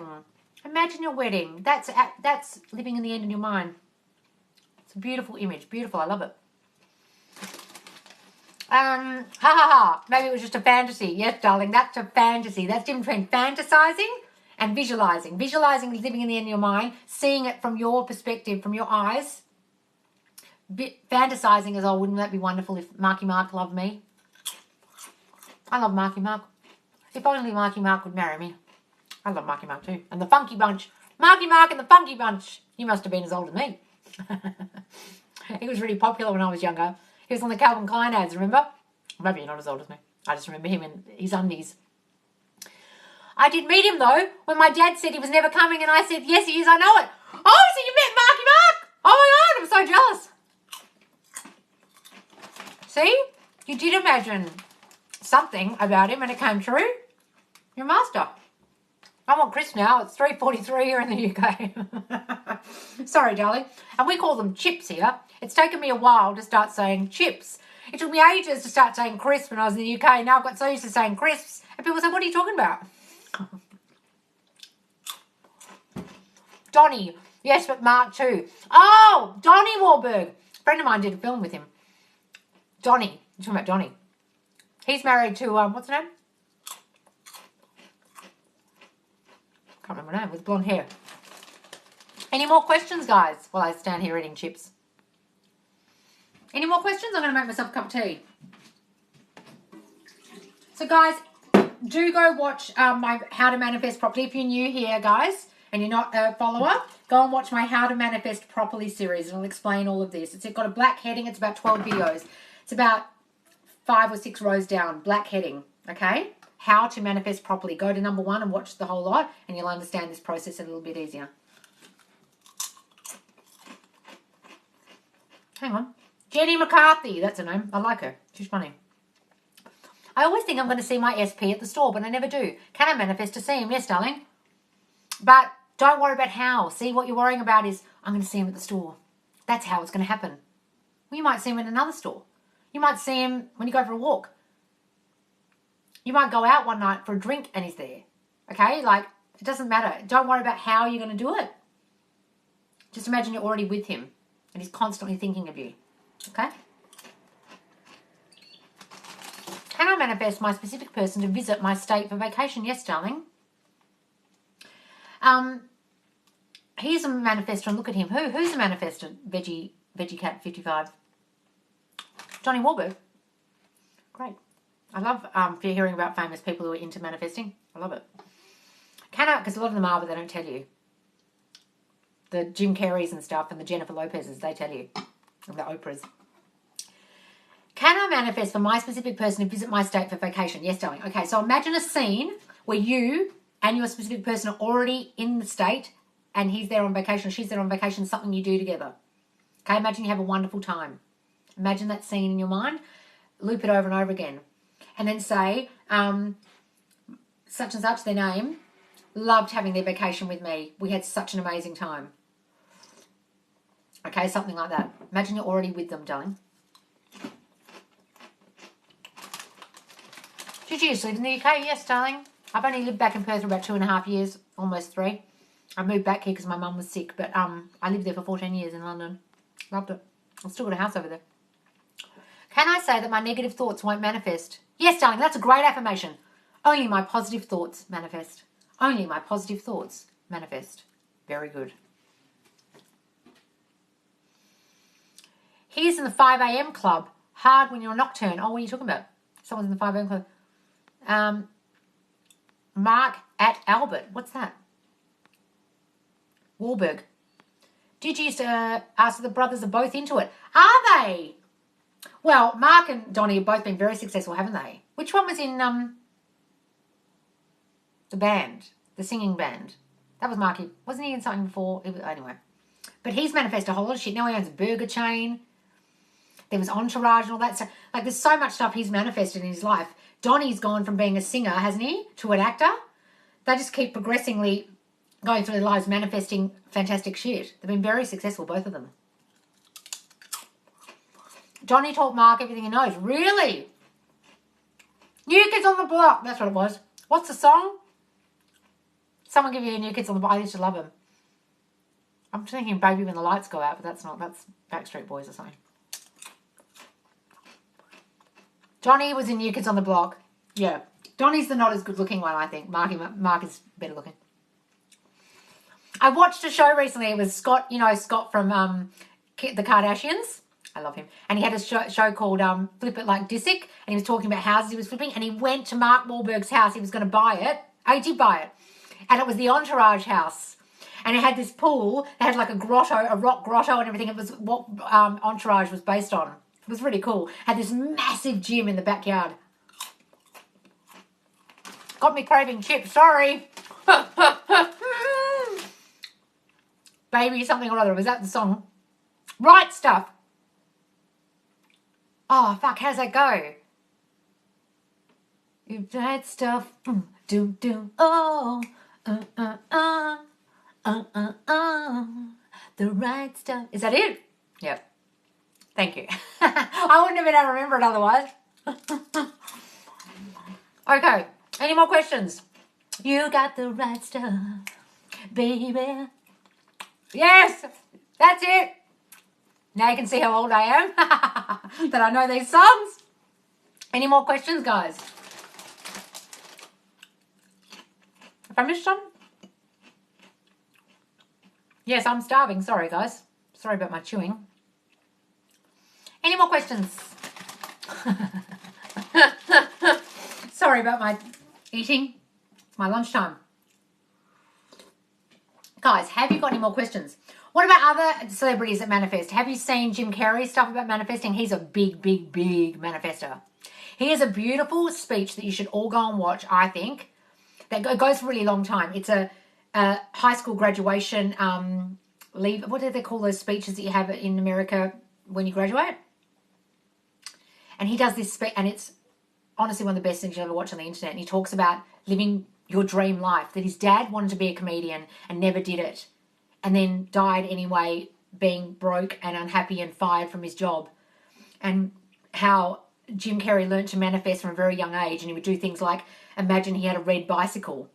Imagine your wedding. That's living in the end in your mind. It's a beautiful image. Beautiful. I love it. Ha ha ha. Maybe it was just a fantasy. Yes, darling. That's a fantasy. That's different between fantasizing and visualizing. Visualizing is living in the end of your mind, seeing it from your perspective, from your eyes. Fantasizing is, oh, wouldn't that be wonderful if Marky Mark loved me? I love Marky Mark. If only Marky Mark would marry me. I love Marky Mark too. And the Funky Bunch. Marky Mark and the Funky Bunch. He must have been as old as me. He was really popular when I was younger. He was on the Calvin Klein ads, remember? Maybe you're not as old as me. I just remember him in his undies. I did meet him though, when my dad said he was never coming, and I said, yes he is, I know it. Oh, so you met Marky Mark? Oh my God, I'm so jealous. See? You did imagine something about him and it came true. You're a master. I'm on Chris now. It's 3:43 here in the UK. Sorry, darling. And we call them chips here. It's taken me a while to start saying chips. It took me ages to start saying crisp when I was in the UK. Now I've got so used to saying crisps. And people say, what are you talking about? Donnie. Yes, but Mark too. Oh, Donnie Wahlberg. A friend of mine did a film with him. Donnie. You're talking about Donnie. He's married to, what's her name? Can't remember her name, with blonde hair. Any more questions, guys, while I stand here eating chips? Any more questions? I'm going to make myself a cup of tea. So, guys, do go watch my How to Manifest Properly. If you're new here, guys, and you're not a follower, go and watch my How to Manifest Properly series, and I'll explain all of this. It's got a black heading. It's about 12 videos. It's about 5 or 6 rows down, black heading, okay? How to manifest properly. Go to number 1 and watch the whole lot, and you'll understand this process a little bit easier. Hang on. Jenny McCarthy, that's her name. I like her. She's funny. I always think I'm going to see my SP at the store, but I never do. Can I manifest to see him? Yes, darling. But don't worry about how. See, what you're worrying about is, I'm going to see him at the store. That's how it's going to happen. Well, you might see him in another store. You might see him when you go for a walk. You might go out one night for a drink and he's there. Okay? Like, it doesn't matter. Don't worry about how you're going to do it. Just imagine you're already with him and he's constantly thinking of you. Okay? Can I manifest my specific person to visit my state for vacation? Yes, darling. Here's a manifestor, and look at him. Who's a manifestor? Veggie Cat 55. Johnny Wahlberg. Great. I love hearing about famous people who are into manifesting. I love it. Because a lot of them are, but they don't tell you. The Jim Carreys and stuff and the Jennifer Lopez's, they tell you. And the Oprahs. Can I manifest for my specific person to visit my state for vacation? Yes, darling. Okay, so imagine a scene where you and your specific person are already in the state and he's there on vacation or she's there on vacation, something you do together. Okay, imagine you have a wonderful time. Imagine that scene in your mind. Loop it over and over again. And then say, such and such, their name, loved having their vacation with me. We had such an amazing time. Okay, something like that. Imagine you're already with them, darling. Did you used to live in the UK? Yes, darling. I've only lived back in Perth for about 2.5 years, almost 3. I moved back here because my mum was sick, but I lived there for 14 years in London. Loved it. I've still got a house over there. Can I say that my negative thoughts won't manifest? Yes, darling, that's a great affirmation. Only my positive thoughts manifest. Only my positive thoughts manifest. Very good. He's in the 5 a.m. club. Hard when you're a nocturne. Oh, what are you talking about? Someone's in the 5 a.m. club. Mark at Albert. What's that? Wahlberg. Did you used to ask if the brothers are both into it? Are they? Well, Mark and Donnie have both been very successful, haven't they? Which one was in the band, the singing band? That was Marky. Wasn't he in something before? Anyway. But he's manifested a whole lot of shit. Now he owns a burger chain. There was Entourage and all that stuff. Like, there's so much stuff he's manifested in his life. Donnie's gone from being a singer, hasn't he, to an actor. They just keep progressively going through their lives manifesting fantastic shit. They've been very successful, both of them. Donnie taught Mark everything he knows. Really? New Kids on the Block. That's what it was. What's the song? Someone give you a New Kids on the Block. I used to love him. I'm thinking Baby When the Lights Go Out, but that's not. That's Backstreet Boys or something. Johnny was in New Kids on the Block. Yeah. Donnie's the not as good looking one, I think. Mark is better looking. I watched a show recently. It was Scott, Scott from the Kardashians. I love him. And he had a show called Flip It Like Disick. And he was talking about houses he was flipping. And he went to Mark Wahlberg's house. He was going to buy it. He did buy it. And it was the Entourage house. And it had this pool. It had like a grotto, a rock grotto and everything. It was what Entourage was based on. It was really cool. Had this massive gym in the backyard. Got me craving chips. Sorry. Baby something or other. Was that the song? Right Stuff. Oh, fuck. How does that go? You right stuff. Do. Oh. The right stuff. Is that it? Yep. Thank you. I wouldn't have been able to remember it otherwise. Okay. Any more questions? You got the right stuff, baby. Yes, that's it. Now you can see how old I am. That I know these songs. Any more questions, guys? Have I missed some? Yes, I'm starving. Sorry, guys. Sorry about my chewing. Any more questions? Sorry about my eating. It's my lunchtime. Guys, have you got any more questions? What about other celebrities that manifest? Have you seen Jim Carrey's stuff about manifesting? He's a big, big, big manifester. He has a beautiful speech that you should all go and watch, I think, that goes for a really long time. It's a high school graduation leave. What do they call those speeches that you have in America when you graduate? And he does this speech, and it's honestly one of the best things you'll ever watch on the internet. And he talks about living your dream life, that his dad wanted to be a comedian and never did it, and then died anyway, being broke and unhappy and fired from his job. And how Jim Carrey learned to manifest from a very young age, and he would do things like imagine he had a red bicycle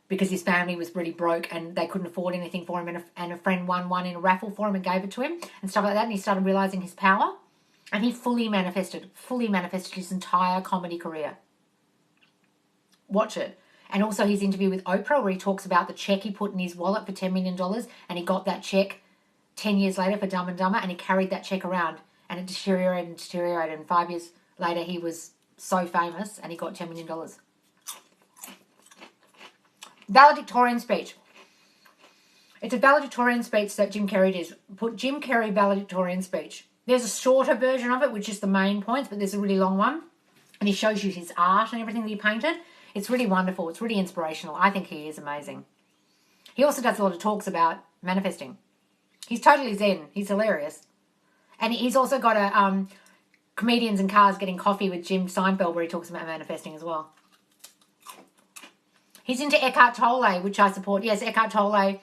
because his family was really broke and they couldn't afford anything for him, and a friend won one in a raffle for him and gave it to him and stuff like that, and he started realizing his power, and he fully manifested his entire comedy career. Watch it. And also his interview with Oprah, where he talks about the check he put in his wallet for $10 million, and he got that check 10 years later for Dumb and Dumber, and he carried that check around, and it deteriorated, and 5 years later he was so famous and he got $10 million. Valedictorian speech. It's a valedictorian speech that Jim Carrey did. Put Jim Carrey valedictorian speech. There's a shorter version of it, which is the main points, but there's a really long one, and he shows you his art and everything that he painted. It's really wonderful. It's really inspirational. I think he is amazing. He also does a lot of talks about manifesting. He's totally zen. He's hilarious. And he's also got a Comedians in Cars Getting Coffee with Jim Seinfeld, where he talks about manifesting as well. He's into Eckhart Tolle, which I support. Yes, Eckhart Tolle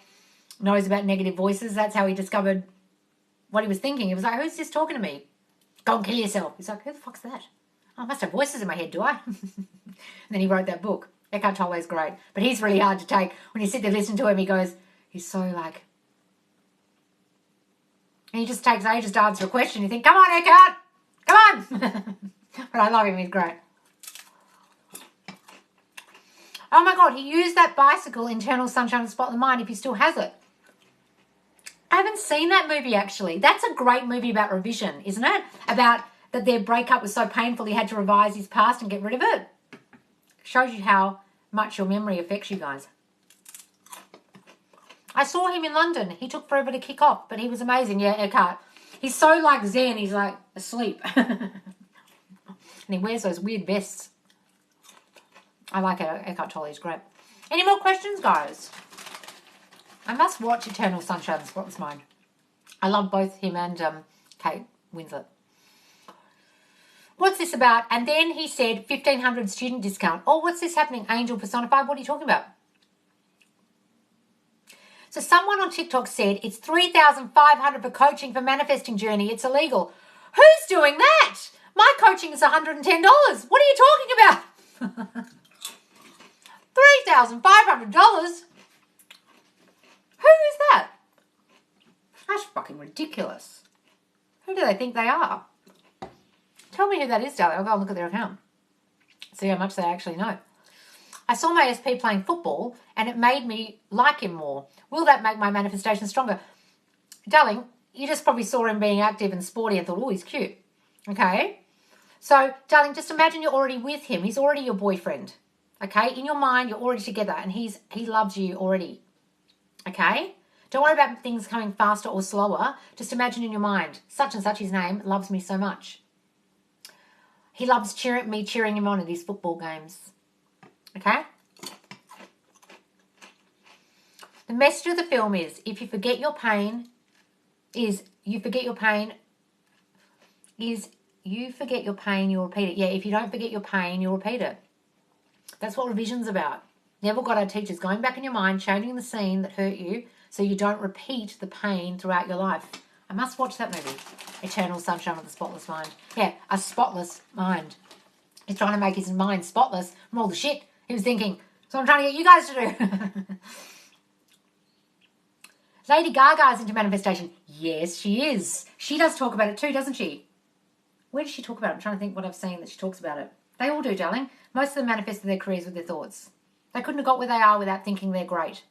knows about negative voices. That's how he discovered what he was thinking. He was like, who's this talking to me? Go and kill yourself. He's like, who the fuck's that? Oh, I must have voices in my head, do I? And then he wrote that book. Eckhart Tolle is great. But he's really hard to take. When you sit there listening to him, he's so like... And he just takes ages to answer a question. You think, come on, Eckhart! Come on! But I love him. He's great. Oh my God, he used that bicycle, Internal Sunshine of the Spotless Mind, if he still has it. I haven't seen that movie, actually. That's a great movie about revision, isn't it? About that their breakup was so painful he had to revise his past and get rid of it. Shows you how much your memory affects you guys. I saw him in London. He took forever to kick off, but he was amazing. Yeah, Eckhart. He's so like zen, he's like asleep. And he wears those weird vests. I like it. Eckhart Tolle is great. Any more questions, guys? I must watch Eternal Sunshine of the Spotless Mind. I love both him and Kate Winslet. What's this about? And then he said 1,500 student discount. Oh, what's this happening? Angel personified? What are you talking about? So someone on TikTok said it's $3,500 for coaching for manifesting journey. It's illegal. Who's doing that? My coaching is $110. What are you talking about? $3,500? Who is that? That's fucking ridiculous. Who do they think they are? Tell me who that is, darling. I'll go and look at their account. See how much they actually know. I saw my SP playing football and it made me like him more. Will that make my manifestation stronger? Darling, you just probably saw him being active and sporty and thought, oh, he's cute. Okay? So, darling, just imagine you're already with him. He's already your boyfriend. Okay? In your mind, you're already together and he loves you already. Okay? Don't worry about things coming faster or slower. Just imagine in your mind, such and such his name loves me so much. He loves me cheering him on at his football games. Okay? The message of the film is, if you forget your pain, you'll repeat it. Yeah, if you don't forget your pain, you'll repeat it. That's what revision's about. Neville Goddard teaches going back in your mind, changing the scene that hurt you so you don't repeat the pain throughout your life. I must watch that movie. Eternal Sunshine of the Spotless Mind. Yeah, a spotless mind. He's trying to make his mind spotless from all the shit he was thinking. So I'm trying to get you guys to do. Lady Gaga is into manifestation. Yes, she is. She does talk about it too, doesn't she? Where does she talk about it? I'm trying to think what I've seen that she talks about it. They all do, darling. Most of them manifested their careers with their thoughts. They couldn't have got where they are without thinking they're great.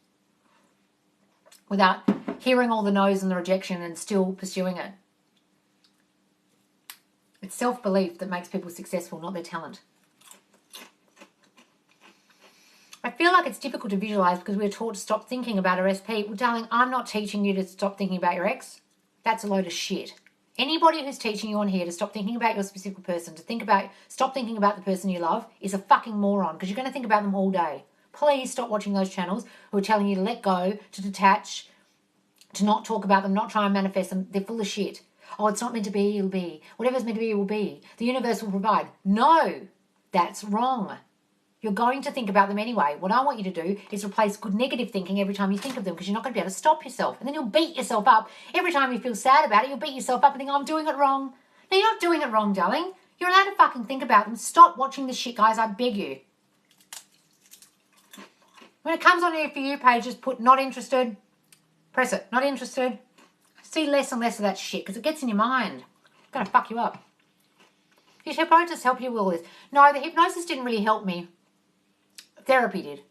without hearing all the no's and the rejection and still pursuing it. It's self-belief that makes people successful, not their talent. I feel like it's difficult to visualize because we're taught to stop thinking about our SP. Well, darling, I'm not teaching you to stop thinking about your ex. That's a load of shit. Anybody who's teaching you on here to stop thinking about your specific person, stop thinking about the person you love, is a fucking moron, because you're going to think about them all day. Please stop watching those channels who are telling you to let go, to detach, to not talk about them, not try and manifest them. They're full of shit. Oh, it's not meant to be, it'll be. Whatever's meant to be, it will be. The universe will provide. No, that's wrong. You're going to think about them anyway. What I want you to do is replace good negative thinking every time you think of them, because you're not going to be able to stop yourself. And then you'll beat yourself up. Every time you feel sad about it, you'll beat yourself up and think, oh, I'm doing it wrong. No, you're not doing it wrong, darling. You're allowed to fucking think about them. Stop watching this shit, guys. I beg you. When it comes on your For You page, just put not interested. Press it. Not interested. See less and less of that shit, because it gets in your mind. It's going to fuck you up. Did hypnosis help you with all this? No, the hypnosis didn't really help me. Therapy did.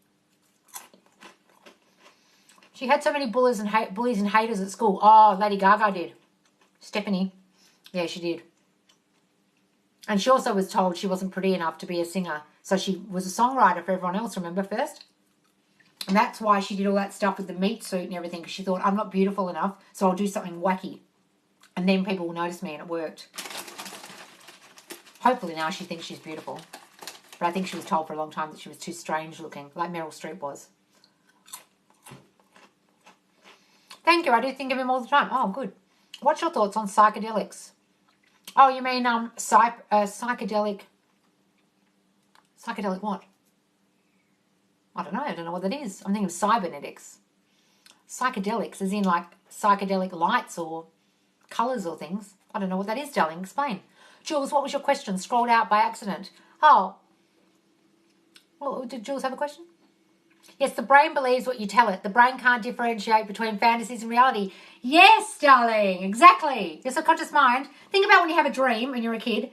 She had so many bullies and haters at school. Oh, Lady Gaga did. Stephanie. Yeah, she did. And she also was told she wasn't pretty enough to be a singer. So she was a songwriter for everyone else, remember, first? And that's why she did all that stuff with the meat suit and everything, because she thought, I'm not beautiful enough, so I'll do something wacky. And then people will notice me, and it worked. Hopefully now she thinks she's beautiful. But I think she was told for a long time that she was too strange looking, like Meryl Streep was. Thank you. I do think of him all the time. Oh, good. What's your thoughts on psychedelics? Oh, you mean psychedelic... Psychedelic what? I don't know. I don't know what that is. I'm thinking of cybernetics. Psychedelics, as in like psychedelic lights or colours or things. I don't know what that is, darling. Explain. Jules, what was your question? Scrolled out by accident. Oh... Well, did Jules have a question? Yes, the brain believes what you tell it. The brain can't differentiate between fantasies and reality. Yes, darling, exactly. Your subconscious mind. Think about when you have a dream and you're a kid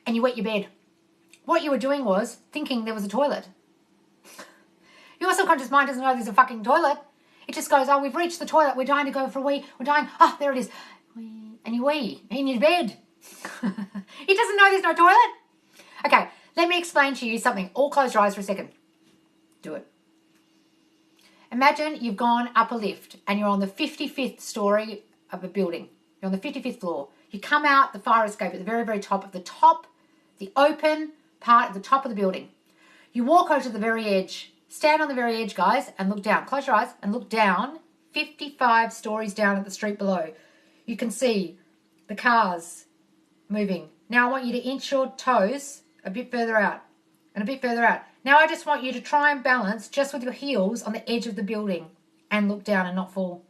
and you wet your bed. What you were doing was thinking there was a toilet. Your subconscious mind doesn't know there's a fucking toilet. It just goes, oh, we've reached the toilet. We're dying to go for a wee. We're dying. Ah, there it is. And you wee in your bed. It doesn't know there's no toilet. Okay. Let me explain to you something. All close your eyes for a second. Do it. Imagine you've gone up a lift and you're on the 55th story of a building. You're on the 55th floor. You come out the fire escape at the very, very top, the open part at the top of the building. You walk over to the very edge. Stand on the very edge, guys, and look down. Close your eyes and look down. 55 stories down at the street below. You can see the cars moving. Now I want you to inch your toes a bit further out and a bit further out. Now I just want you to try and balance just with your heels on the edge of the building and look down and not fall.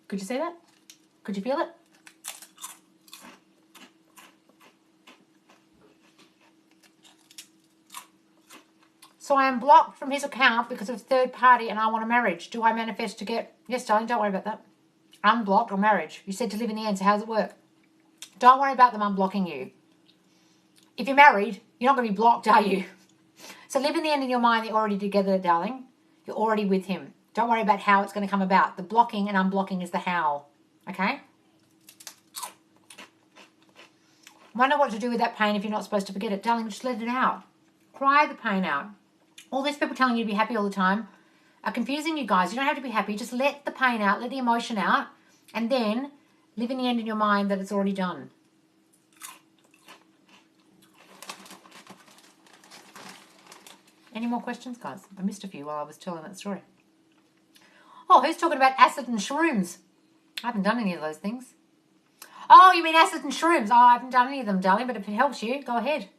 Could you see that? Could you feel it? So I am blocked from his account because of third party and I want a marriage. Do I manifest to get... Yes, darling, don't worry about that. Unblocked or marriage. You said to live in the end, so how does it work? Don't worry about them unblocking you. If you're married, you're not going to be blocked, are you? So live in the end in your mind that you're already together, darling. You're already with him. Don't worry about how it's going to come about. The blocking and unblocking is the how. Okay? Wonder what to do with that pain if you're not supposed to forget it. Darling, just let it out. Cry the pain out. All these people telling you to be happy all the time are confusing you guys. You don't have to be happy. Just let the pain out. Let the emotion out. And then live in the end in your mind that it's already done. Any more questions, guys? I missed a few while I was telling that story. Oh, who's talking about acid and shrooms? I haven't done any of those things. Oh, you mean acid and shrooms? Oh, I haven't done any of them, darling, but if it helps you, go ahead.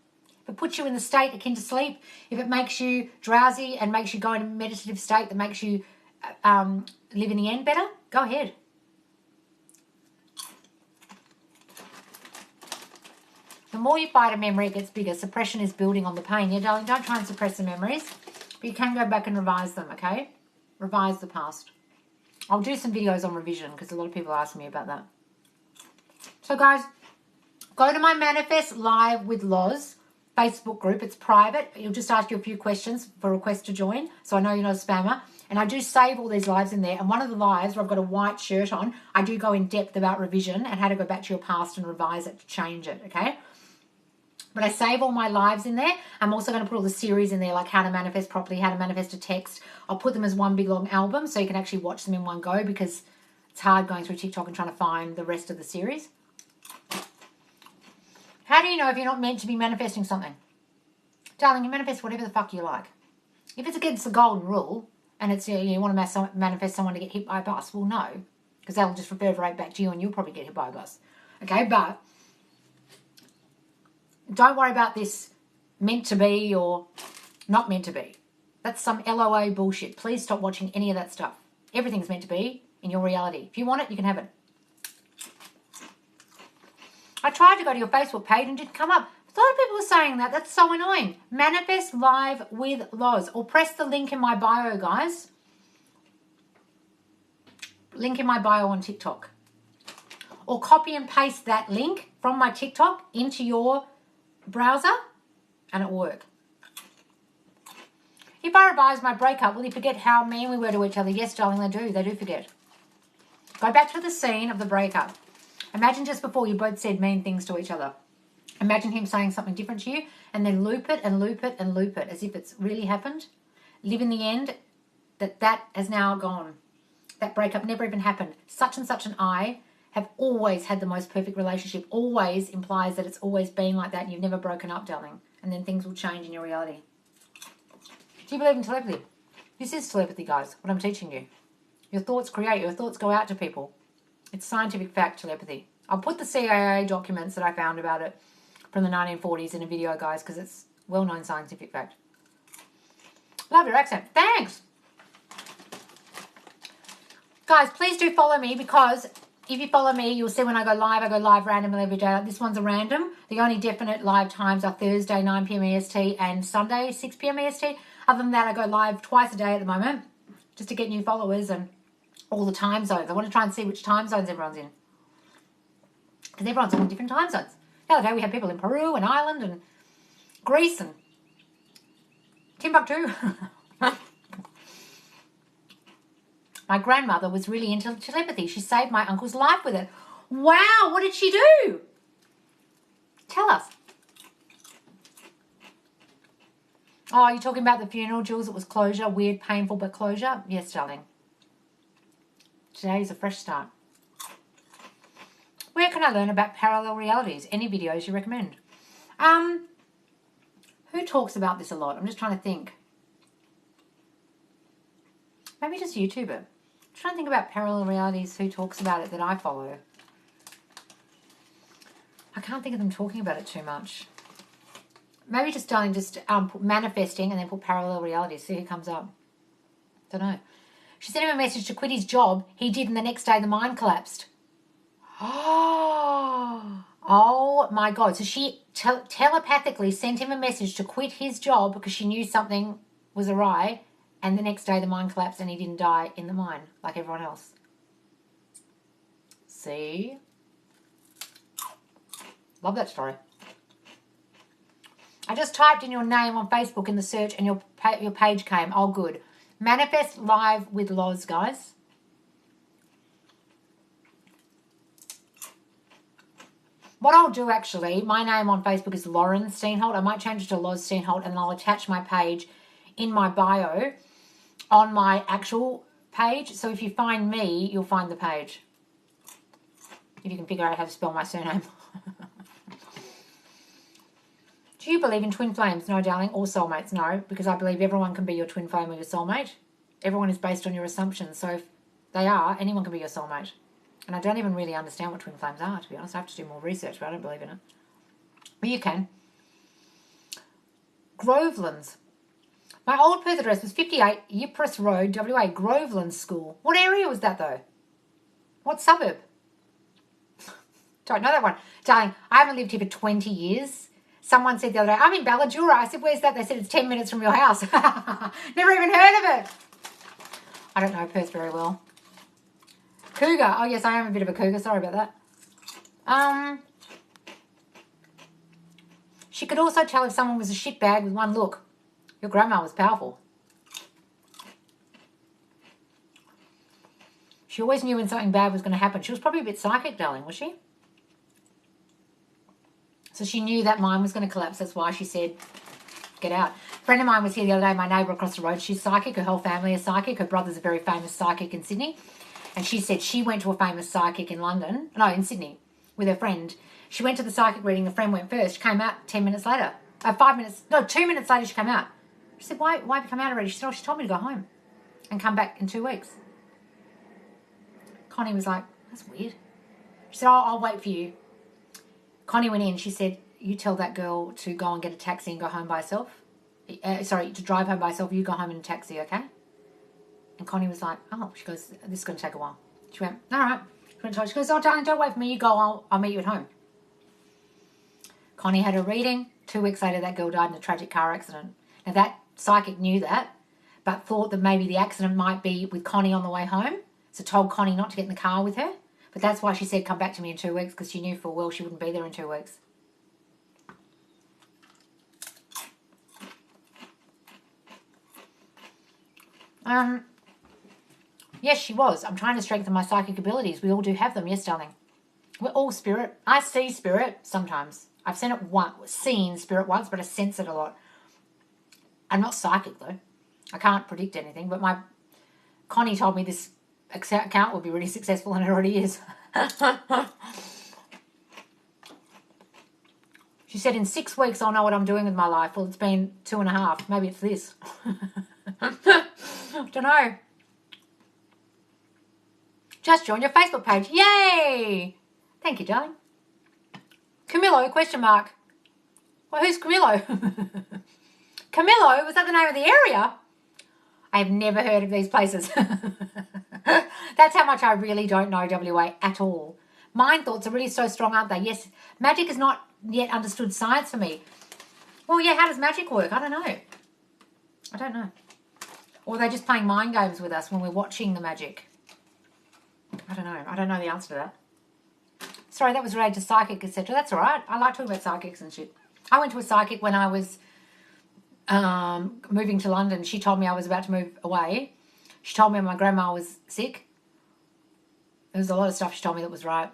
If it puts you in the state akin to sleep, if it makes you drowsy and makes you go in a meditative state that makes you live in the end better, go ahead. The more you fight a memory, it gets bigger. Suppression is building on the pain. Yeah, darling, don't try and suppress the memories. But you can go back and revise them, okay? Revise the past. I'll do some videos on revision because a lot of people ask me about that. So, guys, go to my Manifest Live with Loz Facebook group. It's private. It'll just ask you a few questions for a request to join. So I know you're not a spammer. And I do save all these lives in there. And one of the lives where I've got a white shirt on, I do go in depth about revision and how to go back to your past and revise it to change it, okay? But I save all my lives in there. I'm also going to put all the series in there, like how to manifest properly, how to manifest a text. I'll put them as one big long album so you can actually watch them in one go, because it's hard going through TikTok and trying to find the rest of the series. How do you know if you're not meant to be manifesting something? Darling, you manifest whatever the fuck you like. If it's against the golden rule and it's you want to manifest someone to get hit by a bus, well, no, because that'll just reverberate back to you and you'll probably get hit by a bus. Okay, but don't worry about this meant to be or not meant to be. That's some LOA bullshit. Please stop watching any of that stuff. Everything's meant to be in your reality. If you want it, you can have it. I tried to go to your Facebook page and it didn't come up. A lot of people are saying that. That's so annoying. Manifest live with Loz. Or press the link in my bio, guys. Link in my bio on TikTok. Or copy and paste that link from my TikTok into your browser and it will work. If I revise my breakup, will you forget how mean we were to each other? Yes, darling, they do. They do forget. Go back to the scene of the breakup. Imagine just before you both said mean things to each other. Imagine him saying something different to you and then loop it and loop it and loop it as if it's really happened. Live in the end that has now gone. That breakup never even happened. Such and such and I have always had the most perfect relationship. Always implies that it's always been like that and you've never broken up, darling. And then things will change in your reality. Do you believe in telepathy? This is telepathy, guys, what I'm teaching you. Your thoughts create. Your thoughts go out to people. It's scientific fact, telepathy. I'll put the CIA documents that I found about it from the 1940s in a video, guys, because it's well-known scientific fact. Love your accent. Thanks. Guys, please do follow me, because if you follow me, you'll see when I go live randomly every day. This one's a random. The only definite live times are Thursday, 9 p.m. EST and Sunday, 6 p.m. EST. Other than that, I go live twice a day at the moment just to get new followers and all the time zones. I want to try and see which time zones everyone's in, because everyone's all in different time zones. The other day we had people in Peru and Ireland and Greece and Timbuktu. My grandmother was really into telepathy. She saved my uncle's life with it. Wow, what did she do? Tell us. Oh, you're talking about the funeral, Jules? It was closure. Weird, painful, but closure. Yes, darling. Today is a fresh start. Where can I learn about parallel realities? Any videos you recommend? Who talks about this a lot? I'm just trying to think. Maybe just YouTuber. I'm trying to think about parallel realities, who talks about it that I follow. I can't think of them talking about it too much. Maybe just, darling, just put manifesting and then put parallel realities. See who comes up. Don't know. She sent him a message to quit his job. He did, and the next day the mine collapsed. Oh my God. So she telepathically sent him a message to quit his job because she knew something was awry, and the next day the mine collapsed and he didn't die in the mine like everyone else. See? Love that story. I just typed in your name on Facebook in the search and your page came. Oh, good. Manifest live with Loz, guys. What I'll do, actually, my name on Facebook is Lauren Steenholt. I might change it to Loz Steenholt, and I'll attach my page in my bio on my actual page. So if you find me, you'll find the page. If you can figure out how to spell my surname. Do you believe in twin flames? No, darling. Or soulmates? No, because I believe everyone can be your twin flame or your soulmate. Everyone is based on your assumptions. So if they are, anyone can be your soulmate. And I don't even really understand what twin flames are, to be honest. I have to do more research, but I don't believe in it. But you can. Grovelands. My old Perth address was 58 Ypres Road, WA, Groveland School. What area was that, though? What suburb? Don't know that one. Darling, I haven't lived here for 20 years. Someone said the other day, I'm in Balladura. I said, where's that? They said, it's 10 minutes from your house. Never even heard of it. I don't know Perth very well. Cougar. Oh, yes, I am a bit of a cougar. Sorry about that. She could also tell if someone was a shitbag with one look. Your grandma was powerful. She always knew when something bad was going to happen. She was probably a bit psychic, darling, was she? So she knew that mine was going to collapse. That's why she said, get out. A friend of mine was here the other day, my neighbour across the road. She's psychic. Her whole family is psychic. Her brother's a very famous psychic in Sydney. And she said she went to a famous psychic in in Sydney, with her friend. She went to the psychic reading. The friend went first. She came out 10 minutes later. 2 minutes later she came out. She said, why have you come out already? She said, she told me to go home and come back in 2 weeks. Connie was like, that's weird. She said, I'll wait for you. Connie went in. She said, you tell that girl to go and get a taxi and go home by herself. To drive home by herself. You go home in a taxi, okay? And Connie was like, oh. She goes, this is going to take a while. She went, all right. She goes, oh, darling, don't wait for me. You go. I'll meet you at home. Connie had a reading. 2 weeks later, that girl died in a tragic car accident. Now, that psychic knew that, but thought that maybe the accident might be with Connie on the way home. So told Connie not to get in the car with her. But that's why she said, come back to me in 2 weeks, because she knew full well she wouldn't be there in 2 weeks. Yes, she was. I'm trying to strengthen my psychic abilities. We all do have them. Yes, darling. We're all spirit. I see spirit sometimes. I've seen spirit once, but I sense it a lot. I'm not psychic, though. I can't predict anything, but Connie told me this account will be really successful, and it already is. She said, in 6 weeks, I'll know what I'm doing with my life. Well, it's been 2.5. Maybe it's this. Don't know. Just join your Facebook page. Yay! Thank you, darling. Camillo, question mark. Well, who's Camillo? Camillo? Was that the name of the area? I have never heard of these places. That's how much I really don't know WA at all. Mind thoughts are really so strong, aren't they? Yes, magic is not yet understood science for me. Well, yeah, how does magic work? I don't know. Or are they just playing mind games with us when we're watching the magic? I don't know. I don't know the answer to that. Sorry, that was related to psychic, etc. That's all right. I like talking about psychics and shit. I went to a psychic when I was moving to London. She told me I was about to move away. She told me my grandma was sick. There was a lot of stuff she told me that was right.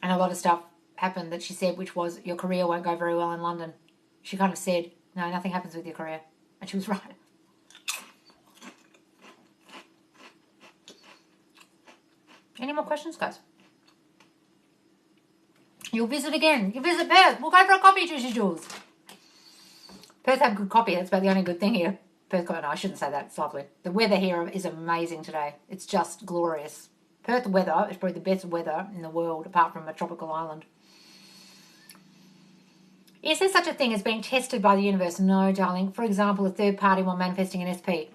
And a lot of stuff happened that she said, which was, your career won't go very well in London. She kind of said, no, nothing happens with your career. And she was right. Any more questions, guys? You'll visit again. You visit Perth. We'll go for a coffee, Juicy Jules. Perth have good coffee. That's about the only good thing here. Perth, no, I shouldn't say that. It's lovely. The weather here is amazing today. It's just glorious. Perth weather is probably the best weather in the world, apart from a tropical island. Is there such a thing as being tested by the universe? No, darling. For example, a third party while manifesting an SP.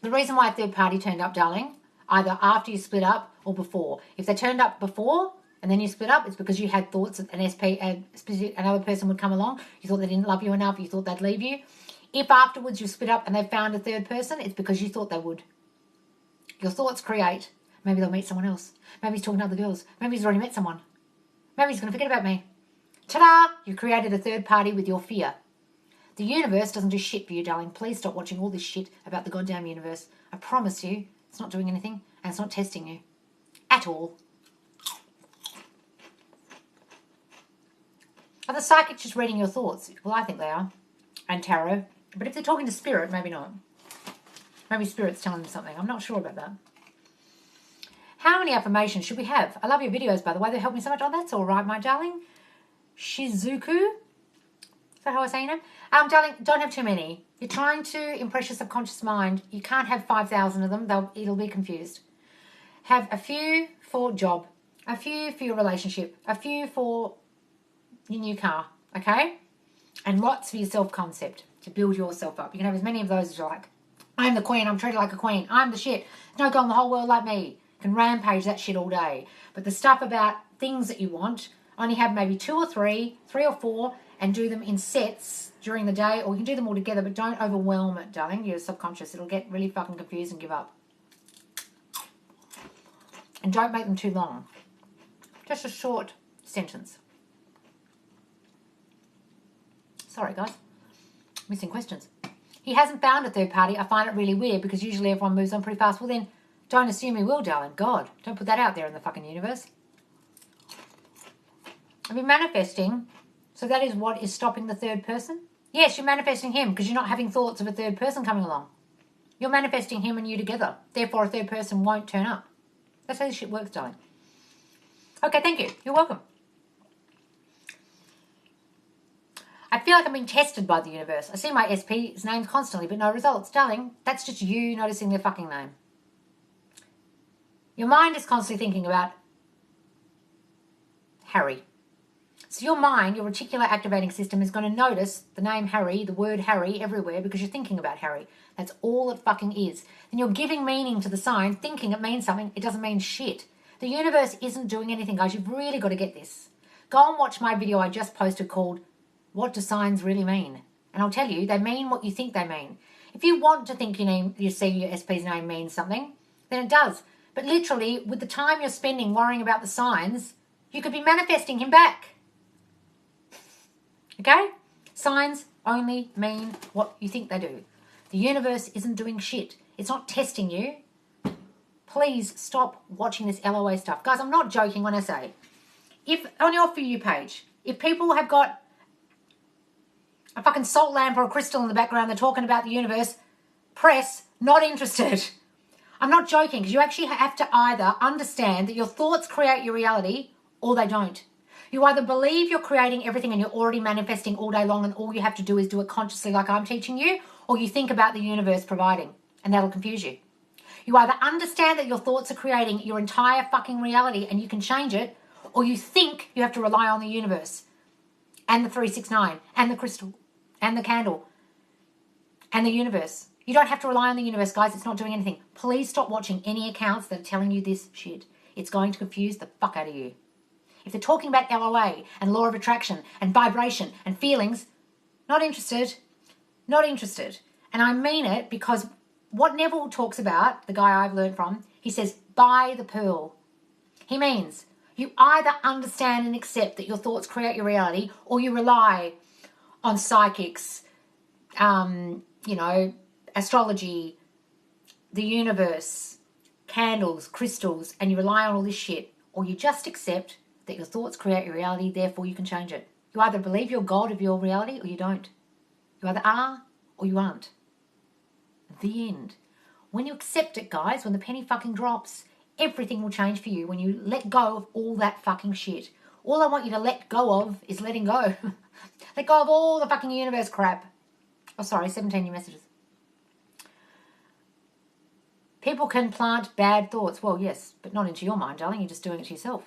The reason why a third party turned up, darling, either after you split up or before. If they turned up before and then you split up, it's because you had thoughts that another person would come along. You thought they didn't love you enough. You thought they'd leave you. If afterwards you split up and they found a third person, it's because you thought they would. Your thoughts create. Maybe they'll meet someone else. Maybe he's talking to other girls. Maybe he's already met someone. Maybe he's going to forget about me. Ta-da! You created a third party with your fear. The universe doesn't do shit for you, darling. Please stop watching all this shit about the goddamn universe. I promise you, it's not doing anything and it's not testing you. At all. Are the psychics just reading your thoughts? Well, I think they are. And tarot. But if they're talking to spirit, maybe not. Maybe spirit's telling them something. I'm not sure about that. How many affirmations should we have? I love your videos, by the way. They help me so much. Oh, that's all right, my darling. Shizuku. Is that how I say your name? Darling, don't have too many. You're trying to impress your subconscious mind. You can't have 5,000 of them. It'll be confused. Have a few for job. A few for your relationship. A few for your new car. Okay? And lots for your self-concept. To build yourself up. You can have as many of those as you like. I'm the queen. I'm treated like a queen. I'm the shit. There's no girl in the whole world like me. You can rampage that shit all day. But the stuff about things that you want, only have maybe 2 or 3 or 4, and do them in sets during the day, or you can do them all together, but don't overwhelm it, darling. Your subconscious. It'll get really fucking confused and give up. And don't make them too long. Just a short sentence. Sorry, guys. Missing questions. He hasn't found a third party. I find it really weird because usually everyone moves on pretty fast. Well, then Don't assume he will, darling. God, don't put that out there in the fucking universe. I've been manifesting, so that is what is stopping the third person? Yes, you're manifesting him because you're not having thoughts of a third person coming along. You're manifesting him and you together. Therefore, a third person won't turn up. That's how this shit works, darling. Okay, thank you. You're welcome. I feel like I'm being tested by the universe. I see my SP's names constantly, but no results. Darling, that's just you noticing their fucking name. Your mind is constantly thinking about Harry. So your mind, your reticular activating system, is going to notice the name Harry, the word Harry everywhere because you're thinking about Harry. That's all it fucking is. And you're giving meaning to the sign, thinking it means something. It doesn't mean shit. The universe isn't doing anything, guys. You've really got to get this. Go and watch my video I just posted called What Do Signs Really Mean? And I'll tell you, they mean what you think they mean. If you want to think you see your SP's name means something, then it does. But literally, with the time you're spending worrying about the signs, you could be manifesting him back. Okay? Signs only mean what you think they do. The universe isn't doing shit. It's not testing you. Please stop watching this LOA stuff. Guys, I'm not joking when I say, if on your For You page, if people have got a fucking salt lamp or a crystal in the background, they're talking about the universe, press not interested. I'm not joking, because you actually have to either understand that your thoughts create your reality or they don't. You either believe you're creating everything and you're already manifesting all day long and all you have to do is do it consciously like I'm teaching you, or you think about the universe providing, and that'll confuse you. You either understand that your thoughts are creating your entire fucking reality and you can change it, or you think you have to rely on the universe and the 369 and the crystal and the candle and the universe. You don't have to rely on the universe, guys. It's not doing anything. Please stop watching any accounts that are telling you this shit. It's going to confuse the fuck out of you. If they're talking about LOA and law of attraction and vibration and feelings, not interested. Not interested. And I mean it because what Neville talks about, the guy I've learned from, he says, buy the pearl. He means you either understand and accept that your thoughts create your reality, or you rely on psychics, astrology, the universe, candles, crystals, and you rely on all this shit, or you just accept that your thoughts create your reality, therefore you can change it. You either believe you're God of your reality or you don't. You either are or you aren't. The end. When you accept it, guys, when the penny fucking drops, everything will change for you when you let go of all that fucking shit. All I want you to let go of is letting go. Let go of all the fucking universe crap. Oh, sorry, 17 new messages. People can plant bad thoughts. Well, yes, but not into your mind, darling. You're just doing it to yourself.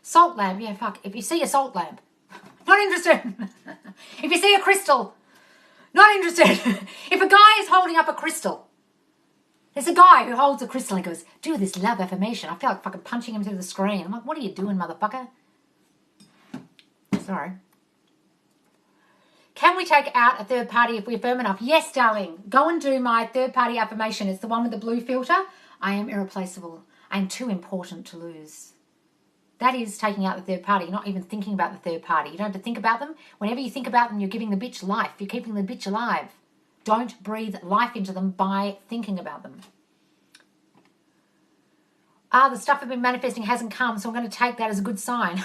Salt lamp, yeah, fuck. If you see a salt lamp, not interested. If you see a crystal, not interested. If a guy is holding up a crystal, there's a guy who holds a crystal and goes, do this love affirmation. I feel like fucking punching him through the screen. I'm like, what are you doing, motherfucker? Sorry. Can we take out a third party if we affirm enough? Yes, darling. Go and do my third party affirmation. It's the one with the blue filter. I am irreplaceable. I am too important to lose. That is taking out the third party. You're not even thinking about the third party. You don't have to think about them. Whenever you think about them, you're giving the bitch life. You're keeping the bitch alive. Don't breathe life into them by thinking about them. The stuff I've been manifesting hasn't come, so I'm going to take that as a good sign.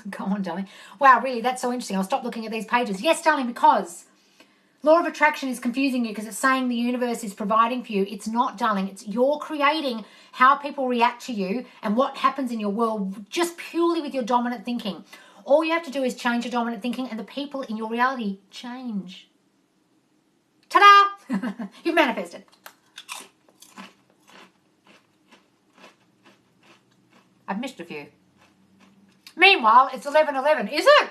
Go on, darling. Wow, really, that's so interesting. I'll stop looking at these pages. Yes, darling, because law of attraction is confusing you because it's saying the universe is providing for you. It's not, darling. It's you're creating how people react to you and what happens in your world just purely with your dominant thinking. All you have to do is change your dominant thinking and the people in your reality change. Ta-da! You've manifested. I've missed a few. Meanwhile, it's 11:11. Is it?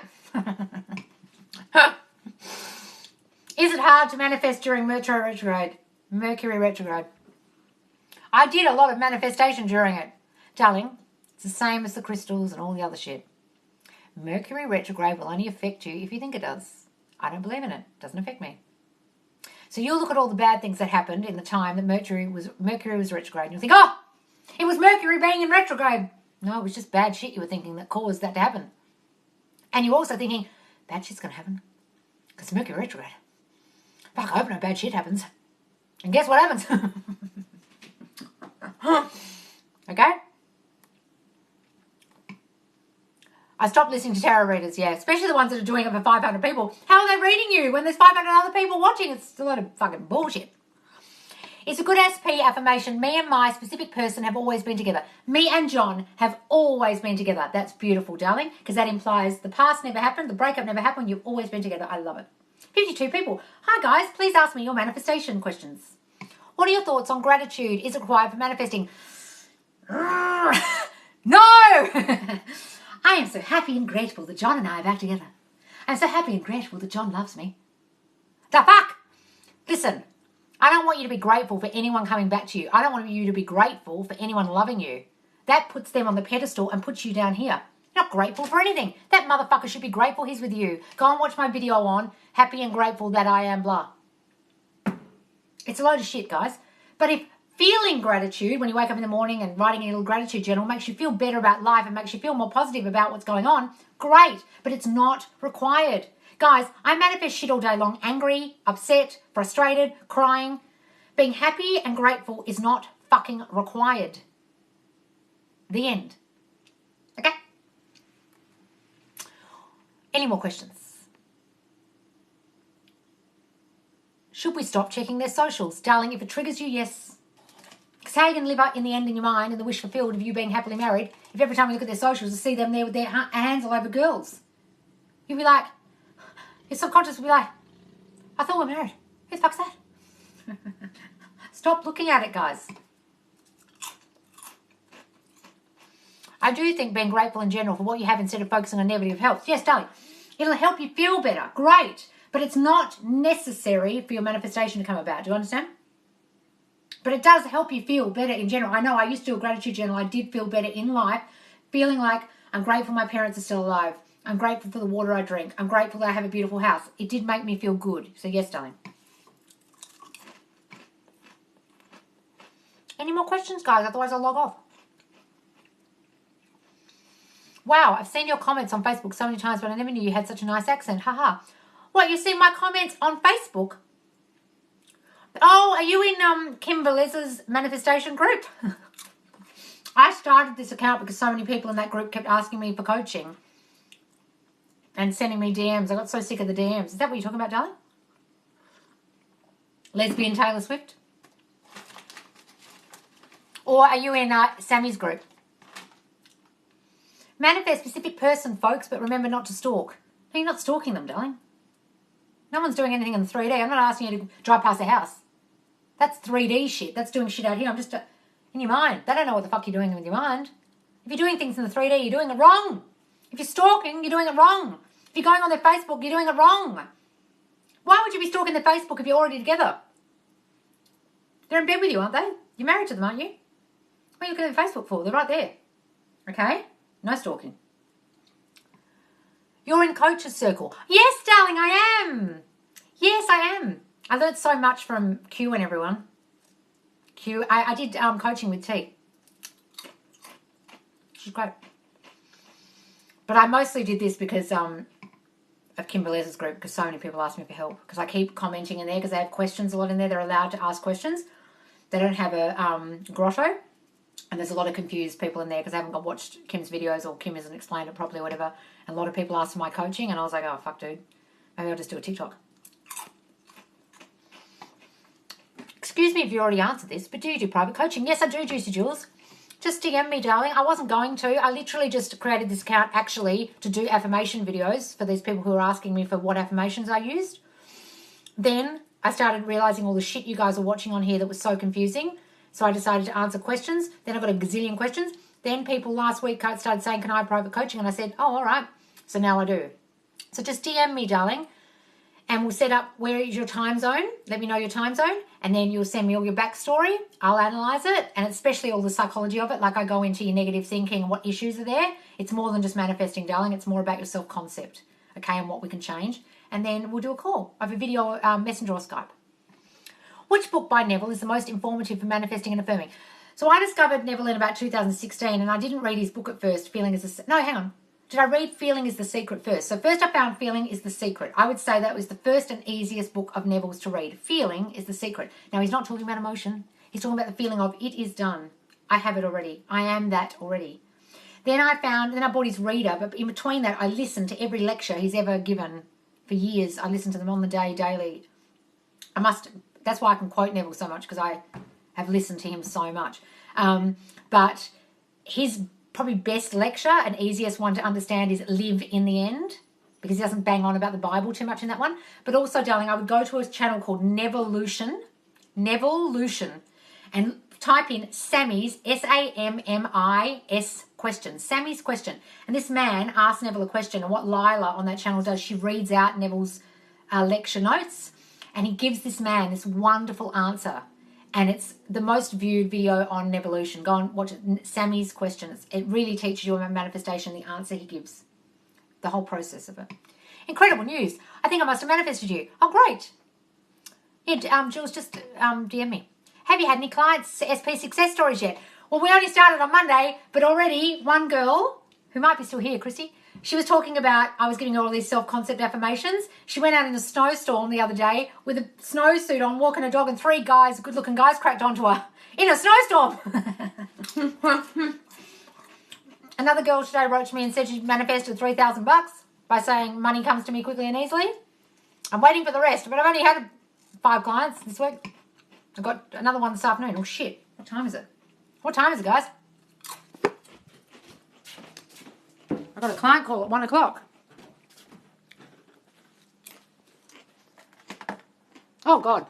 Is it hard to manifest during Mercury retrograde? Mercury retrograde. I did a lot of manifestation during it. Darling, it's the same as the crystals and all the other shit. Mercury retrograde will only affect you if you think it does. I don't believe in it. It doesn't affect me. So you'll look at all the bad things that happened in the time that Mercury was retrograde and you'll think, oh, it was Mercury being in retrograde. No, it was just bad shit you were thinking that caused that to happen. And you're also thinking, bad shit's going to happen because Mercury retrograde. Fuck, I hope no bad shit happens. And guess what happens? Okay? I stopped listening to tarot readers, yeah. Especially the ones that are doing it for 500 people. How are they reading you when there's 500 other people watching? It's a lot of fucking bullshit. It's a good SP affirmation. Me and my specific person have always been together. Me and John have always been together. That's beautiful, darling, because that implies the past never happened, the breakup never happened, you've always been together. I love it. 52 people. Hi, guys. Please ask me your manifestation questions. What are your thoughts on gratitude? Is it required for manifesting? No! I am so happy and grateful that John and I are back together. I'm so happy and grateful that John loves me. The fuck? Listen, I don't want you to be grateful for anyone coming back to you. I don't want you to be grateful for anyone loving you. That puts them on the pedestal and puts you down here. You're not grateful for anything. That motherfucker should be grateful he's with you. Go and watch my video on happy and grateful that I am blah. It's a load of shit, guys. But if feeling gratitude when you wake up in the morning and writing a little gratitude journal makes you feel better about life and makes you feel more positive about what's going on, great. But it's not required. Guys, I manifest shit all day long. Angry, upset, frustrated, crying. Being happy and grateful is not fucking required. The end. Okay? Any more questions? Should we stop checking their socials? Darling, if it triggers you, yes. Because how are you going to live up in the end in your mind and the wish fulfilled of you being happily married if every time you look at their socials you see them there with their hands all over girls? You'll be like, your subconscious will be like, I thought we were married. Who the fuck's that? Stop looking at it, guys. I do think being grateful in general for what you have instead of focusing on negative helps. Yes, darling. It'll help you feel better. Great. But it's not necessary for your manifestation to come about. Do you understand? But it does help you feel better in general. I know I used to do a gratitude journal. I did feel better in life, feeling like I'm grateful my parents are still alive. I'm grateful for the water I drink. I'm grateful that I have a beautiful house. It did make me feel good. So yes, darling. Any more questions, guys? Otherwise, I'll log off. Wow, I've seen your comments on Facebook so many times, but I never knew you had such a nice accent. Haha. What, you see my comments on Facebook? Oh, are you in Kim Velez's manifestation group? I started this account because so many people in that group kept asking me for coaching and sending me DMs. I got so sick of the DMs. Is that what you're talking about, darling? Lesbian Taylor Swift? Or are you in Sammy's group? Manifest specific person, folks, but remember not to stalk. No, you're not stalking them, darling. No one's doing anything in 3D. I'm not asking you to drive past a house. That's 3D shit. That's doing shit out here. I'm just in your mind. They don't know what the fuck you're doing with your mind. If you're doing things in the 3D, you're doing it wrong. If you're stalking, you're doing it wrong. If you're going on their Facebook, you're doing it wrong. Why would you be stalking their Facebook if you're already together? They're in bed with you, aren't they? You're married to them, aren't you? What are you looking at their Facebook for? They're right there. Okay? No stalking. You're in Coach's Circle. Yes, darling, I am. Yes, I am. I learned so much from Q and everyone. I did coaching with T. She's great. But I mostly did this because of Kim Velez's group, because so many people ask me for help. Because I keep commenting in there because they have questions a lot in there. They're allowed to ask questions. They don't have a grotto. And there's a lot of confused people in there because they haven't watched Kim's videos or Kim hasn't explained it properly or whatever. And a lot of people asked for my coaching and I was like, oh, fuck, dude. Maybe I'll just do a TikTok. Excuse me if you already answered this, but do you do private coaching? Yes, I do, Juicy Jules. Just DM me, darling. I wasn't going to. I literally just created this account actually to do affirmation videos for these people who are asking me for what affirmations I used. Then I started realizing all the shit you guys are watching on here that was so confusing. So I decided to answer questions. Then I got a gazillion questions. Then people last week started saying, can I have private coaching? And I said, oh, all right. So now I do. So just DM me, darling. And we'll set up where is your time zone. Let me know your time zone. And then you'll send me all your backstory. I'll analyze it. And especially all the psychology of it. Like I go into your negative thinking and what issues are there. It's more than just manifesting, darling. It's more about your self-concept. Okay, and what we can change. And then we'll do a call over video, Messenger or Skype. Which book by Neville is the most informative for manifesting and affirming? So I discovered Neville in about 2016 and I didn't read his book at first, Feeling is the... No, hang on. Did I read Feeling is the Secret first? So first I found Feeling is the Secret. I would say that was the first and easiest book of Neville's to read. Feeling is the Secret. Now he's not talking about emotion. He's talking about the feeling of it is done. I have it already. I am that already. Then I bought his reader, but in between that, I listened to every lecture he's ever given for years. I listened to them on the day, daily. That's why I can quote Neville so much, because I have listened to him so much. But his probably best lecture and easiest one to understand is Live in the End, because he doesn't bang on about the Bible too much in that one. But also, darling, I would go to a channel called Nevolution, and type in Sammy's, SAMMIS question, Sammy's question. And this man asked Neville a question, and what Lila on that channel does, she reads out Neville's lecture notes, and he gives this man this wonderful answer. And it's the most viewed video on Nevolution. Go and watch it, Sammy's questions. It really teaches you about manifestation, the answer he gives, the whole process of it. Incredible news. I think I must have manifested you. Oh, great. Yeah, Jules, just DM me. Have you had any clients SP success stories yet? Well, we only started on Monday, but already one girl, who might be still here, Chrissy, she was talking about, I was giving her all these self-concept affirmations. She went out in a snowstorm the other day with a snowsuit on, walking a dog, and 3 guys, good-looking guys, cracked onto her in a snowstorm. Another girl today wrote to me and said she manifested $3,000 by saying money comes to me quickly and easily. I'm waiting for the rest, but I've only had 5 clients this week. I've got another one this afternoon. Oh, shit. What time is it? What time is it, guys? I've got a client call at 1 o'clock. Oh, God.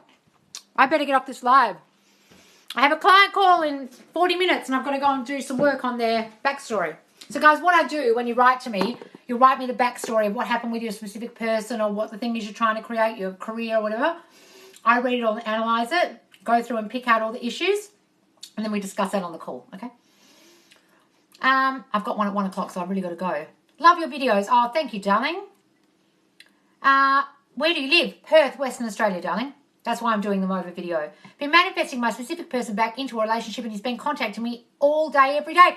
I better get off this live. I have a client call in 40 minutes and I've got to go and do some work on their backstory. So, guys, what I do when you write to me, you write me the backstory of what happened with your specific person or what the thing is you're trying to create, your career or whatever. I read it all and analyse it, go through and pick out all the issues, and then we discuss that on the call, okay? I've got one at 1 o'clock, so I've really got to go. Love your videos. Oh, thank you, darling. Where do you live? Perth, Western Australia, darling. That's why I'm doing them over video. Been manifesting my specific person back into a relationship, and he's been contacting me all day, every day.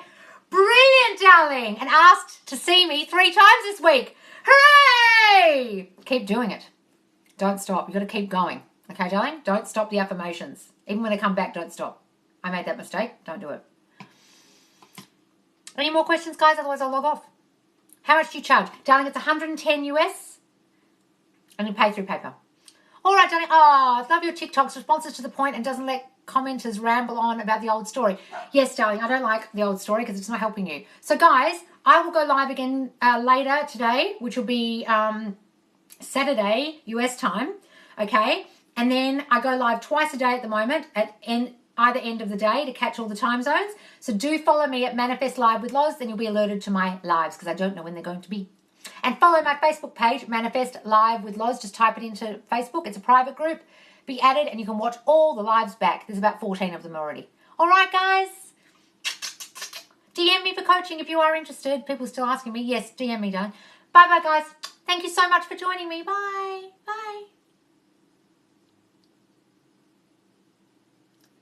Brilliant, darling. And asked to see me 3 times this week. Hooray! Keep doing it. Don't stop. You've got to keep going. Okay, darling? Don't stop the affirmations. Even when they come back, don't stop. I made that mistake. Don't do it. Any more questions, guys? Otherwise, I'll log off. How much do you charge? Darling, it's $110 US. And you pay through PayPal. All right, darling. Oh, I love your TikToks. Responses to the point and doesn't let commenters ramble on about the old story. Yes, darling. I don't like the old story because it's not helping you. So, guys, I will go live again later today, which will be Saturday, US time. Okay? And then I go live twice a day at the moment at either end of the day to catch all the time zones. So do follow me at Manifest Live with Loz, then you'll be alerted to my lives because I don't know when they're going to be. And follow my Facebook page, Manifest Live with Loz. Just type it into Facebook. It's a private group. Be added and you can watch all the lives back. There's about 14 of them already. All right, guys. DM me for coaching if you are interested. People still asking me. Yes, DM me, darling. Bye-bye, guys. Thank you so much for joining me. Bye. Bye.